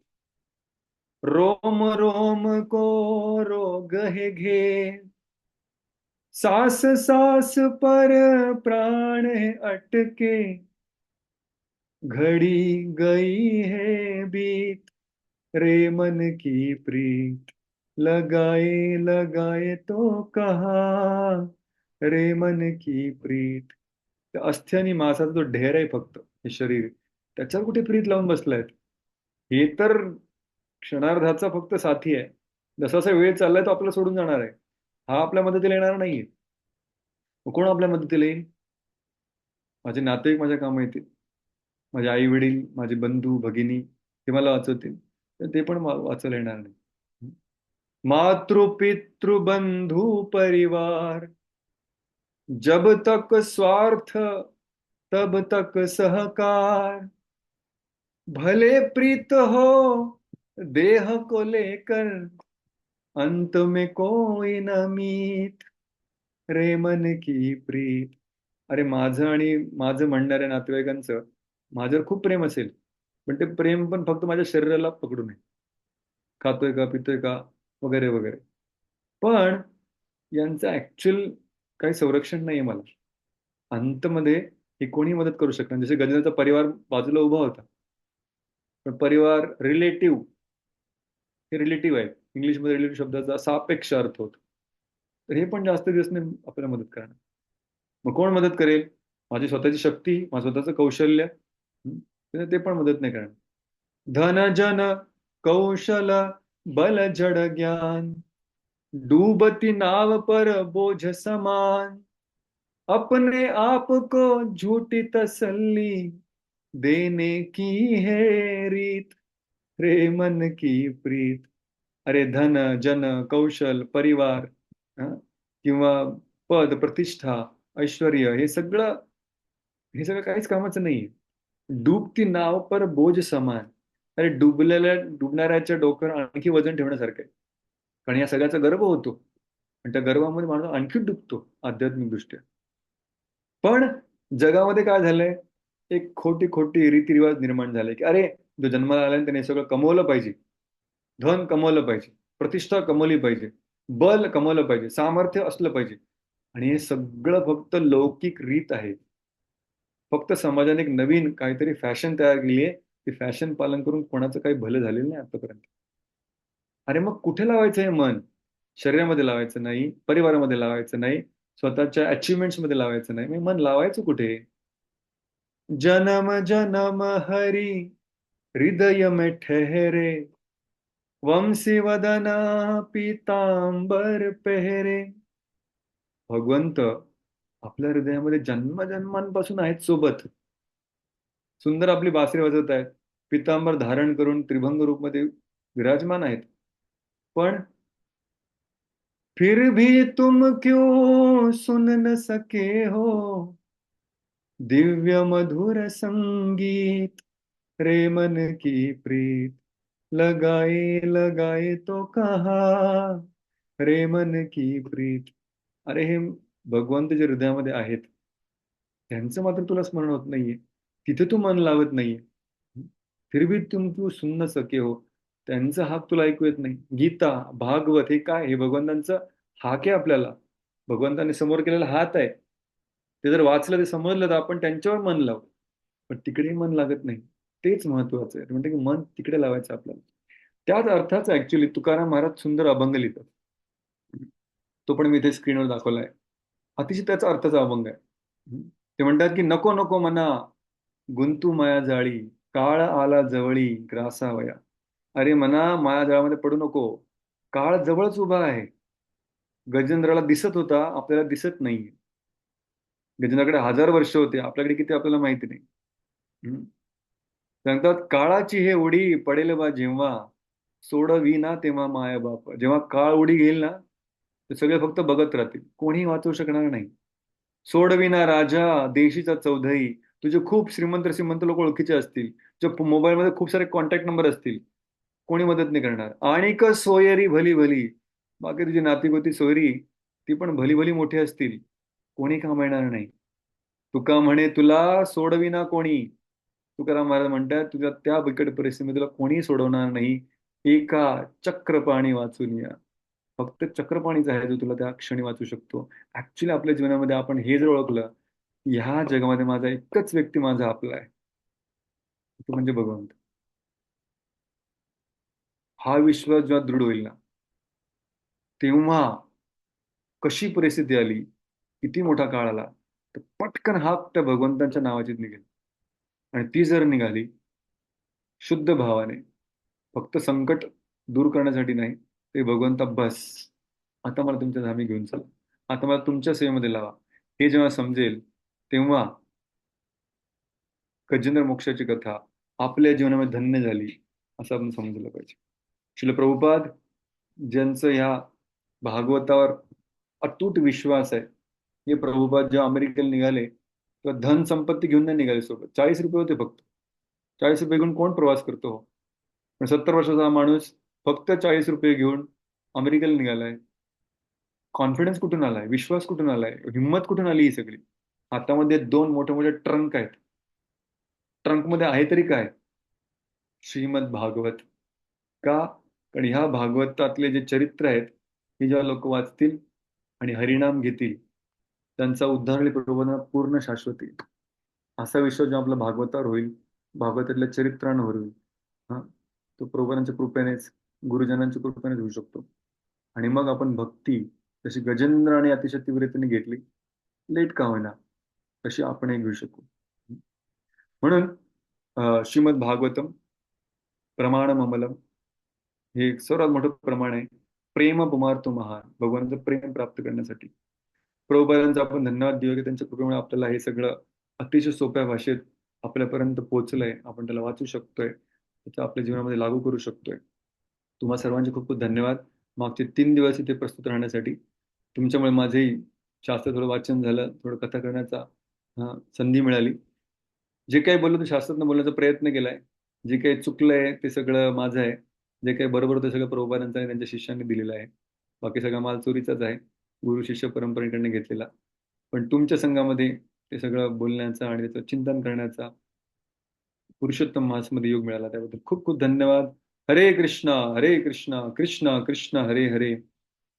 रोम रोम को रोग है घेर, सांस सांस पर प्राण है अटके, घड़ी गई है बीत रे मन की प्रीत, लगाए लगाए तो कहा रे मन की प्रीत. त्या अस्थि आणि मांसाचा जो ढेर आहे फक्त हे शरीर, त्याच्यावर कुठे प्रीत लावून बसलायत? हे तर क्षणार्धाचा फक्त साथी आहे. जसा जसा वेळ चाललाय तो आपल्याला सोडून जाणार आहे. हा आपल्या मदतीला येणार नाहीये. मग कोण आपल्या मदतीला येईल? माझे नातेवाईक माझ्या कामा येतील, माझे आई वडील, माझे बंधू भगिनी, ते मला वाचवतील, तर ते पण वाचायला येणार नाही. मातृ पितृ बंधू परिवार, जब तक स्वार्थ तब तक सहकार, भले प्रीत हो देह को लेकर, अंत में कोई न मीत रे मन की प्रीत. अरे माझं आणि माझं म्हणणाऱ्या नातेवाईकांचं माझ्यावर खूप प्रेम असेल, पण ते प्रेम पण फक्त माझ्या शरीराला पकडू नये. खातोय का, पितोय का, वगैरे वगैरे. पण यांचं ऍक्च्युअल काही संरक्षण नाहीये मला. अंतमध्ये हे कोणी मदत करू शकणार. जसे गजेंद्रचा परिवार बाजूला उभा होता, पण परिवार रिलेटिव्ह, हे रिलेटिव्ह आहे. इंग्लिशमध्ये रिलेटिव्ह शब्दाचा सापेक्ष अर्थ होतो. तर हे पण जास्त दिवस नाही आपल्याला मदत करणार. मग कोण मदत करेल? माझी स्वतःची शक्ती, माझं स्वतःचं कौशल्य, ते पण मदत नाही करणार. धन जन कौशल बल जड ज्ञान, डूबती नाव पर बोझ समान, अपने आप को झूठी तसल्ली देने की है रीत रे मन की प्रीत. अरे धन जन कौशल परिवार, किंवा पद प्रतिष्ठा ऐश्वर, हे सगळं काहीच कामाचं नाहीये. डूबती नाव पर बोझ समान. अरे डुबणाऱ्याच्या डोक्यावर आणखी वजन ठेवण्यासारखं आहे. कारण या सगळ्याचा गर्व होतो आणि त्या गर्वामध्ये माणूस आणखी डुबतो आध्यात्मिक दृष्ट्या. पण जगामध्ये काय झालंय? एक खोटी खोटी रीतिरिवाज निर्माण झाले की अरे जो जन्माला आला त्याने सगळं कमवलं पाहिजे, धन कमवलं पाहिजे, प्रतिष्ठा कमवली पाहिजे, बल कमवलं पाहिजे, सामर्थ्य असलं पाहिजे. आणि हे सगळं फक्त लौकिक रीत आहे. फक्त समाजाने एक नवीन काहीतरी फॅशन तयार केली आहे. ती फॅशन पालन करून कोणाचं काही भलं झालेलं नाही आतापर्यंत. अरे मग कुठे लावायचं हे मन? शरीरामध्ये लावायचं नाही, परिवारामध्ये लावायचं नाही, स्वतःच्या अचिव्हमेंट्स मध्ये लावायचं नाही. मग मन लावायचं कुठे? जन्म जन्म हरी हृदय में ठहरे, वंशी वदना पीतांबर पहरे. भगवंत आपल्या हृदयामध्ये जन्मजन्मांपासून आहेत सोबत. सुंदर आपली बासरी वाजवत आहेत, पितांबर धारण करून त्रिभंग रूपमध्ये विराजमान आहेत. पण फिर भी तुम क्यों सुन न सके हो, दिव्य मधुर संगीत रे मन की प्रीत, लगाए लगाए तो कहा रे मन की प्रीत. अरे हे भगवंत जे हृदयामध्ये आहेत त्यांचं मात्र तुला स्मरण होत नाहीये, तिथे तू मन लावत नाहीये. फिर भी तुम तू सुन्न सके हो, त्यांचा हाक तुला ऐकू येत नाही. गीता, भागवत हे काय? हे भगवंतांचं हाक आहे आपल्याला. भगवंतांनी समोर केलेला हात आहे. ते जर वाचलं, ते समजलं, तर आपण त्यांच्यावर मन लावू. पण तिकडेही मन लागत नाही. तेच महत्वाचं आहे. म्हणते की मन तिकडे लावायचं आपल्याला. त्याच अर्थाचा ऍक्च्युली तुकाराम महाराज सुंदर अभंग लिहितात. तो पण मी इथे स्क्रीनवर दाखवलाय. अतिशय त्याचा अर्थाचा अभंग आहे. ते म्हणतात की नको नको मना गुंतू माया जाळी, काळ आला जवळी ग्रासावया. अरे मना, माया जाळामध्ये पडू नको. काळ जवळच उभा आहे. गजेंद्राला दिसत होता, आपल्याला दिसत नाही. गजेंद्राकडे 1000 वर्ष होते, आपल्याकडे किती आपल्याला माहिती नाही. सांगतात काळाची हे उडी पडेल बा जेव्हा, सोडवी ना तेव्हा माया बाप. जेव्हा काळ उडी घेईल ना, ते सगळे फक्त बघत राहतील, कोणी वाचवू शकणार नाही. सोडविना राजा देशीचा चौधरी. तुझे खूप श्रीमंत श्रीमंत लोक ओळखीचे असतील, तुझ्या मोबाईलमध्ये खूप सारे कॉन्टॅक्ट नंबर असतील, कोणी मदत नाही करणार. आणि क सोयरी भली भली, बाकी तुझी नातीगोती सोयरी ती पण भली भली मोठी असतील, कोणी काम येणार नाही. तुका म्हणे तुला सोडविना कोणी. तुकाराम महाराज म्हणतात तुझ्या त्या बिकट परिस्थितीमध्ये तुला कोणी सोडवणार नाही. एका चक्रपाणी वाचून या. फक्त चक्रपाणीच आहे जो तुला त्या क्षणी वाचू शकतो. ऍक्च्युली आपल्या जीवनामध्ये आपण हे जर ओळखलं, ह्या जगामध्ये माझा एकच व्यक्ती माझा आपला आहे, तो म्हणजे भगवंत. हा विश्वास जेव्हा दृढ होईल ना, तेव्हा कशी परिस्थिती आली, किती मोठा काळ आला, तर पटकन हाक त्या भगवंतांच्या नावाचीच निघेल. आणि ती जर निघाली शुद्ध भावाने, फक्त संकट दूर करण्यासाठी नाही, ते भगवंता बस आता मला तुमच्या धामी घेऊन चला, आता मला तुमच्या सेवेमध्ये लावा, हे जेव्हा समजेल, तेव्हा गजेंद्र मोक्षाची कथा आपल्या जीवनामध्ये धन्य झाली असं आपण समजलं पाहिजे. श्रील प्रभुपाद ज्यांचं ह्या भागवतावर अतूट विश्वास आहे, हे प्रभुपाद जेव्हा अमेरिकेला निघाले तेव्हा धन संपत्ती घेऊन नाही निघाले सोबत. 40 रुपये होते फक्त. 40 रुपये घेऊन कोण प्रवास करतो? पण 70 वर्षाचा हा माणूस फक्त 40 रुपये घेऊन अमेरिकेला निघालाय. कॉन्फिडन्स कुठून आलाय? विश्वास कुठून आलाय? हिंमत कुठून आली? ही सगळी हातामध्ये 2 मोठे मोठे ट्रंक आहेत. ट्रंकमध्ये आहे तरी काय? श्रीमद भागवत. का? कारण ह्या भागवतातले जे चरित्र आहेत, हे जेव्हा लोक वाचतील आणि हरिनाम घेतील, त्यांचा उद्धार प्रबोधना पूर्ण शाश्वत येईल. असा विश्वास जेव्हा आपला भागवतावर होईल, भागवतातल्या चरित्रांवर होईल, हा, तो प्रभूंच्या कृपेनेच, गुरुजनांच्या कृपेनेच होऊ शकतो. आणि मग आपण भक्ती जशी गजेंद्राने अतिशय तीव्रतेने घेतली, लेट का होईना, तशी आपणही घेऊ शकू. म्हणून श्रीमद भागवतम प्रमाणम अमलम हे एक सर्वात मोठं प्रमाण आहे. प्रेम पुमार्तो महान, भगवानाचं प्रेम प्राप्त करण्यासाठी. प्रभुपादांचा आपण धन्यवाद देऊ की त्यांच्या कृपेमुळे आपल्याला हे सगळं अतिशय सोप्या भाषेत आपल्यापर्यंत पोहोचलंय, आपण त्याला वाचू शकतोय, त्याचा आपल्या जीवनामध्ये लागू करू शकतोय. तुम्हा सर्वांचे खूप खूप धन्यवाद मागचे 3 दिवस इथे प्रस्तुत राहण्यासाठी. तुमच्यामुळे माझेही शास्त्र थोडं वाचन झालं, थोडं कथा करण्याचा संधी मिळाली. जे काही बोललो ते शास्त्रातनं बोलण्याचा प्रयत्न केलाय. जे काही चुकलंय ते सगळं माझं आहे, जे काही बरोबर ते सगळं प्रभुपादांचं आहे, त्यांच्या शिष्यांनी दिलेलं आहे. बाकी सगळा माल चोरीचाच आहे, गुरु शिष्य परंपरेकडनं घेतलेला. पण तुमच्या संघामध्ये ते सगळं बोलण्याचा आणि त्याचं चिंतन करण्याचा पुरुषोत्तम मासमध्ये योग मिळाला, त्याबद्दल खूप खूप धन्यवाद. हरे कृष्णा कृष्ण कृष्ण हरे हरे,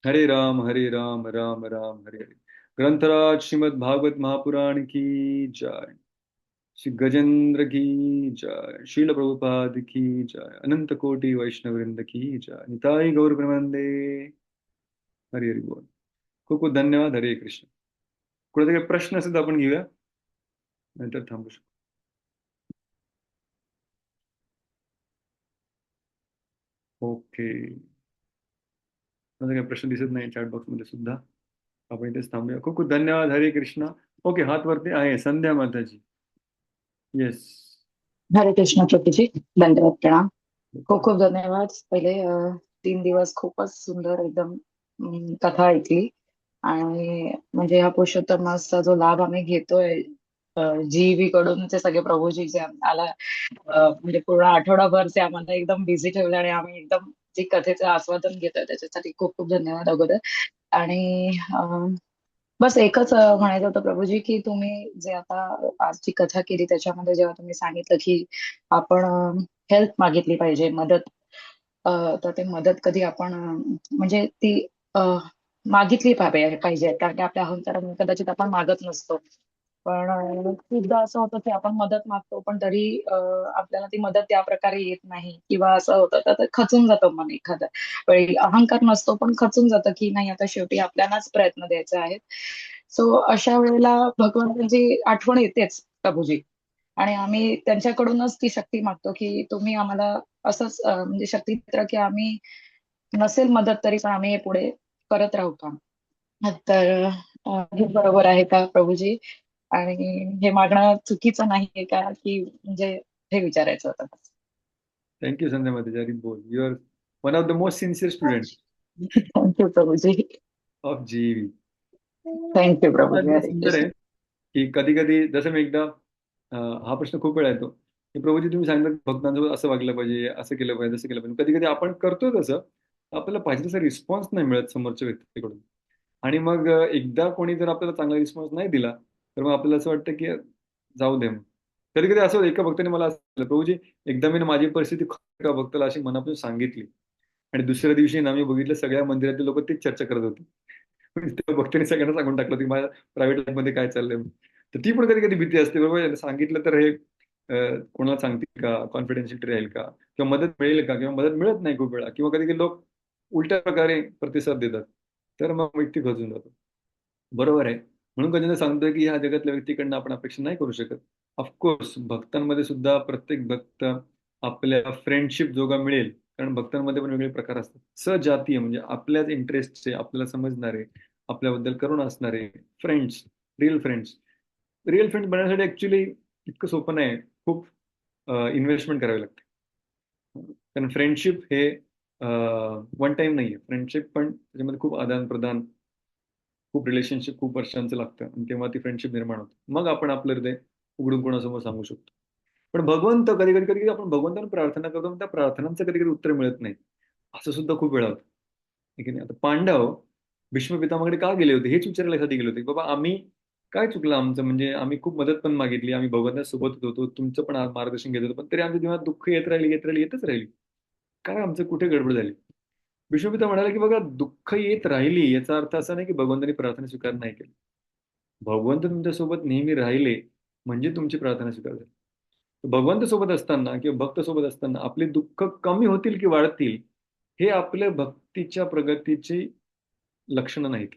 हरे राम राम राम हरे हरे. ग्रंथराज श्रीमद भागवत महापुराण की जय. श्री गजेंद्र की जय. शील प्रभुपाद की जय. अनंत कोटि वैष्णववृंद की जय. निताई गौर प्रेमानंदे. हरि हरि बोल. खूप खूप धन्यवाद. हरे कृष्ण. कुठे काही प्रश्न असेल तर आपण घेऊया, नंतर थांबू शकतो. ओके, माझा काही प्रश्न दिसत नाही चॅट बॉक्स मध्ये सुद्धा, आपण इथेच थांबूया. खूप खूप धन्यवाद. हरे कृष्ण. ओके, हात वरती आहे संध्या माताजी. येस. हरे कृष्ण प्रभूजी, दंडवत प्रणाम. खूप खूप धन्यवाद. पहिले 3 दिवस खूपच सुंदर एकदम कथा ऐकली, आणि म्हणजे हा पुरुषोत्तम मासचा जो लाभ आम्ही घेतोय जीवी कडून, ते सगळे प्रभूजी जे आम्हाला म्हणजे पूर्ण आठवडाभर ते आम्हाला एकदम बिझी ठेवलं, आणि आम्ही एकदम जे कथेचं आस्वादन घेतोय त्याच्यासाठी खूप खूप धन्यवाद अगोदर. आणि बस एकच म्हणायचं होतं प्रभूजी, की तुम्ही जे आता आजची कथा केली त्याच्यामध्ये जेव्हा तुम्ही सांगितलं की आपण हेल्प मागितली पाहिजे, मदत, तर ते मदत कधी आपण म्हणजे ती मागितली पाहिजे, कारण की आपल्या अहंकाराने कदाचित आपण मागत नसतो. पण खूपदा असं होतं की आपण मदत मागतो पण तरी आपल्याला ती मदत त्या प्रकारे येत नाही किंवा असं होतं तर ते खचून जातं मन एखाद्या वेळी. अहंकार नसतो पण खचून जातं की नाही आता शेवटी आपल्यालाच प्रयत्न द्यायचे आहेत. सो अशा वेळेला भगवंताची आठवण येतेच प्रभूजी, आणि आम्ही त्यांच्याकडूनच ती शक्ती मागतो की तुम्ही आम्हाला असंच म्हणजे शक्ती द्या की आम्ही नसेल मदत तरी पण आम्ही हे पुढे करत राहू काम. तर हे बरोबर आहे का प्रभूजी? आणि हे मागणं चुकीचं नाहीये का, की म्हणजे हे विचारायचं होतं. थँक्यू संध्या मातेचारी बोल. You are one of the most sincere student thank you Prabhuji. ऑफ जीई. थँक्यू प्रभूजी. अगदी हरे सुंदर आहे कृष्ण. की कधी कधी जसं मी एकदा हा प्रश्न खूप वेळा येतो की प्रभूजी तुम्ही सांगितलं की भक्तांसोबत असं वागलं पाहिजे, असं केलं पाहिजे, असं केलं पाहिजे. कधी कधी आपण करतो तसं, आपल्याला पाहिजे तसा रिस्पॉन्स नाही मिळत समोरच्या व्यक्तीकडून. आणि मग एकदा कोणी जर आपल्याला चांगला रिस्पॉन्स नाही दिला तर मग आपल्याला असं वाटतं की जाऊ दे. मग कधी कधी असं होतं, एका भक्ताने मला असं सांगितलं, प्रभूजी एकदा मी माझी परिस्थिती एका भक्ताला अशी मनापासून सांगितली आणि दुसऱ्या दिवशी ना मी बघितलं सगळ्या मंदिरातील लोक तेच चर्चा करत होते. त्या भक्ताने सगळ्यांना सांगून टाकलं की माझ्या प्रायव्हेट लाईफ मध्ये काय चाललंय. तर ती पण कधी कधी भीती असते, बरोबर आहे, सांगितलं तर हे कोणाला सांगतील का, कॉन्फिडेन्शियलिटी राहील का, किंवा मदत मिळेल का, किंवा मदत मिळत नाही खूप वेळा, किंवा कधी कधी लोक उलट्या प्रकारे प्रतिसाद देतात. तर मग व्यक्ती खचून जातो. बरोबर आहे. म्हणून कधी सांगतोय की ह्या जगातल्या व्यक्तीकडनं आपण अपेक्षा नाही करू शकत. ऑफकोर्स भक्तांमध्ये सुद्धा प्रत्येक भक्त आपल्या फ्रेंडशिप जोगा मिळेल, कारण भक्तांमध्ये पण वेगळे प्रकार असतात. सजातीय म्हणजे आपल्याच इंटरेस्टचे, आपल्याला समजणारे, आपल्याबद्दल करुणा असणारे friends, real friends. Real friends बनण्यासाठी ऍक्च्युली इतकं सोपं नाही. खूप इन्व्हेस्टमेंट करावी लागते. कारण फ्रेंडशिप हे वन टाइम नाहीये. फ्रेंडशिप पण त्याच्यामध्ये खूप आदान प्रदान, खूप रिलेशनशिप खूप वर्षांचं लागतं आणि तेव्हा ती फ्रेंडशिप निर्माण होते. मग आपण आपलं हृदय उघडून कोणासमोर सांगू शकतो. पण भगवंत कधी कधी कधी आपण भगवंतांना प्रार्थना करतो पण त्या प्रार्थनांचं कधी कधी उत्तर मिळत नाही. असं सुद्धा खूप वेळा होतं. आहे की नाही? आता पांडव भीष्म पितामहाकडे का गेले होते हेच विचारण्यासाठी गेले होते, बाबा आम्ही काय चुकलं आमचं, म्हणजे आम्ही खूप मदत पण मागितली, आम्ही भगवंतासोबत होतो, तुमचं पण मार्गदर्शन घेत होतो, पण तरी आमच्या जीवनात दुःख येत राहिली, येत राहिली, येतच राहिली. काय आमचं कुठे गडबड झाली? विश्वपिता म्हणाले की बघा, दुःख येत राहिली याचा अर्थ असा नाही की भगवंतांनी प्रार्थना स्वीकार नाही केली. भगवंत तुमच्यासोबत नेहमी राहिले म्हणजे तुमची प्रार्थना स्वीकार झाली. भगवंत सोबत असताना किंवा भक्त सोबत असताना आपली दुःख कमी होतील की वाढतील हे आपल्या भक्तीच्या प्रगतीची लक्षणं नाहीत.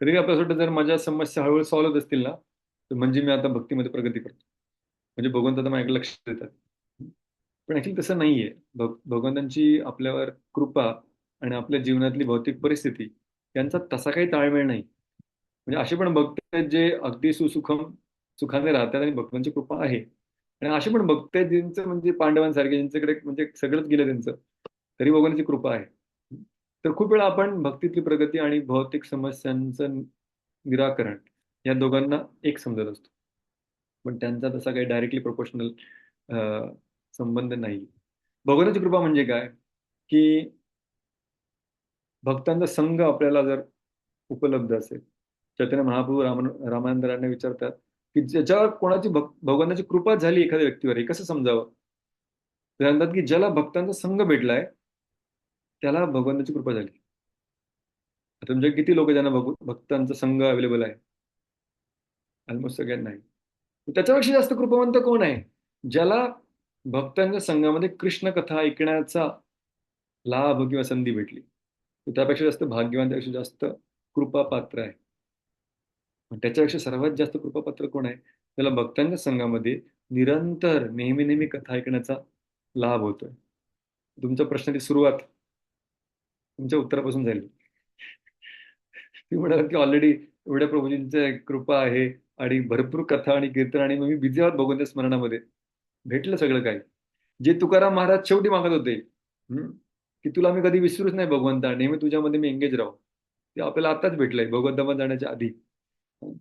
कधी आपल्याला वाटतं जर माझ्या समस्या हळूहळू सॉल्व्ह होत असतील ना, तर म्हणजे मी आता भक्तीमध्ये प्रगती करतो, म्हणजे भगवंत आता माझ्याकडे लक्ष देतात. पण ऍक्च्युली तसं नाहीये. भगवंतांची आपल्यावर कृपा आणि आपल्या जीवनातली भौतिक परिस्थिती यांचा तसा काही ताळमेळ नाही. म्हणजे असे पण भक्त आहेत जे अगदी सुखाने राहतात आणि भगवानची कृपा आहे. आणि असे पण भक्त आहेत ज्यांचं म्हणजे पांडवांसारखे, ज्यांच्याकडे म्हणजे सगळंच गेलं त्यांचं, तरी भगवानची कृपा आहे. तर खूप वेळा आपण भक्तीतली प्रगती आणि भौतिक समस्यांचं निराकरण या दोघांना एक समजत असतो, पण त्यांचा तसा काही डायरेक्टली प्रोपोर्शनल संबंध नाही. भगवंताची कृपा म्हणजे काय, की भक्तांचा संघ आपल्याला जर उपलब्ध असेल. चैतन्य महाप्रभू रामानंदरांना विचारतात की ज्याच्यावर कोणाची भगवंताची कृपा झाली एखाद्या व्यक्तीवर, हे कसं समजावं? ते म्हणतात की ज्याला भक्तांचा संघ भेटलाय त्याला भगवंताची कृपा झाली. आता तुमच्या किती लोक ज्यांना भक्तांचा संघ अवेलेबल आहे? ऑलमोस्ट सगळ्यांना आहे. त्याच्यापेक्षा जास्त कृपावंत कोण आहे? ज्याला भक्तांच्या संघामध्ये कृष्ण कथा ऐकण्याचा लाभ किंवा संधी भेटली. त्यापेक्षा जास्त भाग्यवान, त्यापेक्षा जास्त कृपापात्र आहे. त्याच्यापेक्षा सर्वात जास्त कृपापात्र कोण आहे? त्याला भक्तांच्या संघामध्ये निरंतर नेहमी नेहमी कथा ऐकण्याचा लाभ होतोय. तुमच्या प्रश्नाची सुरुवात तुमच्या उत्तरापासून झाली. तुम्ही म्हणालात की ऑलरेडी एवढ्या प्रभूजींच्या कृपा आहे आणि भरपूर कथा आणि कीर्तन आणि मग मी बिझी आहोत भगवंत स्मरणामध्ये. भेटलं सगळं काही जे तुकाराम महाराज शेवटी मागत होते, की तुला मी कधी विसरूच नाही भगवंता, नेहमी तुझ्यामध्ये मी एंगेज राहू. ते आपल्याला आताच भेटलंय भगवंतामध्ये जाण्याच्या आधी.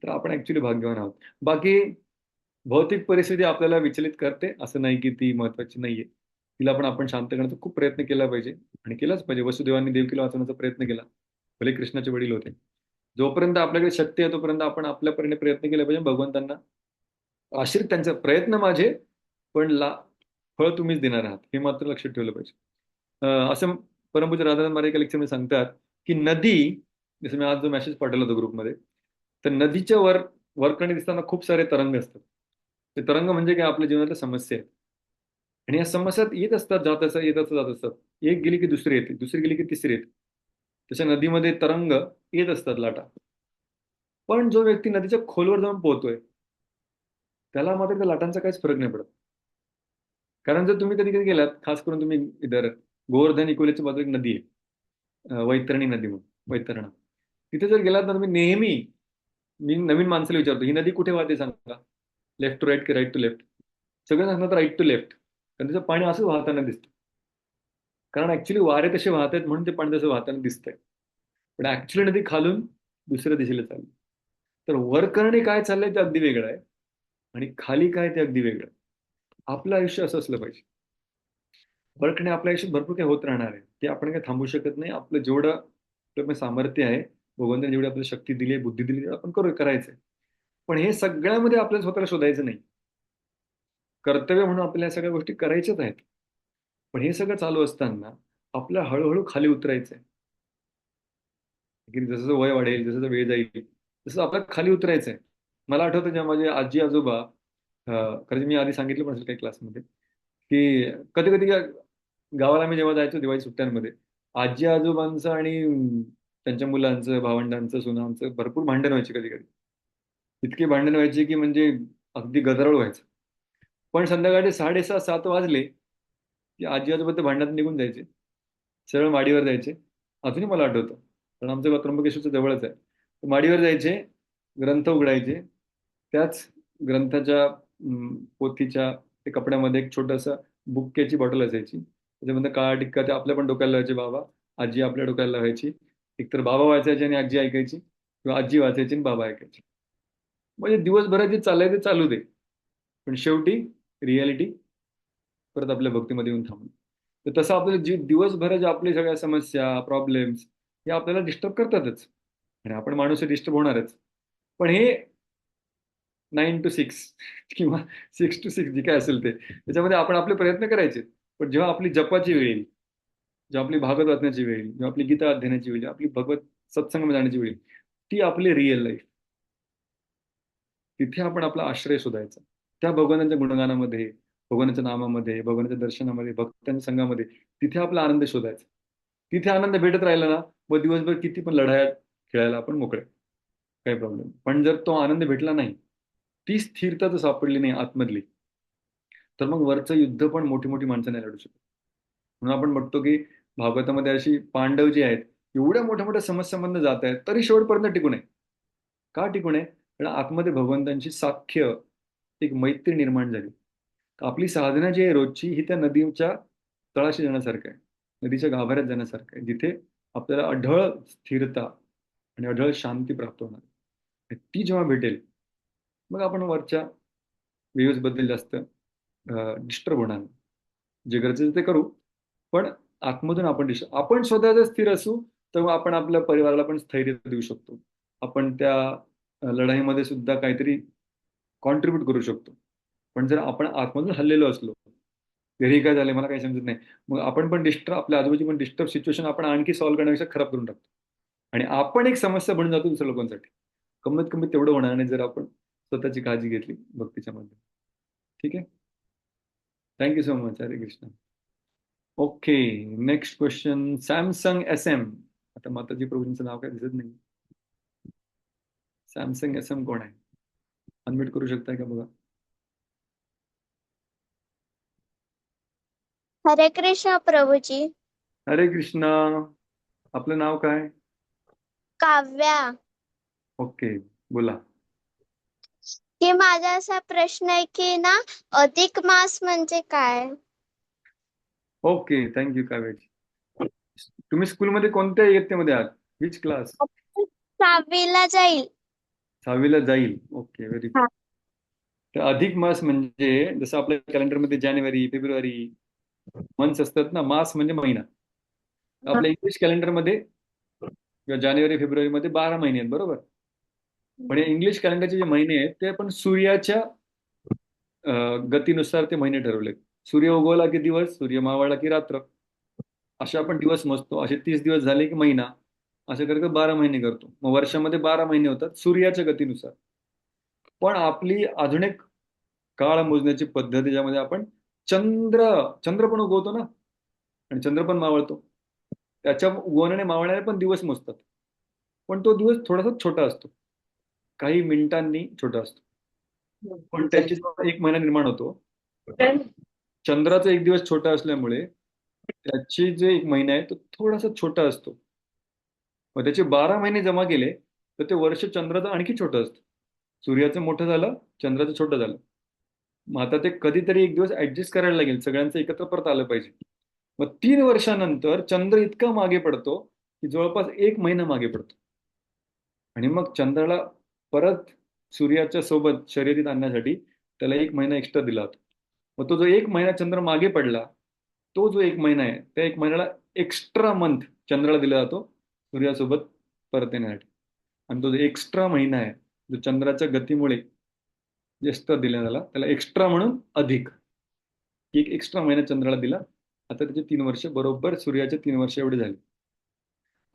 तर आपण ऍक्च्युली भाग्यवान आहोत. बाकी भौतिक परिस्थिती आपल्याला विचलित करते, असं नाही की ती महत्वाची नाहीये. तिला पण आपण शांत करण्याचा खूप प्रयत्न केला पाहिजे आणि केलाच पाहिजे. वसुदेवांनी देवकीला वाचवण्याचा प्रयत्न केला, भले कृष्णाचे वडील होते. जोपर्यंत आपल्याकडे शक्ती आहे तोपर्यंत आपण आपल्यापरीने प्रयत्न केले पाहिजे भगवंतांना आश्रित त्यांचा प्रयत्न माझे, पण फळ तुम्हीच देणार आहात हे मात्र लक्षात ठेवलं पाहिजे. असं परमपूज्य राधानाथ महाराज एका लेक्चरमध्ये सांगतात की नदी, जसं मी आज जो मेसेज पाठवला होता ग्रुपमध्ये, तर नदीच्या वरकडे दिसताना खूप सारे तरंग असतात. ते तरंग म्हणजे काय, आपल्या जीवनातल्या समस्या आहेत. आणि या समस्यात येत असतात, जात असतात, येत असतात, जात असतात. एक गेली की दुसरी येते, दुसरी गेली की तिसरी येते. तशा नदीमध्ये तरंग येत असतात, लाटा. पण जो व्यक्ती नदीच्या खोलवर जाऊन पोहतोय त्याला मात्र त्या लाटांचा काहीच फरक नाही पडत. कारण जर तुम्ही कधी कधी गेलात, खास करून तुम्ही इधर गोवर्धन इकोलेच्या बाजूला एक नदी आहे, वैतरणी नदी म्हणून, वैतरणा. तिथे जर गेलात ना तुम्ही, नेहमी मी नवीन माणसाला विचारतो, ही नदी कुठे वाहते सांगा, लेफ्ट टू राईट की राईट टू लेफ्ट? सगळं सांगतात राईट टू लेफ्ट, कारण त्याचं पाणी असं वाहताना दिसतं. कारण ऍक्च्युली वारे तसे वाहत आहेत म्हणून ते पाणी तसं वाहताना दिसतंय. पण ऍक्च्युली नदी खालून दुसऱ्या दिशेला चालली. तर वर करणे काय चाललंय ते अगदी वेगळं आहे, आणि खाली काय ते अगदी वेगळं आहे. आपलं आयुष्य असं असलं पाहिजे. वरकडे आपल्या आयुष्यात भरपूर काही होत राहणार आहे, ते आपण काही थांबू शकत नाही. आपलं जेवढं आपलं सामर्थ्य आहे, भगवंताने जेवढी आपल्याला शक्ती दिली आहे, बुद्धी दिली आहे, आपण करायचंय. पण हे सगळ्यामध्ये आपल्याला स्वतःला शोधायचं नाही. कर्तव्य म्हणून आपल्याला सगळ्या गोष्टी करायच्याच आहेत. पण हे सगळं चालू असताना आपल्याला हळूहळू खाली उतरायचंय. की जसं वय वाढेल, जसं वेळ जाईल, तसं आपल्याला खाली उतरायचंय. मला आठवतं जेव्हा माझे आजी आजोबा, खरं मी आधी सांगितलं पण असेल काही क्लासमध्ये, की कधी कधी गावाला मी जेव्हा जायचो दिवाळी सुट्ट्यांमध्ये, आजी आजोबांचं आणि त्यांच्या मुलांचं, भावंडांचं, सुनांचं भरपूर भांडण व्हायचे. कधी कधी इतके भांडण व्हायचे की म्हणजे अगदी गदारोळ व्हायचं. पण संध्याकाळी 6:30-7 वाजले की आजी आजोबा ते भांडणात निघून जायचे, सरळ माडीवर जायचे. अजूनही मला आठवतं, कारण आमचं गाव त्र्यंबकेश्वरच्या जवळच आहे. माडीवर जायचे, ग्रंथ उघडायचे, त्याच ग्रंथाच्या पोथीच्या ते कपड्यामध्ये एक छोटंसं बुक्क्याची बॉटल असायची, त्याच्यामध्ये काळा टिक्का ते आपल्या पण डोक्याला लावायचे बाबा, आजी आपल्या डोक्याला लावायची. एकतर बाबा वाचायचे आणि आजी ऐकायची, किंवा आजी वाचायची आणि बाबा ऐकायचे. म्हणजे दिवसभरात जे चाललंय ते चालू दे, पण शेवटी रियालिटी परत आपल्या भक्तीमध्ये येऊन थांबलं. तर तसं आपल्याला दिवसभराच्या आपल्या सगळ्या समस्या, प्रॉब्लेम्स हे आपल्याला डिस्टर्ब करतातच, आणि आपण माणूस डिस्टर्ब होणारच. पण हे 9 to 6 किंवा 6 to 6 जे काय असेल ते, त्याच्यामध्ये आपण आपले प्रयत्न करायचे. पण जेव्हा आपली जपाची वेळ येईल, जेव्हा आपली भागवत वाचण्याची वेळ येईल, जेव्हा आपली गीता अध्ययनाची वेळ येईल, आपली भगवत सत्संग जाण्याची वेळ येईल, ती आपली रिअल लाईफ. तिथे आपण आपला आश्रय शोधायचा, त्या भगवानाच्या गुणगानामध्ये, भगवानाच्या नामामध्ये, भगवानाच्या दर्शनामध्ये, भक्तांच्या संघामध्ये. तिथे आपला आनंद शोधायचा. तिथे आनंद भेटत राहिला ना, मग दिवसभर किती पण लढाया खेळायला आपण मोकळे, काही प्रॉब्लेम. पण जर तो आनंद भेटला नाही, ती स्थिरता जर सापडली नाही आतमधली, तर मग वरचं युद्ध पण मोठी मोठी माणसं नाही लढू शकत. म्हणून आपण बघतो की भागवतामध्ये अशी पांडव जी आहेत, एवढ्या मोठ्या मोठ्या समस्यांमधून जात आहेत, तरी शेवटपर्यंत टिकून आहे. का टिकून आहे? कारण आतमध्ये भगवंतांची साख्य, एक मैत्री निर्माण झाली. आपली साधना जी आहे रोजची, ही त्या नदीच्या तळाशी जाण्यासारखं आहे, नदीच्या गाभाऱ्यात जाण्यासारखं आहे, जिथे आपल्याला अढळ स्थिरता आणि अढळ शांती प्राप्त होणार. ती जेव्हा भेटेल, मग आपण वरच्या व्ह्यूज बद्दल जास्त डिस्टर्ब होणार नाही. जे गरजेचं ते करू, पण आतमधून आपण स्वतः जर स्थिर असू, तर आपण आपल्या परिवाराला पण स्थैर्य देऊ शकतो. आपण त्या लढाईमध्ये सुद्धा काहीतरी कॉन्ट्रीब्यूट करू शकतो. पण जर आपण आतमधून हल्लेलो असलो, घरी काय झाले मला काही समजत नाही, मग आपण पण आपल्या आजूबाजू पण डिस्टर्ब सिच्युएशन आपण आणखी सॉल्व्ह करण्यापेक्षा खराब करून टाकतो, आणि आपण एक समस्या बनून जातो दुसऱ्या लोकांसाठी. कमीत कमी तेवढं होणार नाही जर आपण स्वतःची काळजी घेतली भक्तीच्या मध्ये. ठीक आहे, थँक्यू सो मच. हरे Krishna. Okay, next question. Samsung SM. आता माताजी प्रभूंचं नाव काय दिसत नाही. सॅमसंग SM कोण आहे? अनम्यूट करू शकताय का बघा. हरे कृष्ण प्रभूजी. हरे कृष्णा. आपलं नाव काय? काव्या. ओके, बोला. की माझा असा प्रश्न आहे की ना, अधिक मास म्हणजे काय? Okay, thank you Kavya ji. तुम्ही स्कूलमध्ये कोणत्या इयत्तेमध्ये आहात? Which class? 6वीला जाईल. 6वीला जाईल. Okay, very good. तर अधिक मास म्हणजे जसं आपल्या कॅलेंडरमध्ये जानेवारी, फेब्रुवारी मंथ्स असतात ना, मास म्हणजे महिना. आपल्या इंग्लिश कॅलेंडरमध्ये किंवा जानेवारी फेब्रुवारीमध्ये 12 महिने आहेत, बरोबर. पण हे इंग्लिश कॅलेंडरचे जे महिने आहेत ते आपण सूर्याच्या गतीनुसार ते महिने ठरवले. सूर्य उगवला की दिवस, सूर्य मावळला की रात्र, असे आपण दिवस मोजतो. असे 30 दिवस झाले की महिना, असे करत 12 महिने करतो. मग वर्षामध्ये 12 महिने होतात सूर्याच्या गतीनुसार. पण आपली अजून एक काळ मोजण्याची पद्धत, ज्यामध्ये आपण चंद्र पण उगवतो ना, आणि चंद्र पण मावळतो. त्याच्या उगवण्याने मावळणारे पण दिवस मोजतात. पण तो दिवस थोडासा छोटा असतो, काही मिनिटांनी छोटा असतो. पण त्याची एक महिना निर्माण होतो. चंद्राचा एक दिवस छोटा असल्यामुळे त्याची जे एक महिना आहे तो थोडासा छोटा असतो. मग त्याचे 12 महिने जमा केले तर ते वर्ष चंद्राचं आणखी छोटं असतं. सूर्याचं मोठं झालं, चंद्राचं छोटं झालं. मग आता ते कधीतरी एक दिवस ऍडजस्ट करायला लागेल, सगळ्यांचं एकत्र परत आलं पाहिजे. मग 3 वर्षानंतर चंद्र इतका मागे पडतो की जवळपास 1 महिना मागे पडतो. आणि मग चंद्राला परत सूर्याच्या सोबत शर्यतीत आणण्यासाठी त्याला 1 महिना एक्स्ट्रा दिला होता. मग तो जो 1 महिना चंद्र मागे पडला, तो जो 1 महिना आहे त्या 1 महिन्याला एक्स्ट्रा मंथ चंद्राला दिला जातो सूर्यासोबत परत येण्यासाठी. आणि तो जो एक्स्ट्रा महिना आहे, जो चंद्राच्या गतीमुळे जास्त दिला झाला, त्याला एक्स्ट्रा म्हणून अधिक. एक एक्स्ट्रा महिना चंद्राला दिला. आता त्याचे 3 वर्ष बरोबर सूर्याचे 3 वर्ष एवढे झाले.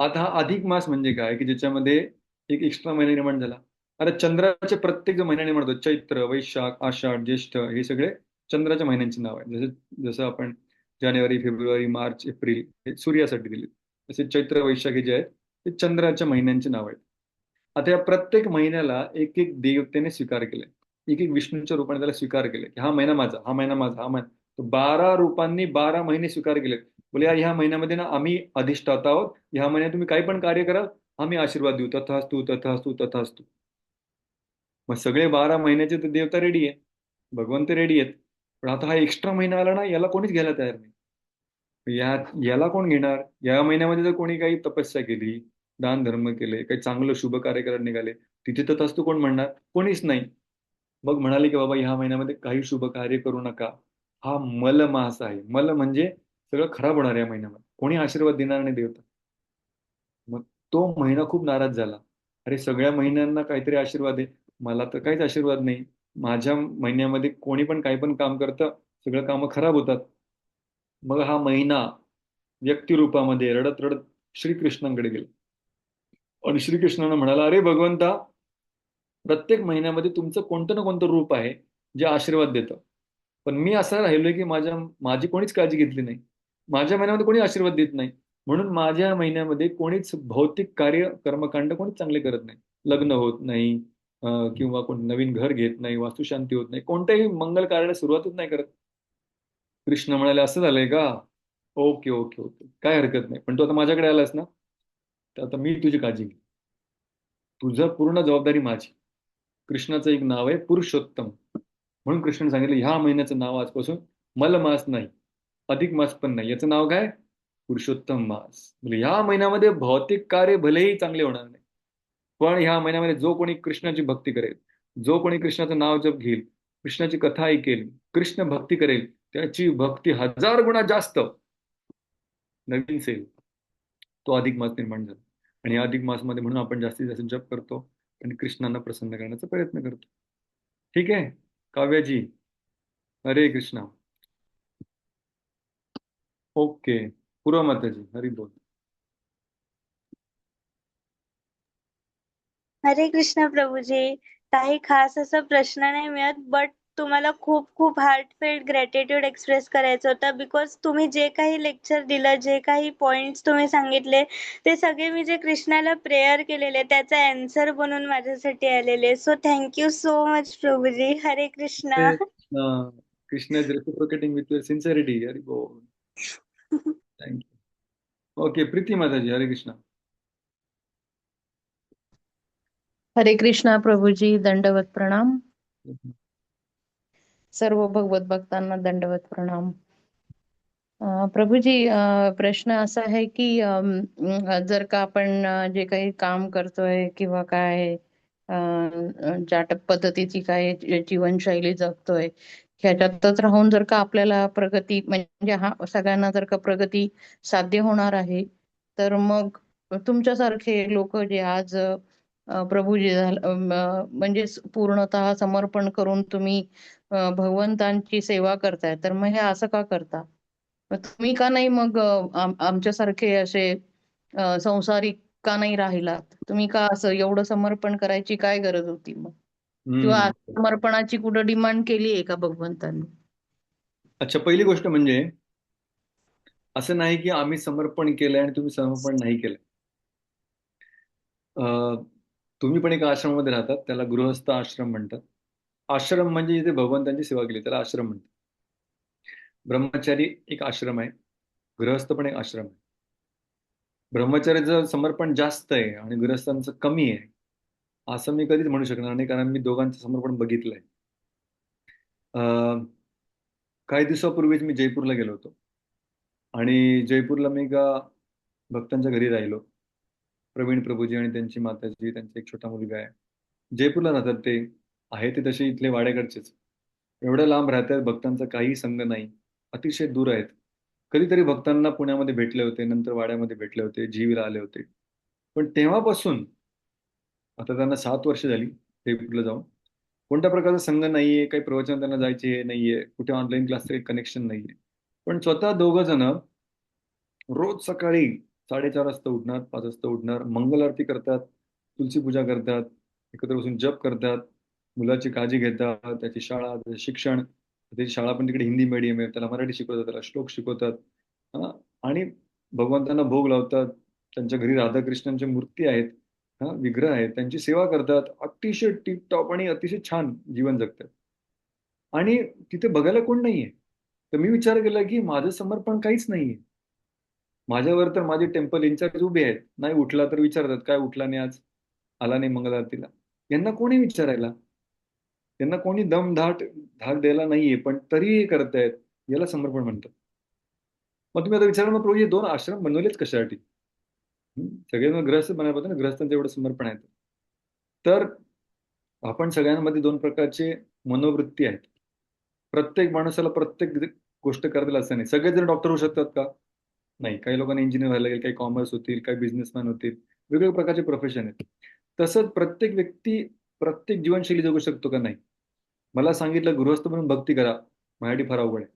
आता हा अधिक मास म्हणजे काय, की ज्याच्यामध्ये एक एक्स्ट्रा महिना निर्माण झाला. आता चंद्राचे प्रत्येक जो महिना निर्माण होतो, चैत्र, वैशाख, आषाढ, ज्येष्ठ, हे सगळे चंद्राच्या महिन्यांची नाव आहे. जसं आपण जानेवारी, फेब्रुवारी, मार्च, एप्रिल हे सूर्यासाठी दिले, तसे चैत्र, वैशाख हे जे आहेत ते चंद्राच्या महिन्यांची नाव आहेत. आता या प्रत्येक महिन्याला एक एक देवतेने स्वीकार केलाय, एक एक विष्णूच्या रूपाने त्याला स्वीकार केले की हा महिना माझा, हा महिना माझा, हा महिना. 12 रूपांनी 12 महिने स्वीकार केले. बोले ह्या महिन्यामध्ये ना आम्ही अधिष्ठाता आहोत, ह्या महिन्यात तुम्ही काही पण कार्य कराल आम्ही आशीर्वाद देऊ, तथास्तु तथास्तु तथास्तु. मग सगळे 12 महिन्याचे तर देवता रेडी आहे, भगवंत रेडी आहेत. पण आता हा एक्स्ट्रा महिना आला ना, याला कोणीच घ्यायला तयार नाही. याला कोण घेणार? या महिन्यामध्ये जर कोणी काही तपस्या केली, दान धर्म केले, काही चांगलं शुभ कार्य करायला निघाले, तिथे तथास्तु कोण म्हणणार? कोणीच नाही. मग म्हणाले की बाबा ह्या महिन्यामध्ये काही शुभ कार्य करू नका, हा मल मास आहे. मल म्हणजे सगळं खराब होणार या महिन्यामध्ये, कोणी आशीर्वाद देणार नाही देवता. मग तो महिना खूप नाराज झाला. अरे सगळ्या महिन्यांना काहीतरी आशीर्वाद आहे, मला तर काहीच आशीर्वाद नाही. माझ्या महिन्यामध्ये कोणी पण काही पण काम करतं, सगळं कामं खराब होतात. मग हा महिना व्यक्तिरूपामध्ये रडत रडत श्रीकृष्णांकडे गेला. आणि श्रीकृष्णानं म्हणाला, अरे भगवंता, प्रत्येक महिन्यामध्ये तुमचं कोणतं ना कोणतं रूप आहे जे आशीर्वाद देतं. पण मी असं राहिलोय की माझी कोणीच काळजी घेतली नाही. माझ्या महिन्यामध्ये कोणी आशीर्वाद देत नाही. म्हणून माझ्या महिन्यामध्ये कोणीच भौतिक कार्य कर्मकांड कोणीच चांगले करत नाही. लग्न होत नाही, किंवा कोण नवीन घर घेत नाही, वास्तुशांती होत नाही, कोणत्याही मंगल कार्याला सुरुवातच नाही करत. कृष्ण म्हणाले, असं झालंय का? ओके ओके ओके, काय हरकत नाही. पण तू आता माझ्याकडे आलास ना, तर आता मी तुझी काळजी घे. तुझं पूर्ण जबाबदारी माझी. कृष्णाचं एक नाव आहे पुरुषोत्तम. म्हणून कृष्णाने सांगितलं ह्या महिन्याचं नाव आजपासून मलमास नाही, अधिक मास पण नाही, याचं नाव काय? पुरुषोत्तम मास. म्हणजे ह्या महिन्यामध्ये भौतिक कार्य भलेही चांगले होणार नाही, पण ह्या महिन्यामध्ये जो कोणी कृष्णाची भक्ती करेल, जो कोणी कृष्णाचं नाव जप घेईल, कृष्णाची कथा ऐकेल, कृष्ण भक्ती करेल, त्याची भक्ती 1000 गुणा जास्त नवीन सेल. तो अधिक मास निर्माण झाला. आणि या अधिक मासमध्ये म्हणून आपण जास्तीत जास्त जप करतो आणि कृष्णांना प्रसन्न करण्याचा प्रयत्न करतो. ठीक आहे काव्याजी? हरे कृष्णा. ओके, पूर्व माताजी, हरी बोल. हरे कृष्ण प्रभूजी. काही खास असा प्रश्न नाही मिळत, बट तुम्हाला खूप खूप हार्टफेल्ट ग्रॅटिट्यूड एक्सप्रेस करायचं होतं. बिकॉज तुम्ही जे काही लेक्चर दिलं, जे काही पॉइंट्स तुम्ही सांगितले, ते सगळे मी जे कृष्णाला प्रेयर केलेले त्याचा आन्सर बनून माझ्यासाठी आलेले. So thank you so much Prabhu ji. हरे Krishna. Krishna is reciprocating with your sincerity. Hari बोल. थँक्यू. ओके, प्रीती माताजी, हरे कृष्णा. हरे कृष्णा प्रभूजी, दंडवत प्रणाम. सर्व भगवत भक्तांना दंडवत प्रणाम. प्रभूजी, प्रश्न असा आहे की जर का आपण जे काही काम करतोय किंवा काय ज्या पद्धतीची काय जीवनशैली जगतोय, ह्याच्यातच राहून जर का आपल्याला प्रगती, म्हणजे हा सगळ्यांना जर का प्रगती साध्य होणार आहे, तर मग तुमच्यासारखे लोक जे आज प्रभूजी म्हणजे पूर्णतः समर्पण करून तुम्ही भगवंतांची सेवा करताय, तर मग हे असं का करता? मग तुम्ही का नाही मग आमच्यासारखे असे संसारिक का नाही राहिलात? तुम्ही का असं एवढं समर्पण करायची काय गरज होती मग? किंवा समर्पणाची कुठं डिमांड केली आहे का भगवंतांनी? अच्छा, पहिली गोष्ट म्हणजे असं नाही की आम्ही समर्पण केलंय आणि तुम्ही समर्पण नाही केलंय. तुम्ही पण एका आश्रमामध्ये राहतात, त्याला गृहस्थ आश्रम म्हणतात. आश्रम म्हणजे जिथे भगवंतांची सेवा केली त्याला आश्रम म्हणतात. ब्रह्मचारी एक आश्रम आहे, गृहस्थ पण एक आश्रम आहे. ब्रह्मचार्याचं समर्पण जास्त आहे आणि गृहस्थांचं कमी आहे असं मी कधीच म्हणू शकणार नाही, कारण मी दोघांचं समर्पण बघितलंय. काही दिवसापूर्वीच मी जयपूरला गेलो होतो आणि जयपूरला मी एका भक्तांच्या घरी राहिलो. प्रवीण प्रभूजी आणि त्यांची माताजी, त्यांचा एक छोटा मुलगा आहे. जयपूरला राहतात ते, आहे ते तसे इथले वाड्याकडचेच. एवढ्या लांब राहतात, भक्तांचा काही संग नाही, अतिशय दूर आहेत. कधीतरी भक्तांना पुण्यामध्ये भेटले होते, नंतर वाड्यामध्ये भेटले होते, जीवीला आले होते. पण तेव्हापासून आता त्यांना 7 वर्ष झाली जयपूरला जाऊन. कोणत्या प्रकारचा संघ नाहीये, काही प्रवचन त्यांना जायचे हे नाहीये, कुठे ऑनलाईन क्लासचं काही कनेक्शन नाहीये. पण स्वतः दोघं जण रोज सकाळी 4:30 वाजता उठणार, 5 वाजता उठणार, मंगल आरती करतात, तुलसी पूजा करतात, एकत्र बसून जप करतात, मुलाची काळजी घेतात, त्याची शाळा, त्याचं शिक्षण. त्याची शाळा पण तिकडे हिंदी मीडियम आहे, त्याला मराठी शिकवतात, त्याला श्लोक शिकवतात. हा, आणि भगवंतांना भोग लावतात. त्यांच्या घरी राधाकृष्णांच्या मूर्ती आहेत, हा, विग्रह आहेत, त्यांची सेवा करतात. अतिशय टिपटॉप आणि अतिशय छान जीवन जगतात. आणि तिथे बघायला कोण नाहीये. तर मी विचार केला की माझं समर्पण काहीच नाहीये. माझ्यावर तर माझे टेम्पल इन्चार्ज उभे आहेत, नाही उठला तर विचारतात काय उठला नाही आज, आला नाही मंगल आरतीला. यांना कोणी विचारायला, त्यांना कोणी धाक द्यायला नाहीये, पण तरी हे करतायत, याला समर्पण म्हणतात. मग तुम्ही आता विचारा, मग प्रभू हे 2 आश्रम बनवलेच कशासाठी? सगळेजण गृहस्थ बनायला पाहिजे ना, गृहस्थांचं एवढं समर्पण आहे तर. आपण सगळ्यांमध्ये 2 प्रकारचे मनोवृत्ती आहेत. प्रत्येक माणसाला प्रत्येक गोष्ट करता असं नाही. सगळेजण डॉक्टर होऊ शकतात का? नाही. काही लोकांना इंजिनियर व्हायला लागेल, काही कॉमर्स होतील, काही बिझनेसमॅन होतील, वेगवेगळ्या प्रकारचे प्रोफेशन आहेत. तसंच प्रत्येक व्यक्ती प्रत्येक जीवनशैली जगू शकतो का? नाही. मला सांगितलं गृहस्थ म्हणून भक्ती करा, माझ्यासाठी फार अवघड आहे.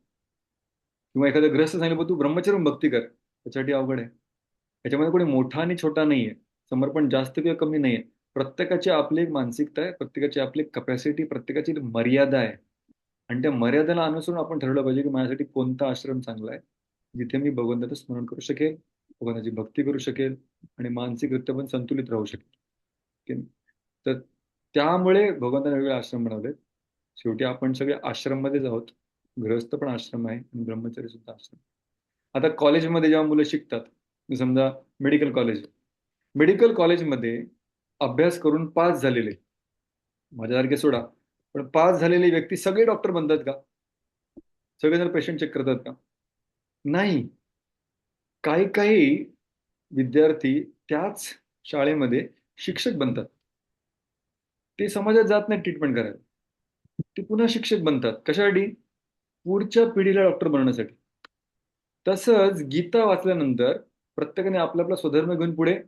किंवा एखाद्या गृहस्थ सांगितलं तू ब्रह्मचर्य म्हणून भक्ती कर, त्याच्यासाठी अवघड आहे. त्याच्यामध्ये कोणी मोठा आणि छोटा नाहीये, समर्पण जास्त किंवा कमी नाहीये. प्रत्येकाची आपली एक मानसिकता आहे, प्रत्येकाची आपली कपॅसिटी, प्रत्येकाची मर्यादा आहे. आणि त्या मर्यादेला अनुसरून आपण ठरवलं पाहिजे की माझ्यासाठी कोणता आश्रम चांगला आहे, जिथे मी भगवंताचं स्मरण करू शकेल, भगवंताची भक्ती करू शकेल आणि मानसिकरित्या पण संतुलित राहू शकेल. तर त्यामुळे भगवंताने वेगवेगळे आश्रम बनवले. शेवटी आपण सगळे आश्रममध्येच आहोत. गृहस्थ पण आश्रम आहे आणि ब्रह्मचारी सुद्धा आश्रम. आता कॉलेजमध्ये जेव्हा मुलं शिकतात, समजा मेडिकल कॉलेजमध्ये अभ्यास करून पास झालेले, माझ्यासारखे सोडा, पण पास झालेले व्यक्ती सगळे डॉक्टर बनतात का? सगळेजण पेशंट चेक करतात का? नाही. काही काही विद्यार्थी त्याच शाळेमध्ये शिक्षक बनतात. ते समाजात जात नाही ट्रीटमेंट करायला, ते पुन्हा शिक्षक बनतात. कशासाठी? पुढच्या पिढीला डॉक्टर बनवण्यासाठी. तसंच गीता वाचल्यानंतर प्रत्येकाने आपला आपला स्वधर्म घेऊन पुढे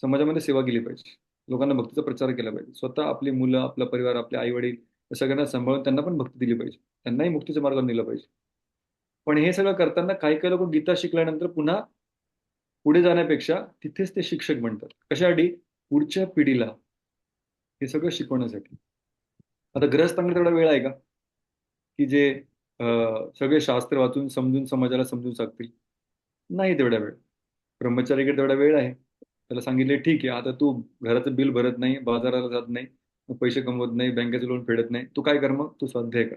समाजामध्ये सेवा केली पाहिजे, लोकांना भक्तीचा प्रचार केला पाहिजे. स्वतः आपली मुलं, आपला परिवार, आपले आई वडील सगळ्यांना सांभाळून त्यांना पण भक्ती दिली पाहिजे, त्यांनाही मुक्तीच्या मार्गावर नेलं पाहिजे. पण हे सगळं करताना काही काही लोक गीता शिकल्यानंतर पुन्हा पुढे जाण्यापेक्षा तिथेच ते शिक्षक बनतात. कशासाठी? पुढच्या पिढीला हे सगळं शिकवण्यासाठी. आता गृहस्थांकडे तेवढा वेळ आहे का की जे सगळे शास्त्र वाचून समजून समाजाला समजून सांगतील? नाही तेवढा वेळ. ब्रह्मचारीकडे तेवढा वेळ आहे. त्याला सांगितले ठीक आहे, आता तू घराचं बिल भरत नाही, बाजाराला जात नाही, पैसे कमवत नाही, बँकेचं लोन फेडत नाही, तू काय कर, मग तू स्वाध्याय कर.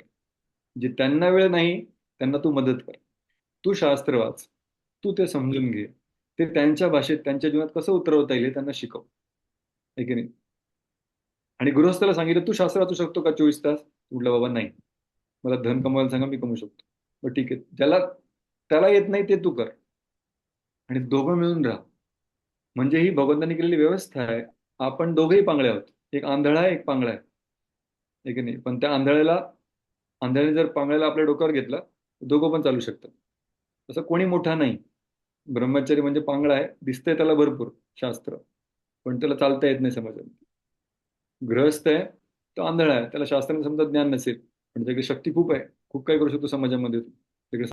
जे त्यांना वेळ नाही त्यांना तू मदत कर, तू शास्त्र वाच, तू ते समजून घे, ते त्यांच्या भाषेत त्यांच्या जीवनात कसं उतरवता येईल त्यांना शिकव, आहे की नाही? आणि गृहस्थाला सांगितलं तू शास्त्र वाचू शकतो का 24 तास? म्हटलं बाबा नाही, मला धन कमवायला सांगा, मी कमवू शकतो. बरं ठीक आहे, त्याला येत नाही ते तू कर, आणि दोघं मिळून राहा. म्हणजे ही भगवंतांनी केलेली व्यवस्था आहे. आपण दोघेही पांगळे आहोत, एक आंधळा आहे, एक पांगळा आहे की नाही? पण त्या आंधळ्याने जर पांगळ्याला आपल्या डोक्यावर घेतला, दोघं पण चालू शकतात. तसं कोणी मोठा नाही. ब्रह्मचारी म्हणजे पांगळा आहे, दिसतंय त्याला भरपूर, शास्त्र, पण त्याला चालता येत नाही समाजात. गृहस्थ आहे, तो आंधळा आहे, त्याला शास्त्राने समजा ज्ञान नसेल, पण त्याची शक्ती खूप आहे, खूप काही करू शकतो समाजामध्ये.